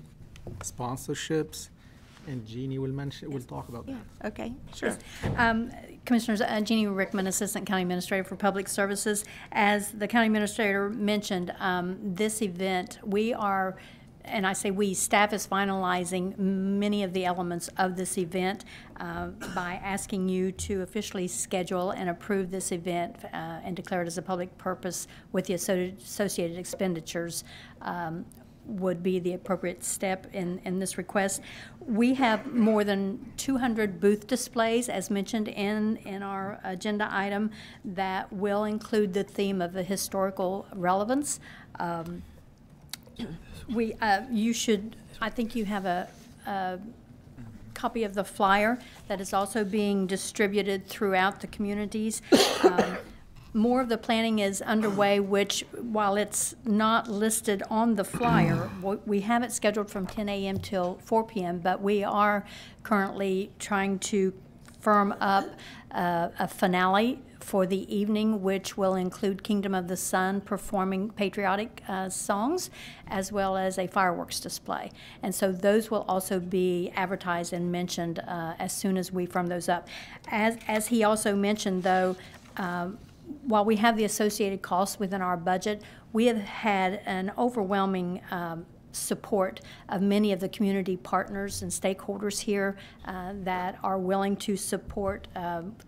sponsorships, and Jeannie will talk about that. Okay, sure. Commissioners, Jeannie Rickman, Assistant County Administrator for Public Services. As the County Administrator mentioned, this event, we are, and I say we, staff is finalizing many of the elements of this event by asking you to officially schedule and approve this event and declare it as a public purpose with the associated expenditures would be the appropriate step in this request. We have more than 200 booth displays, as mentioned in our agenda item, that will include the theme of the historical relevance. You should, I think you have a copy of the flyer that is also being distributed throughout the communities. More of the planning is underway, which, while it's not listed on the flyer, we have it scheduled from 10 a.m. till 4 p.m., but we are currently trying to firm up a finale for the evening, which will include Kingdom of the Sun performing patriotic songs, as well as a fireworks display. And so those will also be advertised and mentioned as soon as we firm those up. As he also mentioned, though, while we have the associated costs within our budget, we have had an overwhelming support of many of the community partners and stakeholders here that are willing to support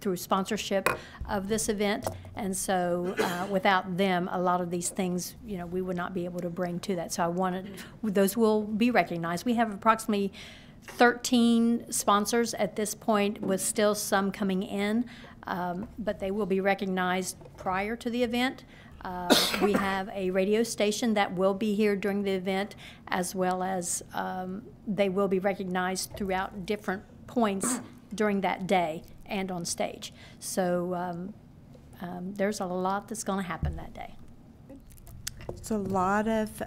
through sponsorship of this event. And so without them, a lot of these things, we would not be able to bring to that. So I wanted, those will be recognized. We have approximately 13 sponsors at this point, with still some coming in. But they will be recognized prior to the event. We have a radio station that will be here during the event, as well as they will be recognized throughout different points during that day and on stage. So there's a lot that's going to happen that day. It's a lot of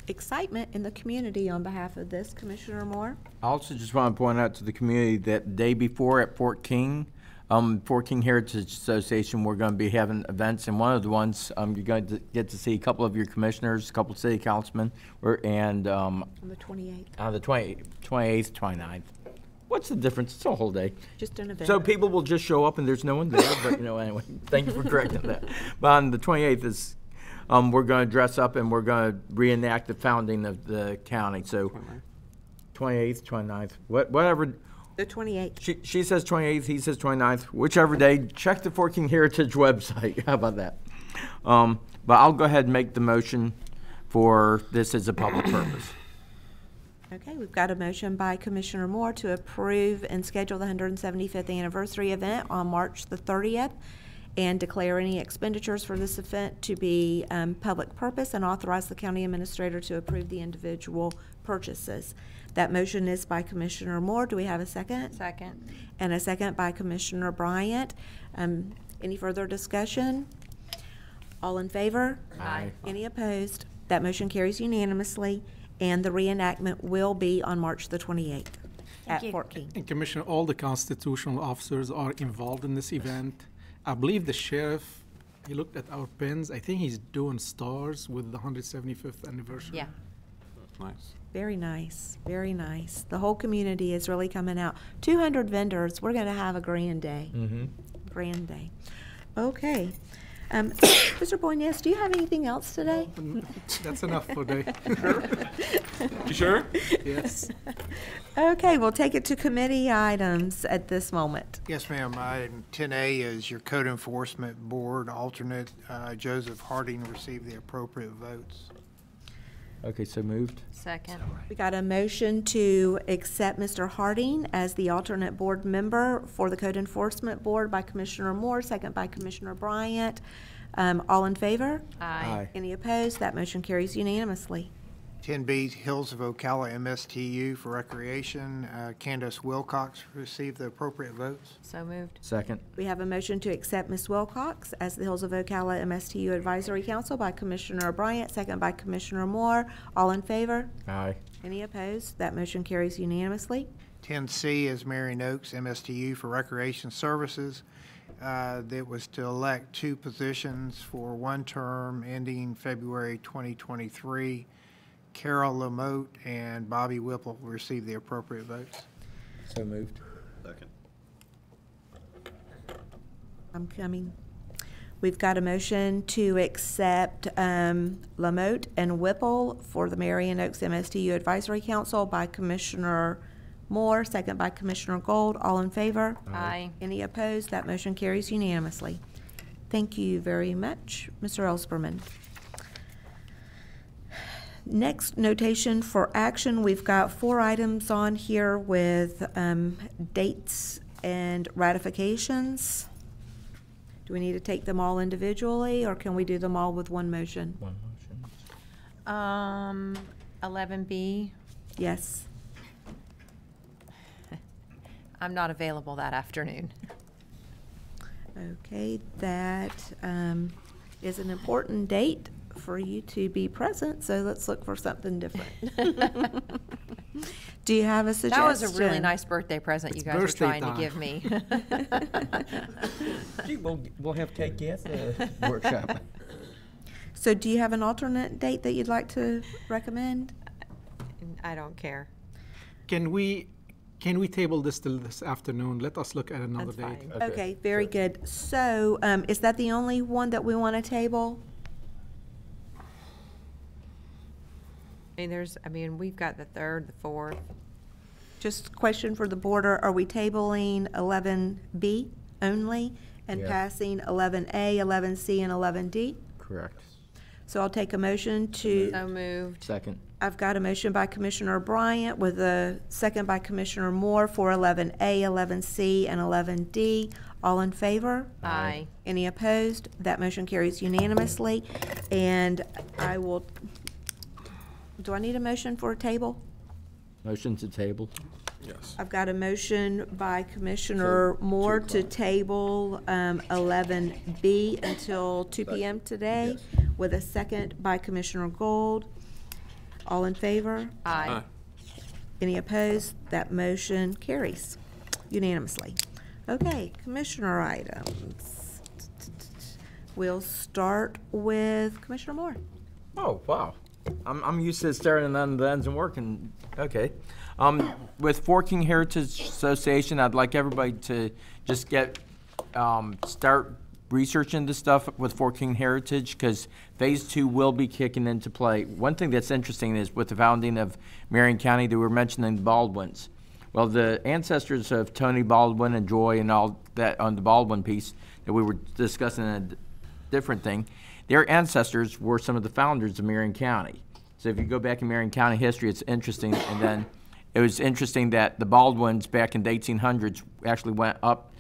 excitement in the community on behalf of this. Commissioner Moore? I also just want to point out to the community that the day before at Fort King, Fort King Heritage Association, we're going to be having events, and one of the ones you're going to get to see a couple of your commissioners, a couple of city councilmen, and On the 28th. on the 28th, 29th. What's the difference? It's a whole day. Just an event. So people will just show up and there's no one there, but anyway, thank you for correcting that. But on the 28th is, we're going to dress up and we're going to reenact the founding of the county. So 28th, 29th, whatever. The 28th. She says 28th, he says 29th, whichever day. Check the Fort King Heritage website. How about that? But I'll go ahead and make the motion for this as a public purpose. Okay, we've got a motion by Commissioner Moore to approve and schedule the 175th anniversary event on March the 30th and declare any expenditures for this event to be public purpose and authorize the county administrator to approve the individual purchases. That motion is by Commissioner Moore. Do we have a second? Second. And a second by Commissioner Bryant. Any further discussion? All in favor? Aye. Any opposed? That motion carries unanimously, and the reenactment will be on March the 28th at Fort King. And Commissioner, all the constitutional officers are involved in this event. I believe the sheriff, he looked at our pins. I think he's doing stars with the 175th anniversary. Yeah. Nice. Very nice, very nice. The whole community is really coming out. 200 vendors. We're going to have a grand day. Grand day. Okay. Mr. Boyness, do you have anything else today? That's enough for today. You sure? Yes. Okay, we'll take it to committee items at this moment. Yes, ma'am. Item 10A is your Code Enforcement Board alternate. Joseph Harding received the appropriate votes. Okay, so moved. Second. We got a motion to accept Mr. Harding as the alternate board member for the Code Enforcement Board by Commissioner Moore, second by Commissioner Bryant. All in favor? Aye. Any opposed? That motion carries unanimously. 10B, Hills of Ocala MSTU for recreation. Candace Wilcox received the appropriate votes. So moved. Second. We have a motion to accept Ms. Wilcox as the Hills of Ocala MSTU Advisory Council by Commissioner Bryant, second by Commissioner Moore. All in favor? Aye. Any opposed? That motion carries unanimously. 10C is Marion Oaks MSTU for recreation services. That was to elect 2 positions for 1 term ending February 2023. Carol Lamotte and Bobby Whipple received the appropriate votes. So moved. Second. I'm coming. We've got a motion to accept Lamotte and Whipple for the Marion Oaks MSTU Advisory Council by Commissioner Moore, second by Commissioner Gold. All in favor? Aye. Any opposed? That motion carries unanimously. Thank you very much, Mr. Ellsperman. Next notation for action, we've got 4 items on here with dates and ratifications. Do we need to take them all individually, or can we do them all with one motion? One motion. 11B. Yes. I'm not available that afternoon. Okay, that is an important date for you to be present, so let's look for something different. Do you have a suggestion? That was a really nice birthday present you guys were trying to give me. Gee, we'll have cake at the workshop. So do you have an alternate date that you'd like to recommend? I don't care. Can we table this till this afternoon? Let us look at another That's date. fine. Okay, very good. So is that the only one that we want to table? We've got the 3rd, the 4th. Just question for the board, are we tabling 11B only and Yes. passing 11A, 11C, and 11D? Correct. So I'll take a motion to, So moved. Second. I've got a motion by Commissioner Bryant with a second by Commissioner Moore for 11A, 11C, and 11D. All in favor? Aye. Any opposed? That motion carries unanimously. And I will, do I need a motion for a table? Motion to table. Yes. I've got a motion by Commissioner Moore to table 11B until 2 p.m. today, with a second by Commissioner Gold. All in favor? Aye. Any opposed? That motion carries unanimously. Okay, commissioner items. We'll start with Commissioner Moore. Oh, wow. I'm used to staring on the ends and working. Okay. With Forking Heritage Association, I'd like everybody to just start researching this stuff with Forking Heritage, because Phase 2 will be kicking into play. One thing that's interesting is with the founding of Marion County, they were mentioning the Baldwins. Well, the ancestors of Tony Baldwin and Joy and all that on the Baldwin piece that we were discussing in a different thing, their ancestors were some of the founders of Marion County. So if you go back in Marion County history, it's interesting. And then it was interesting that the Baldwins back in the 1800s actually went up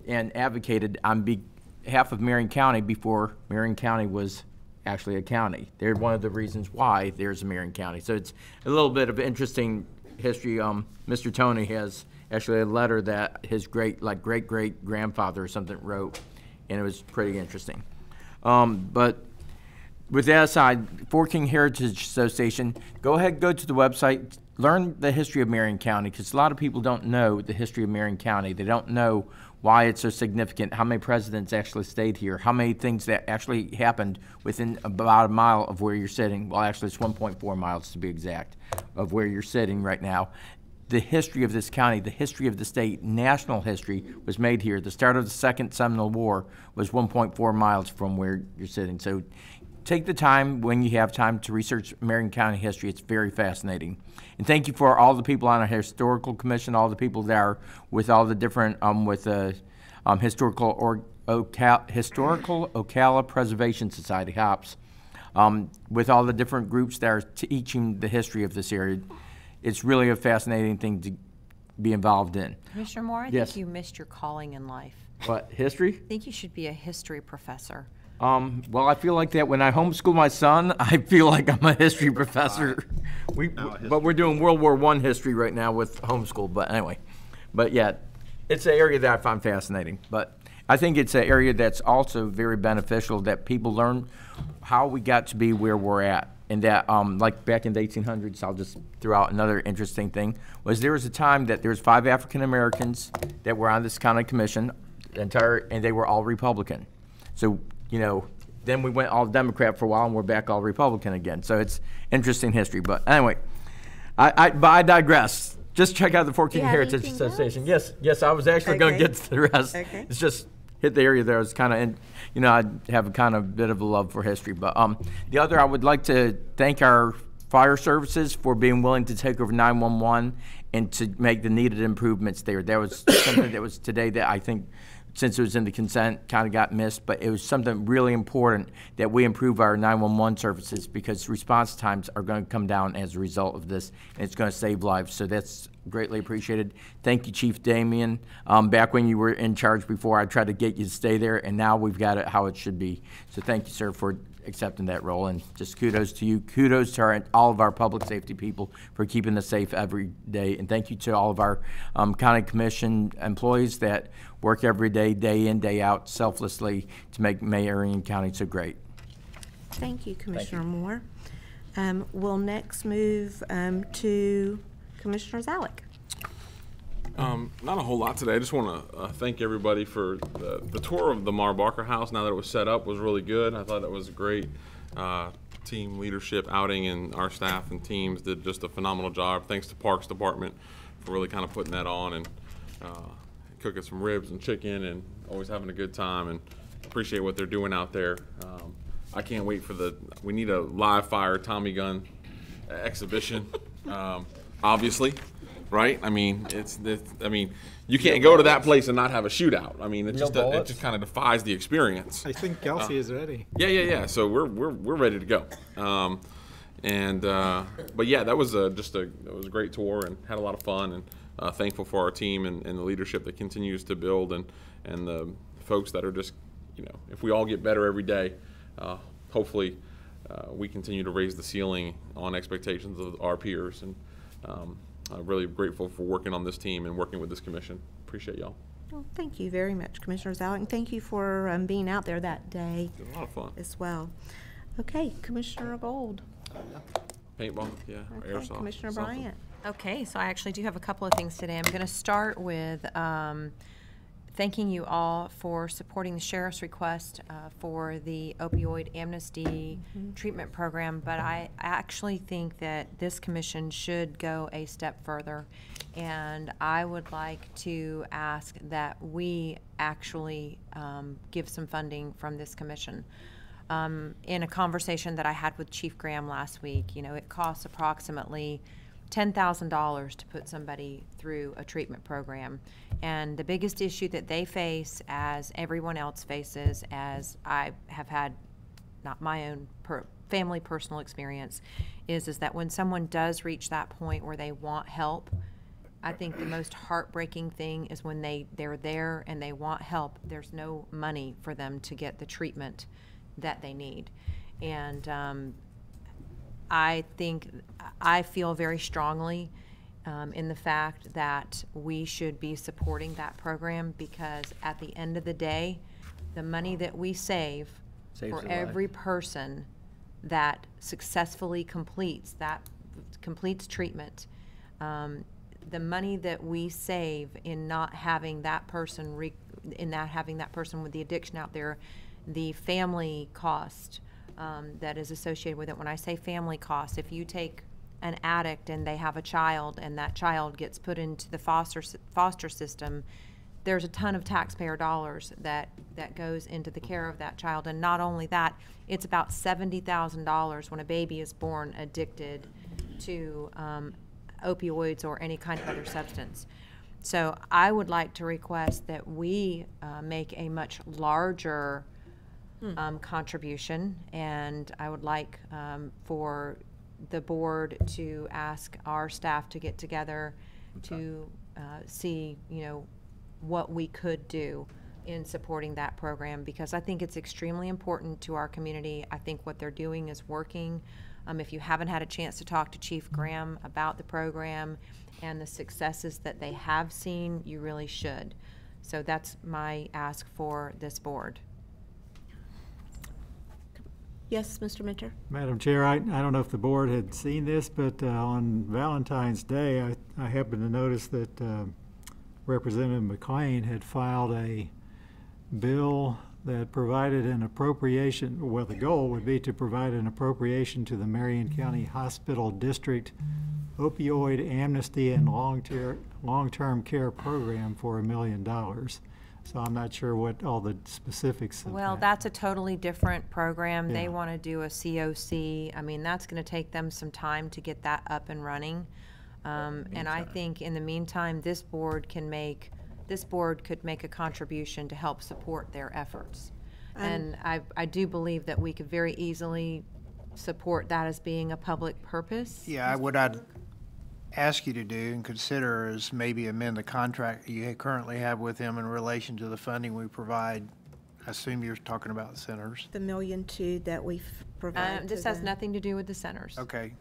and advocated on behalf of Marion County before Marion County was actually a county. They're one of the reasons why there's a Marion County. So it's a little bit of interesting history. Mr. Tony has actually a letter that his great-great-grandfather or something wrote, and it was pretty interesting. But with that aside, Forking Heritage Association, go ahead, go to the website, learn the history of Marion County, because a lot of people don't know the history of Marion County. They don't know why it's so significant, how many presidents actually stayed here, how many things that actually happened within about a mile of where you're sitting. Well, actually, it's 1.4 miles to be exact of where you're sitting right now. The history of this county, the history of the state, national history was made here. The start of the Second Seminole War was 1.4 miles from where you're sitting. So take the time when you have time to research Marion County history. It's very fascinating. And thank you for all the people on our historical commission, all the people that are with all the different, with the Historical Ocala Preservation Society, HOPS, with all the different groups that are teaching the history of this area. It's really a fascinating thing to be involved in. Commissioner Moore, I think you missed your calling in life. What, history? I think you should be a history professor. Well, I feel like that when I homeschool my son, I feel like I'm a history professor. But we're doing World War I history right now with homeschool. But anyway, yeah, it's an area that I find fascinating. But I think it's an area that's also very beneficial, that people learn how we got to be where we're at. And that, like back in the 1800s, I'll just throw out another interesting thing, was there was a time that there was 5 African Americans that were on this county commission, and they were all Republican. So, you know, then we went all Democrat for a while, and we're back all Republican again. So it's interesting history. But anyway, I digress. Just check out the Forking Heritage Association. Yes, I was actually going to get to the rest. Okay. It's just hit the area there. I was kind of, you know, I have a kind of bit of a love for history. But the other, I would like to thank our fire services for being willing to take over 911 and to make the needed improvements there. That was something that was today that I think, since it was in the consent, kind of got missed, but it was something really important that we improve our 911 services, because response times are going to come down as a result of this, and it's going to save lives. So that's greatly appreciated. Thank you, Chief Damien. Back when you were in charge before, I tried to get you to stay there, and now we've got it how it should be. So thank you, sir, for accepting that role, and just kudos to you. Kudos to all of our public safety people for keeping us safe every day, and thank you to all of our county commission employees that work every day, day in, day out, selflessly to make Marion County so great. Thank you, Commissioner Moore. We'll next move to Commissioner Zalek. Not a whole lot today. I just want to thank everybody for the tour of the Mar Barker House. Now that it was set up, was really good. I thought it was a great team leadership outing, and our staff and teams did just a phenomenal job. Thanks to Parks Department for really kind of putting that on and cooking some ribs and chicken and always having a good time, and appreciate what they're doing out there. I can't wait for we need a live fire Tommy gun exhibition, obviously. Right? I mean, you can't go to that place and not have a shootout. I mean, it just kind of defies the experience. I think Kelsey is ready. Yeah. So we're ready to go. But yeah, that was it was a great tour and had a lot of fun, and thankful for our team and the leadership that continues to build, and the folks that are just, you know, if we all get better every day, hopefully we continue to raise the ceiling on expectations of our peers, and I'm really grateful for working on this team and working with this commission. Appreciate y'all. Well, thank you very much, Commissioner Zalek, and thank you for being out there that day. It was a lot of fun as well. Okay, Commissioner Gold. Paintball, yeah, okay, airsoft. Commissioner Bryant. Okay, so I actually do have a couple of things today. I'm going to start with thanking you all for supporting the sheriff's request for the opioid amnesty treatment program, but I actually think that this commission should go a step further, and I would like to ask that we actually give some funding from this commission. In a conversation that I had with Chief Graham last week, you know, it costs approximately $10,000 to put somebody through a treatment program. And the biggest issue that they face, as everyone else faces, as I have had, not my own family personal experience, is that when someone does reach that point where they want help, I think the most heartbreaking thing is when they're there and they want help, there's no money for them to get the treatment that they need. And I feel very strongly in the fact that we should be supporting that program, because at the end of the day, the money that we save for every person that successfully completes treatment, the money that we save in not having that person with the addiction out there, the family cost that is associated with it. When I say family costs, if you take an addict and they have a child and that child gets put into the foster system, there's a ton of taxpayer dollars that goes into the care of that child. And not only that, it's about $70,000 when a baby is born addicted to opioids or any kind of other substance. So I would like to request that we make a much larger contribution, and I would like for the board to ask our staff to get together to see, you know, what we could do in supporting that program, because I think it's extremely important to our community. I think what they're doing is working. If you haven't had a chance to talk to Chief Graham about the program and the successes that they have seen, you really should. So that's my ask for this board. Yes, Mr. Minter. Madam Chair, I don't know if the board had seen this, but on Valentine's Day, I happened to notice that Representative McLean had filed a bill that provided an appropriation. Well, the goal would be to provide an appropriation to the Marion County Hospital District Opioid Amnesty and Long-Term Care Program for $1 million. So I'm not sure what all the specifics of Well, that. that's a totally different program. Yeah. They want to do a COC. I mean, that's going to take them some time to get that up and running. And I think in the meantime, this board could make a contribution to help support their efforts. And I do believe that we could very easily support that as being a public purpose. Yeah, what I'd ask you to do and consider is maybe amend the contract you currently have with them in relation to the funding we provide. I assume you're talking about the centers. The $1.2 million that we've provided. This has nothing to do with the centers. Okay,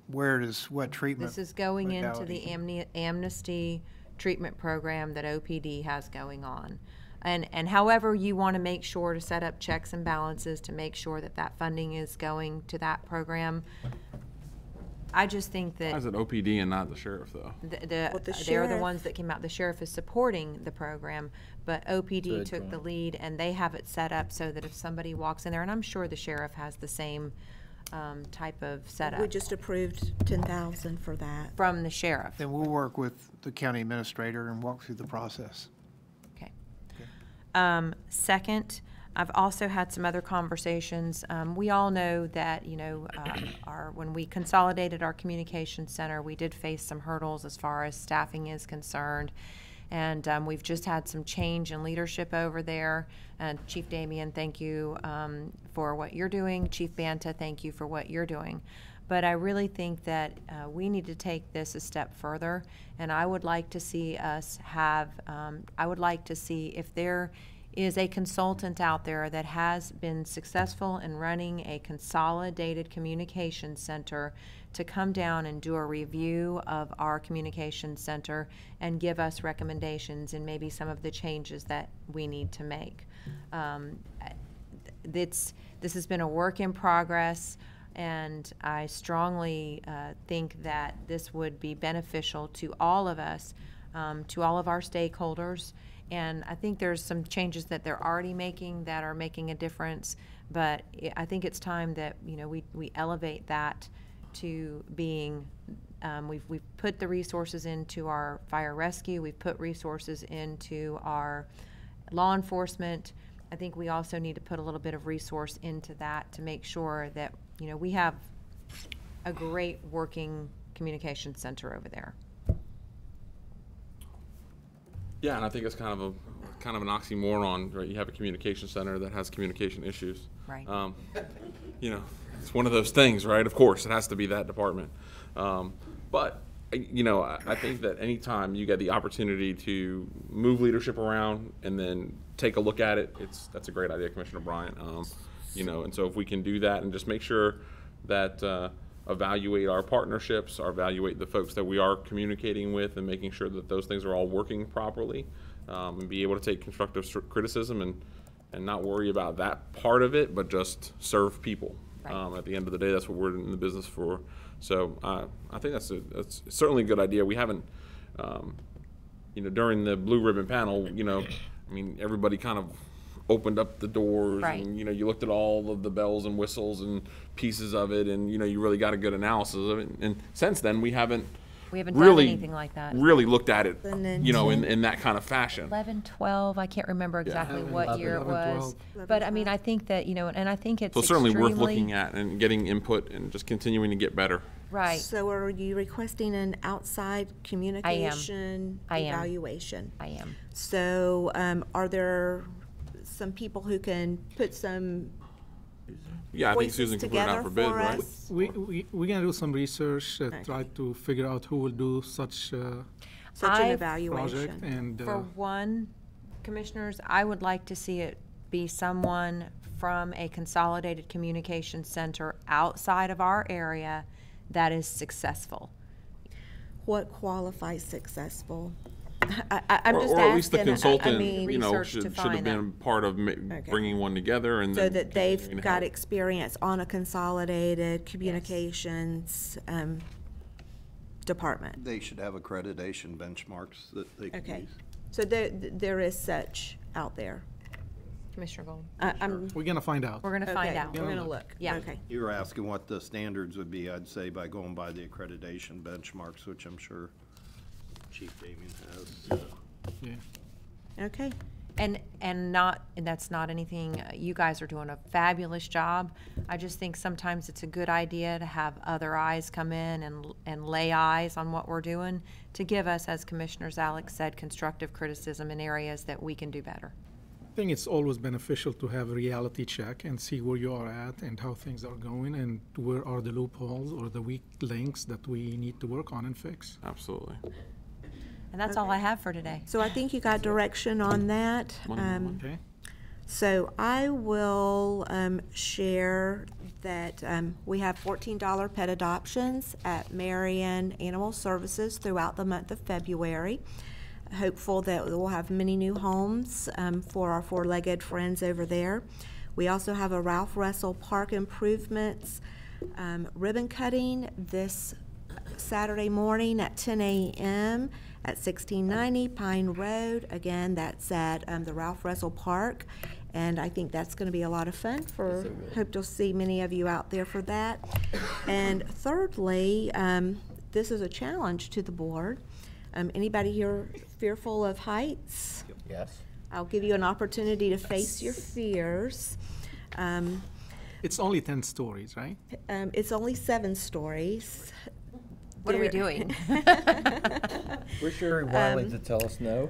what treatment? This is going into modality? the amnesty treatment program that OPD has going on. And however you want to make sure to set up checks and balances to make sure that that funding is going to that program, I just think that... Why is it OPD and not the sheriff, though? They're the ones that came out. The sheriff is supporting the program, but OPD took the lead, and they have it set up so that if somebody walks in there, and I'm sure the sheriff has the same type of setup. We just approved $10,000 for that. From the sheriff. Then we'll work with the county administrator and walk through the process. Okay. Second, I've also had some other conversations. We all know that, you know, when we consolidated our communication center, we did face some hurdles as far as staffing is concerned. And we've just had some change in leadership over there. And Chief Damian, thank you for what you're doing. Chief Banta, thank you for what you're doing. But I really think that we need to take this a step further. And I would like to see us have, I would like to see if there is a consultant out there that has been successful in running a consolidated communication center to come down and do a review of our communication center and give us recommendations and maybe some of the changes that we need to make. This has been a work in progress, and I strongly think that this would be beneficial to all of us, to all of our stakeholders, And I think there's some changes that they're already making that are making a difference, but I think it's time that, you know, we elevate that to being, we've put the resources into our fire rescue, we've put resources into our law enforcement. I think we also need to put a little bit of resource into that to make sure that, you know, we have a great working communication center over there. Yeah, and I think it's kind of an oxymoron, right? You have a communication center that has communication issues. Right. You know, it's one of those things, right? Of course, it has to be that department. But you know, I think that anytime you get the opportunity to move leadership around and then take a look at it, that's a great idea, Commissioner Bryant. You know, and so if we can do that and just make sure that evaluate our partnerships, or evaluate the folks that we are communicating with, and making sure that those things are all working properly, and be able to take constructive criticism and not worry about that part of it, but just serve people. Right. At the end of the day, that's what we're in the business for. So I think that's certainly a good idea. We haven't, you know, during the blue ribbon panel, you know, I mean, everybody kind of opened up the doors, right. And you know, you looked at all of the bells and whistles and pieces of it, and you know, you really got a good analysis of it. And since then, we haven't really done anything like that. Really looked at it, you know, in that kind of fashion. 11, 12, I can't remember exactly what year it was. 12. But I mean, I think that, you know, and I think it's so certainly worth looking at and getting input and just continuing to get better. Right. So are you requesting an outside communication evaluation? I am. So are there some people who can put some I think Susan can put it out for bid, right? We're gonna do some research, try to figure out who will do such an evaluation. Project. And for one, commissioners, I would like to see it be someone from a consolidated communication center outside of our area that is successful. What qualifies successful? I'm just asking. Or at least the consultant, I mean, you know, should have been part of bringing one together, and so that they've got experience on a consolidated communications department. They should have accreditation benchmarks that they can use. So there is such out there. Commissioner Gold. We're gonna find out. We're gonna find out. We're gonna look. Yeah. Okay. You were asking what the standards would be. I'd say by going by the accreditation benchmarks, which I'm sure Chief Damien has. Yeah. Okay. And that's not anything, you guys are doing a fabulous job. I just think sometimes it's a good idea to have other eyes come in and lay eyes on what we're doing to give us, as Commissioner Alex said, constructive criticism in areas that we can do better. I think it's always beneficial to have a reality check and see where you are at and how things are going and where are the loopholes or the weak links that we need to work on and fix. Absolutely. And that's all I have for today. So I think you got direction on that. Okay. So I will share that we have $14 pet adoptions at Marion Animal Services throughout the month of February. Hopeful that we'll have many new homes for our four-legged friends over there. We also have a Ralph Russell Park improvements ribbon cutting this Saturday morning at 10 a.m. at 1690 Pine Road. Again, that's at the Ralph Russell Park, and I think that's going to be a lot of fun. Hope to see many of you out there for that. And thirdly, this is a challenge to the board. Anybody here fearful of heights? Yes. I'll give you an opportunity to face your fears. It's only 10 stories, right? It's only 7 stories. What are we doing? We're Sherry Wiley to tell us no.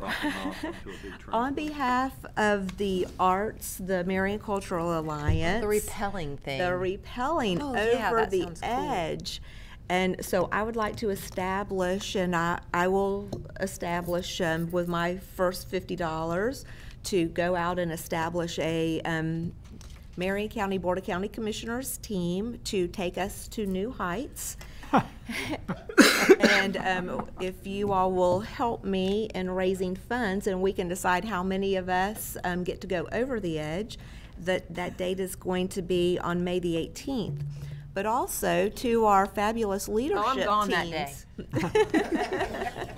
On behalf of the arts, the Marion Cultural Alliance. The repelling thing. The repelling over the edge. Cool. And so I would like to establish, and I will establish with my first $50 to go out and establish a Marion County Board of County Commissioners team to take us to new heights. And if you all will help me in raising funds, and we can decide how many of us get to go over the edge, that date is going to be on May the 18th. But also to our fabulous leadership I'm gone teams. that day.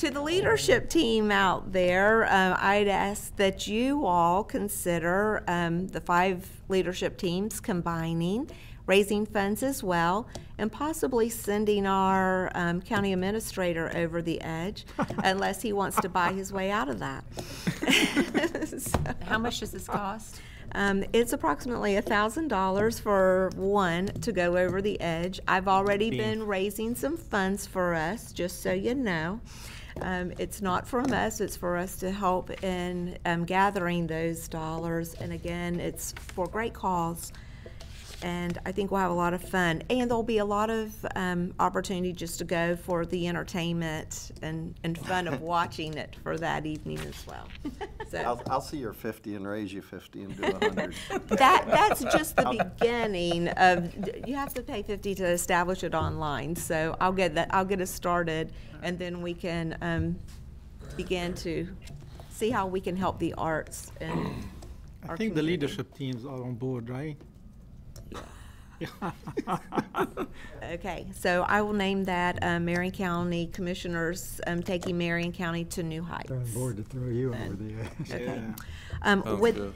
To the leadership team out there, I'd ask that you all consider the 5 leadership teams combining, raising funds as well, and possibly sending our county administrator over the edge, unless he wants to buy his way out of that. How much does this cost? It's approximately $1,000 for one to go over the edge. I've already been raising some funds for us, just so you know. It's not from us, it's for us to help in gathering those dollars. And again, it's for great cause. And I think we'll have a lot of fun. And there'll be a lot of opportunity just to go for the entertainment and fun of watching it for that evening as well. So I'll see your 50 and raise you 50 and do 100. that's just the beginning of, you have to pay 50 to establish it online. So I'll get it started, and then we can begin to see how we can help the arts and I think the leadership teams are on board, right? Okay, so I will name that Marion County Commissioners taking Marion County to new heights. They're on board to throw you over the edge. Okay.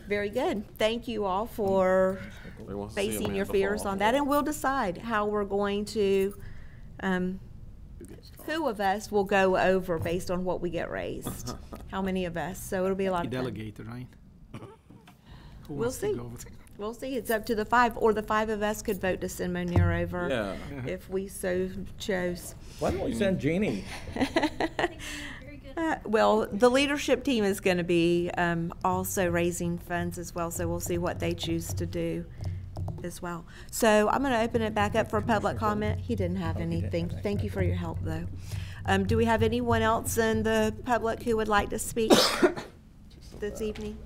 Very good. Thank you all for facing your fears on that, and we'll decide how we're going to, who of us will go over based on what we get raised. How many of us? So it'll be a lot of fun. Delegated, right? We'll see. We'll see. It's up to the 5, or the 5 of us could vote to send Monier over if we so chose. Why don't we send Jeannie? Well, the leadership team is going to be also raising funds as well, so we'll see what they choose to do as well. So I'm going to open it back up for public comment. He didn't have anything. Thank you for your help, though. Do we have anyone else in the public who would like to speak this evening?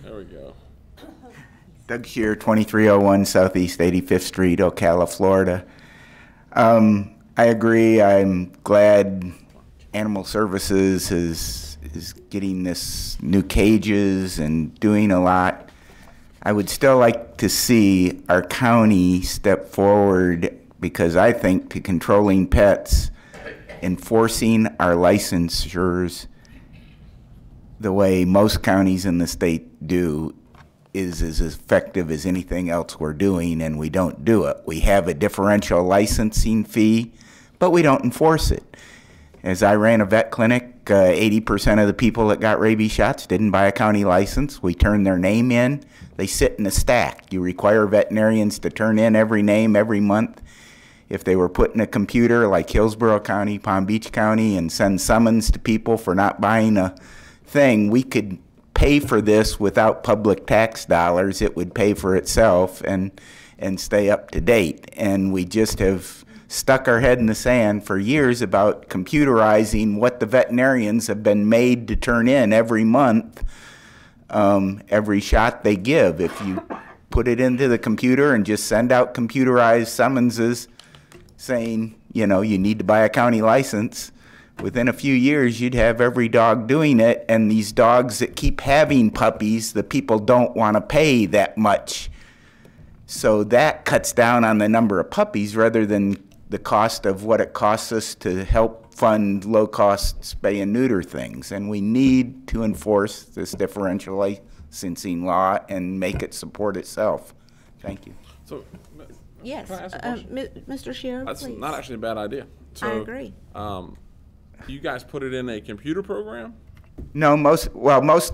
There we go. Doug Shear, 2301 Southeast 85th Street, Ocala, Florida. I agree. I'm glad Animal Services is getting this new cages and doing a lot. I would still like to see our county step forward, because I think to controlling pets, enforcing our licensures the way most counties in the state do is as effective as anything else we're doing, and we don't do it. We have a differential licensing fee, but we don't enforce it. As I ran a vet clinic, 80% of the people that got rabies shots didn't buy a county license. We turned their name in. They sit in a stack. You require veterinarians to turn in every name every month. If they were put in a computer like Hillsborough County, Palm Beach County, and send summons to people for not buying a thing, we could pay for this without public tax dollars. It would pay for itself and stay up to date. And we just have stuck our head in the sand for years about computerizing what the veterinarians have been made to turn in every month, every shot they give. If you put it into the computer and just send out computerized summonses saying, you know, you need to buy a county license, within a few years, you'd have every dog doing it, and these dogs that keep having puppies, the people don't want to pay that much. So that cuts down on the number of puppies rather than the cost of what it costs us to help fund low-cost spay and neuter things. And we need to enforce this differential licensing law and make it support itself. Thank you. So, yes, can I ask a question? Mr. Shearer, That's please. not actually a bad idea. So, I agree. You guys put it in a computer program? No, most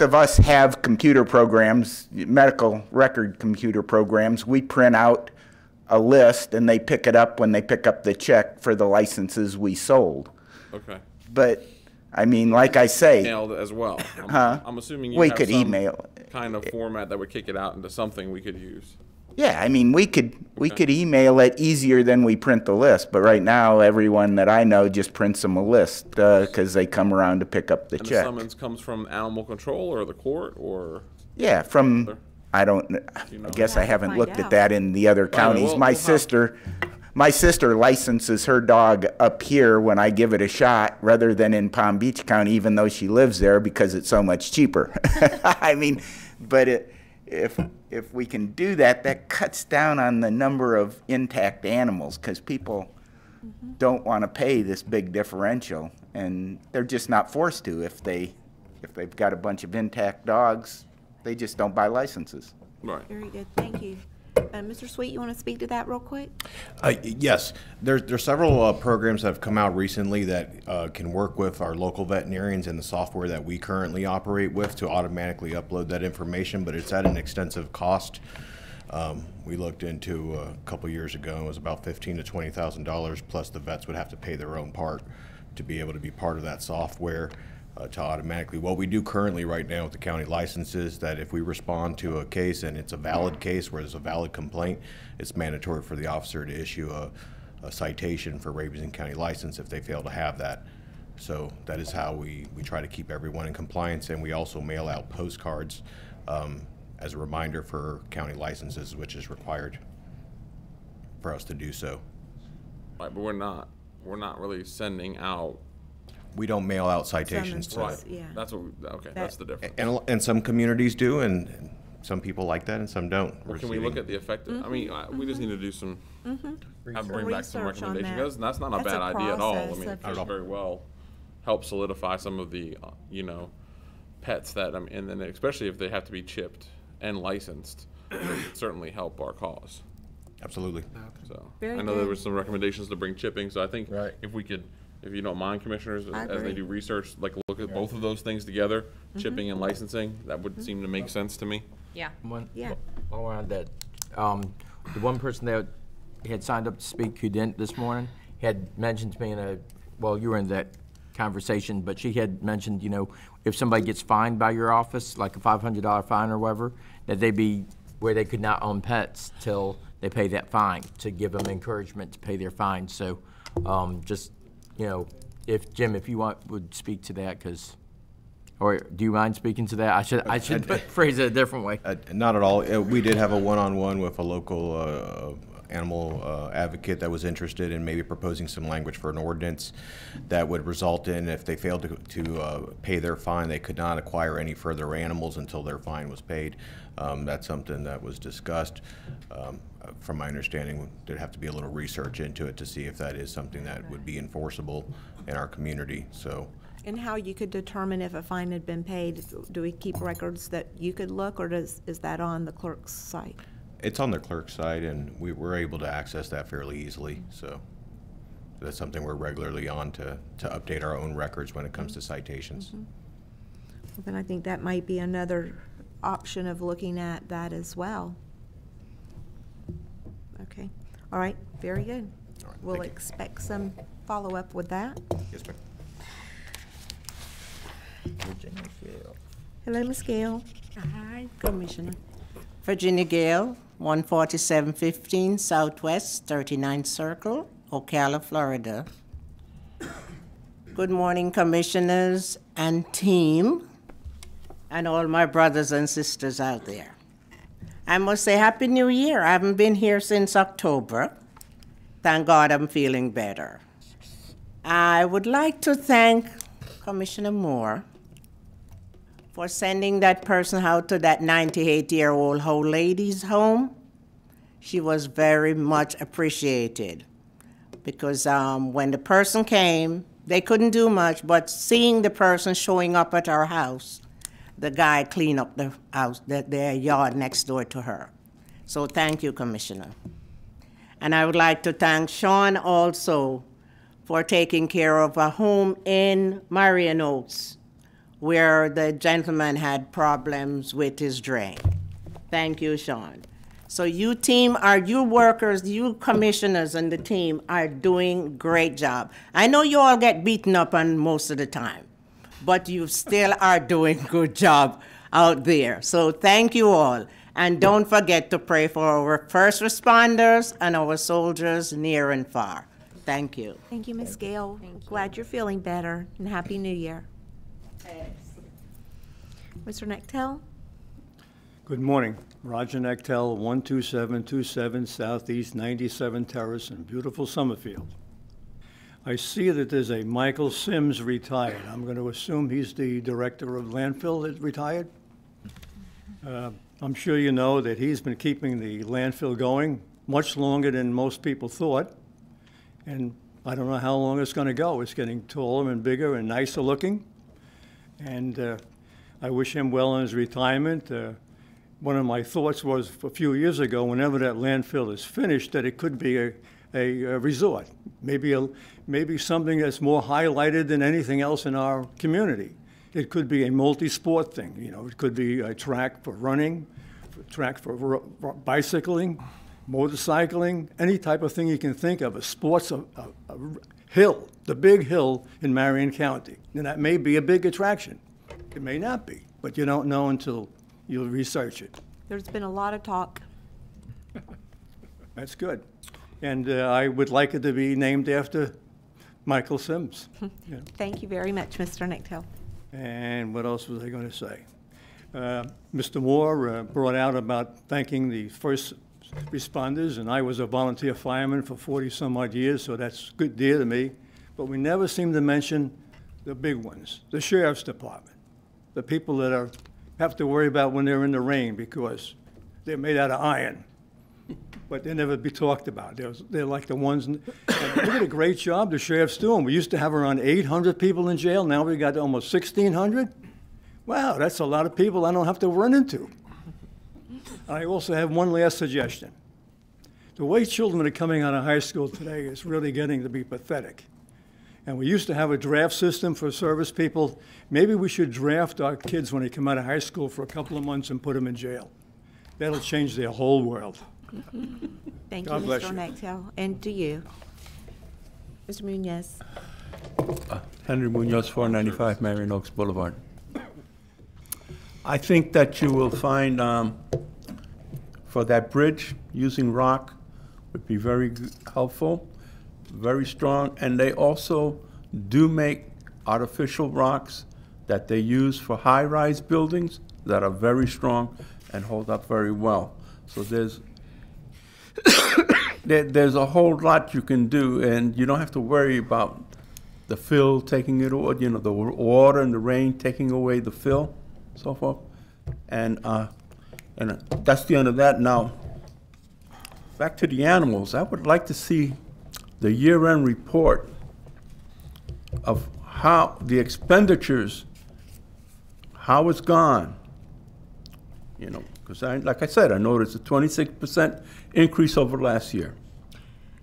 of us have computer programs, medical record computer programs. We print out a list and they pick it up when they pick up the check for the licenses we sold. Okay. But I mean, like I say, Emailed as well. I'm assuming you we have could some email kind of format that would kick it out into something we could use. Yeah, I mean, we could email it easier than we print the list, but right now everyone that I know just prints them a list because they come around to pick up the And check. the summons comes from animal control or the court or? Yeah, from I guess I haven't looked at that in the other counties. My sister licenses her dog up here when I give it a shot rather than in Palm Beach County, even though she lives there, because it's so much cheaper. I mean, but if we can do that, that cuts down on the number of intact animals, because people don't want to pay this big differential, and they're just not forced to. If they've got a bunch of intact dogs, they just don't buy licenses. Right. Very good, thank you. Mr. Sweet, you want to speak to that real quick? Yes, there's several programs that have come out recently that can work with our local veterinarians and the software that we currently operate with to automatically upload that information, but it's at an extensive cost. We looked into a couple years ago, and it was about $15,000 to $20,000, plus the vets would have to pay their own part to be able to be part of that software. To automatically, what we do currently right now with the county licenses, that if we respond to a case and it's a valid case where there's a valid complaint, it's mandatory for the officer to issue a citation for rabies and county license if they fail to have that. So that is how we try to keep everyone in compliance, and we also mail out postcards as a reminder for county licenses, which is required for us to do so. Right, but we're not really sending out. We don't mail out citations. Right. Yeah. That's what. That's the difference. And some communities do, and some people like that, and some don't. Well, can we look at the effect? I mean, we just need to do some. Bring back some recommendations. That's not a bad idea at all. I mean, it could very well help solidify some of the pets that and then especially if they have to be chipped and licensed, it would certainly help our cause. Absolutely. So Very I know good. there were some recommendations to bring chipping. So I think if we could. If you don't mind, commissioners, as they do research, like look at both of those things together, chipping and licensing, that would seem to make sense to me. Yeah. While we're on that, the one person that had signed up to speak who didn't this morning had mentioned to me you were in that conversation, but she had mentioned, if somebody gets fined by your office, like a $500 fine or whatever, that they be where they could not own pets till they pay that fine, to give them encouragement to pay their fine. So just, if Jim, if you would speak to that, or do you mind speaking to that? I should phrase it a different way. Not at all. We did have a one-on-one with a local animal advocate that was interested in maybe proposing some language for an ordinance that would result in, if they failed to pay their fine, they could not acquire any further animals until their fine was paid. That's something that was discussed. From my understanding, there'd have to be a little research into it to see if that is something that would be enforceable in our community. So. And how you could determine if a fine had been paid? Do we keep records that you could look, or is that on the clerk's site? It's on the clerk's site, and we're able to access that fairly easily. So that's something we're regularly on to update our own records when it comes to citations. Well, then I think that might be another option of looking at that as well. Okay. All right. Very good. All right, we'll expect some follow-up with that. Yes, ma'am. Hello, Ms. Gale. Hi, Commissioner. Virginia Gale, 14715 Southwest 39th Circle, Ocala, Florida. Good morning, Commissioners and team, and all my brothers and sisters out there. I must say Happy New Year. I haven't been here since October. Thank God I'm feeling better. I would like to thank Commissioner Moore for sending that person out to that 98-year-old old lady's home. She was very much appreciated because when the person came, they couldn't do much, but seeing the person showing up at our house, the guy cleaned up the house, their yard next door to her. So thank you, Commissioner. And I would like to thank Sean also for taking care of a home in Marion Oaks where the gentleman had problems with his drain. Thank you, Sean. So you team, you workers, you commissioners and the team are doing great job. I know you all get beaten up on most of the time, but you still are doing good job out there. So thank you all. And don't forget to pray for our first responders and our soldiers near and far. Thank you. Thank you, Ms. Gale. Glad you're feeling better, and Happy New Year. Mr. Nectel? Good morning. Roger Nectel, 12727 Southeast 97 Terrace in beautiful Summerfield. I see that there's a Michael Sims retired. I'm going to assume he's the director of landfill that retired. I'm sure you know that he's been keeping the landfill going much longer than most people thought. And I don't know how long it's going to go. It's getting taller and bigger and nicer looking. And I wish him well in his retirement. One of my thoughts was a few years ago, whenever that landfill is finished, that it could be a resort, maybe something that's more highlighted than anything else in our community. It could be a multi-sport thing. You know, it could be a track for running, a track for bicycling, motorcycling, any type of thing you can think of. A sports a hill, the big hill in Marion County, and that may be a big attraction. It may not be, but you don't know until you research it. There's been a lot of talk. That's good. And I would like it to be named after Michael Sims. Yeah. Thank you very much, Mr. Nicktel. And what else was I going to say? Mr. Moore brought out about thanking the first responders, and I was a volunteer fireman for 40-some-odd years, so that's good dear to me. But we never seem to mention the big ones, the sheriff's department, the people that have to worry about when they're in the rain because they're made out of iron. But they never be talked about. They're like the ones, look at a great job the sheriff's doing. We used to have around 800 people in jail. Now we got almost 1,600. Wow, that's a lot of people I don't have to run into. I also have one last suggestion. The way children are coming out of high school today is really getting to be pathetic. And we used to have a draft system for service people. Maybe we should draft our kids when they come out of high school for a couple of months and put them in jail. That'll change their whole world. Thank God you, bless Mr. you. Nicktel. And to you. Mr. Munoz. Henry Munoz, 495 Marion Oaks Boulevard. I think that you will find for that bridge, using rock would be very helpful, very strong, and they also do make artificial rocks that they use for high-rise buildings that are very strong and hold up very well. So there's there's a whole lot you can do, and you don't have to worry about the fill taking it away, you know, the water and the rain taking away the fill, so forth. And that's the end of that. Now, back to the animals. I would like to see the year-end report of how the expenditures, how it's gone. You know, because like I said, I noticed a 26% increase over last year.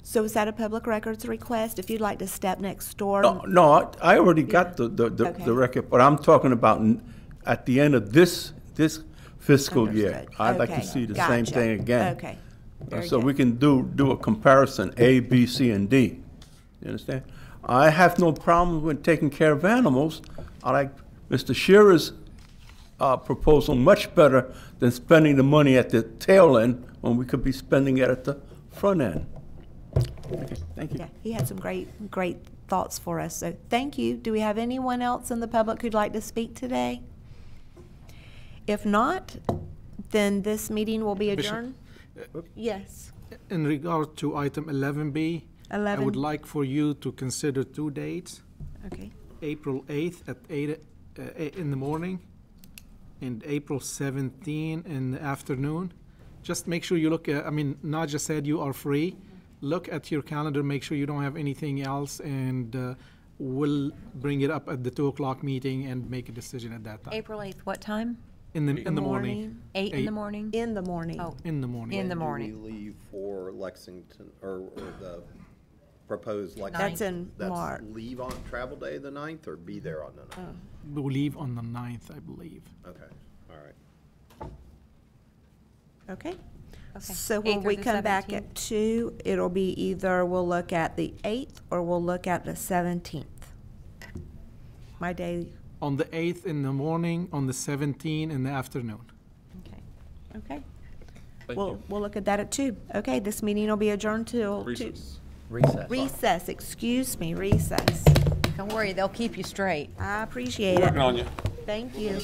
So is that a public records request? If you'd like to step next door? No, I already got the Okay. record, but I'm talking about at the end of this fiscal year. Understood. I'd like to Okay. see the same Gotcha. thing again. Okay. So we can do a comparison, A, B, C, and D. You understand? I have no problem with taking care of animals. I like Mr. Shearer's proposal much better than spending the money at the tail end when we could be spending it at the front end. Okay, thank you. Yeah, he had some great thoughts for us, so thank you. Do we have anyone else in the public who'd like to speak today? If not, then this meeting will be adjourned. Yes. In regard to item 11B, I 11. would like for you to consider two dates. Okay. April 8th at 8 in the morning and April 17 in the afternoon. Just make sure you look at, I mean, Naja said you are free. Look at your calendar, make sure you don't have anything else, and we'll bring it up at the 2 o'clock meeting and make a decision at that time. April 8th, what time? In the morning. 8 in the morning? In the morning. Oh. In the morning. In the When morning. do we leave for Lexington, or the proposed Lexington? That's in March. Leave on travel day the 9th, or be there on the 9th? We'll leave on the 9th, I believe. Okay, all right. Okay. Okay. So when 8th or we the come back 17th? at 2, it'll be either we'll look at the 8th or we'll look at the 17th. My day. On the 8th in the morning, on the 17th in the afternoon. Okay. Thank you. We'll look at that at 2. Okay, this meeting will be adjourned till 2. Recess. Recess, excuse me, recess. Don't worry, they'll keep you straight. I appreciate it. Working on you. Thank you.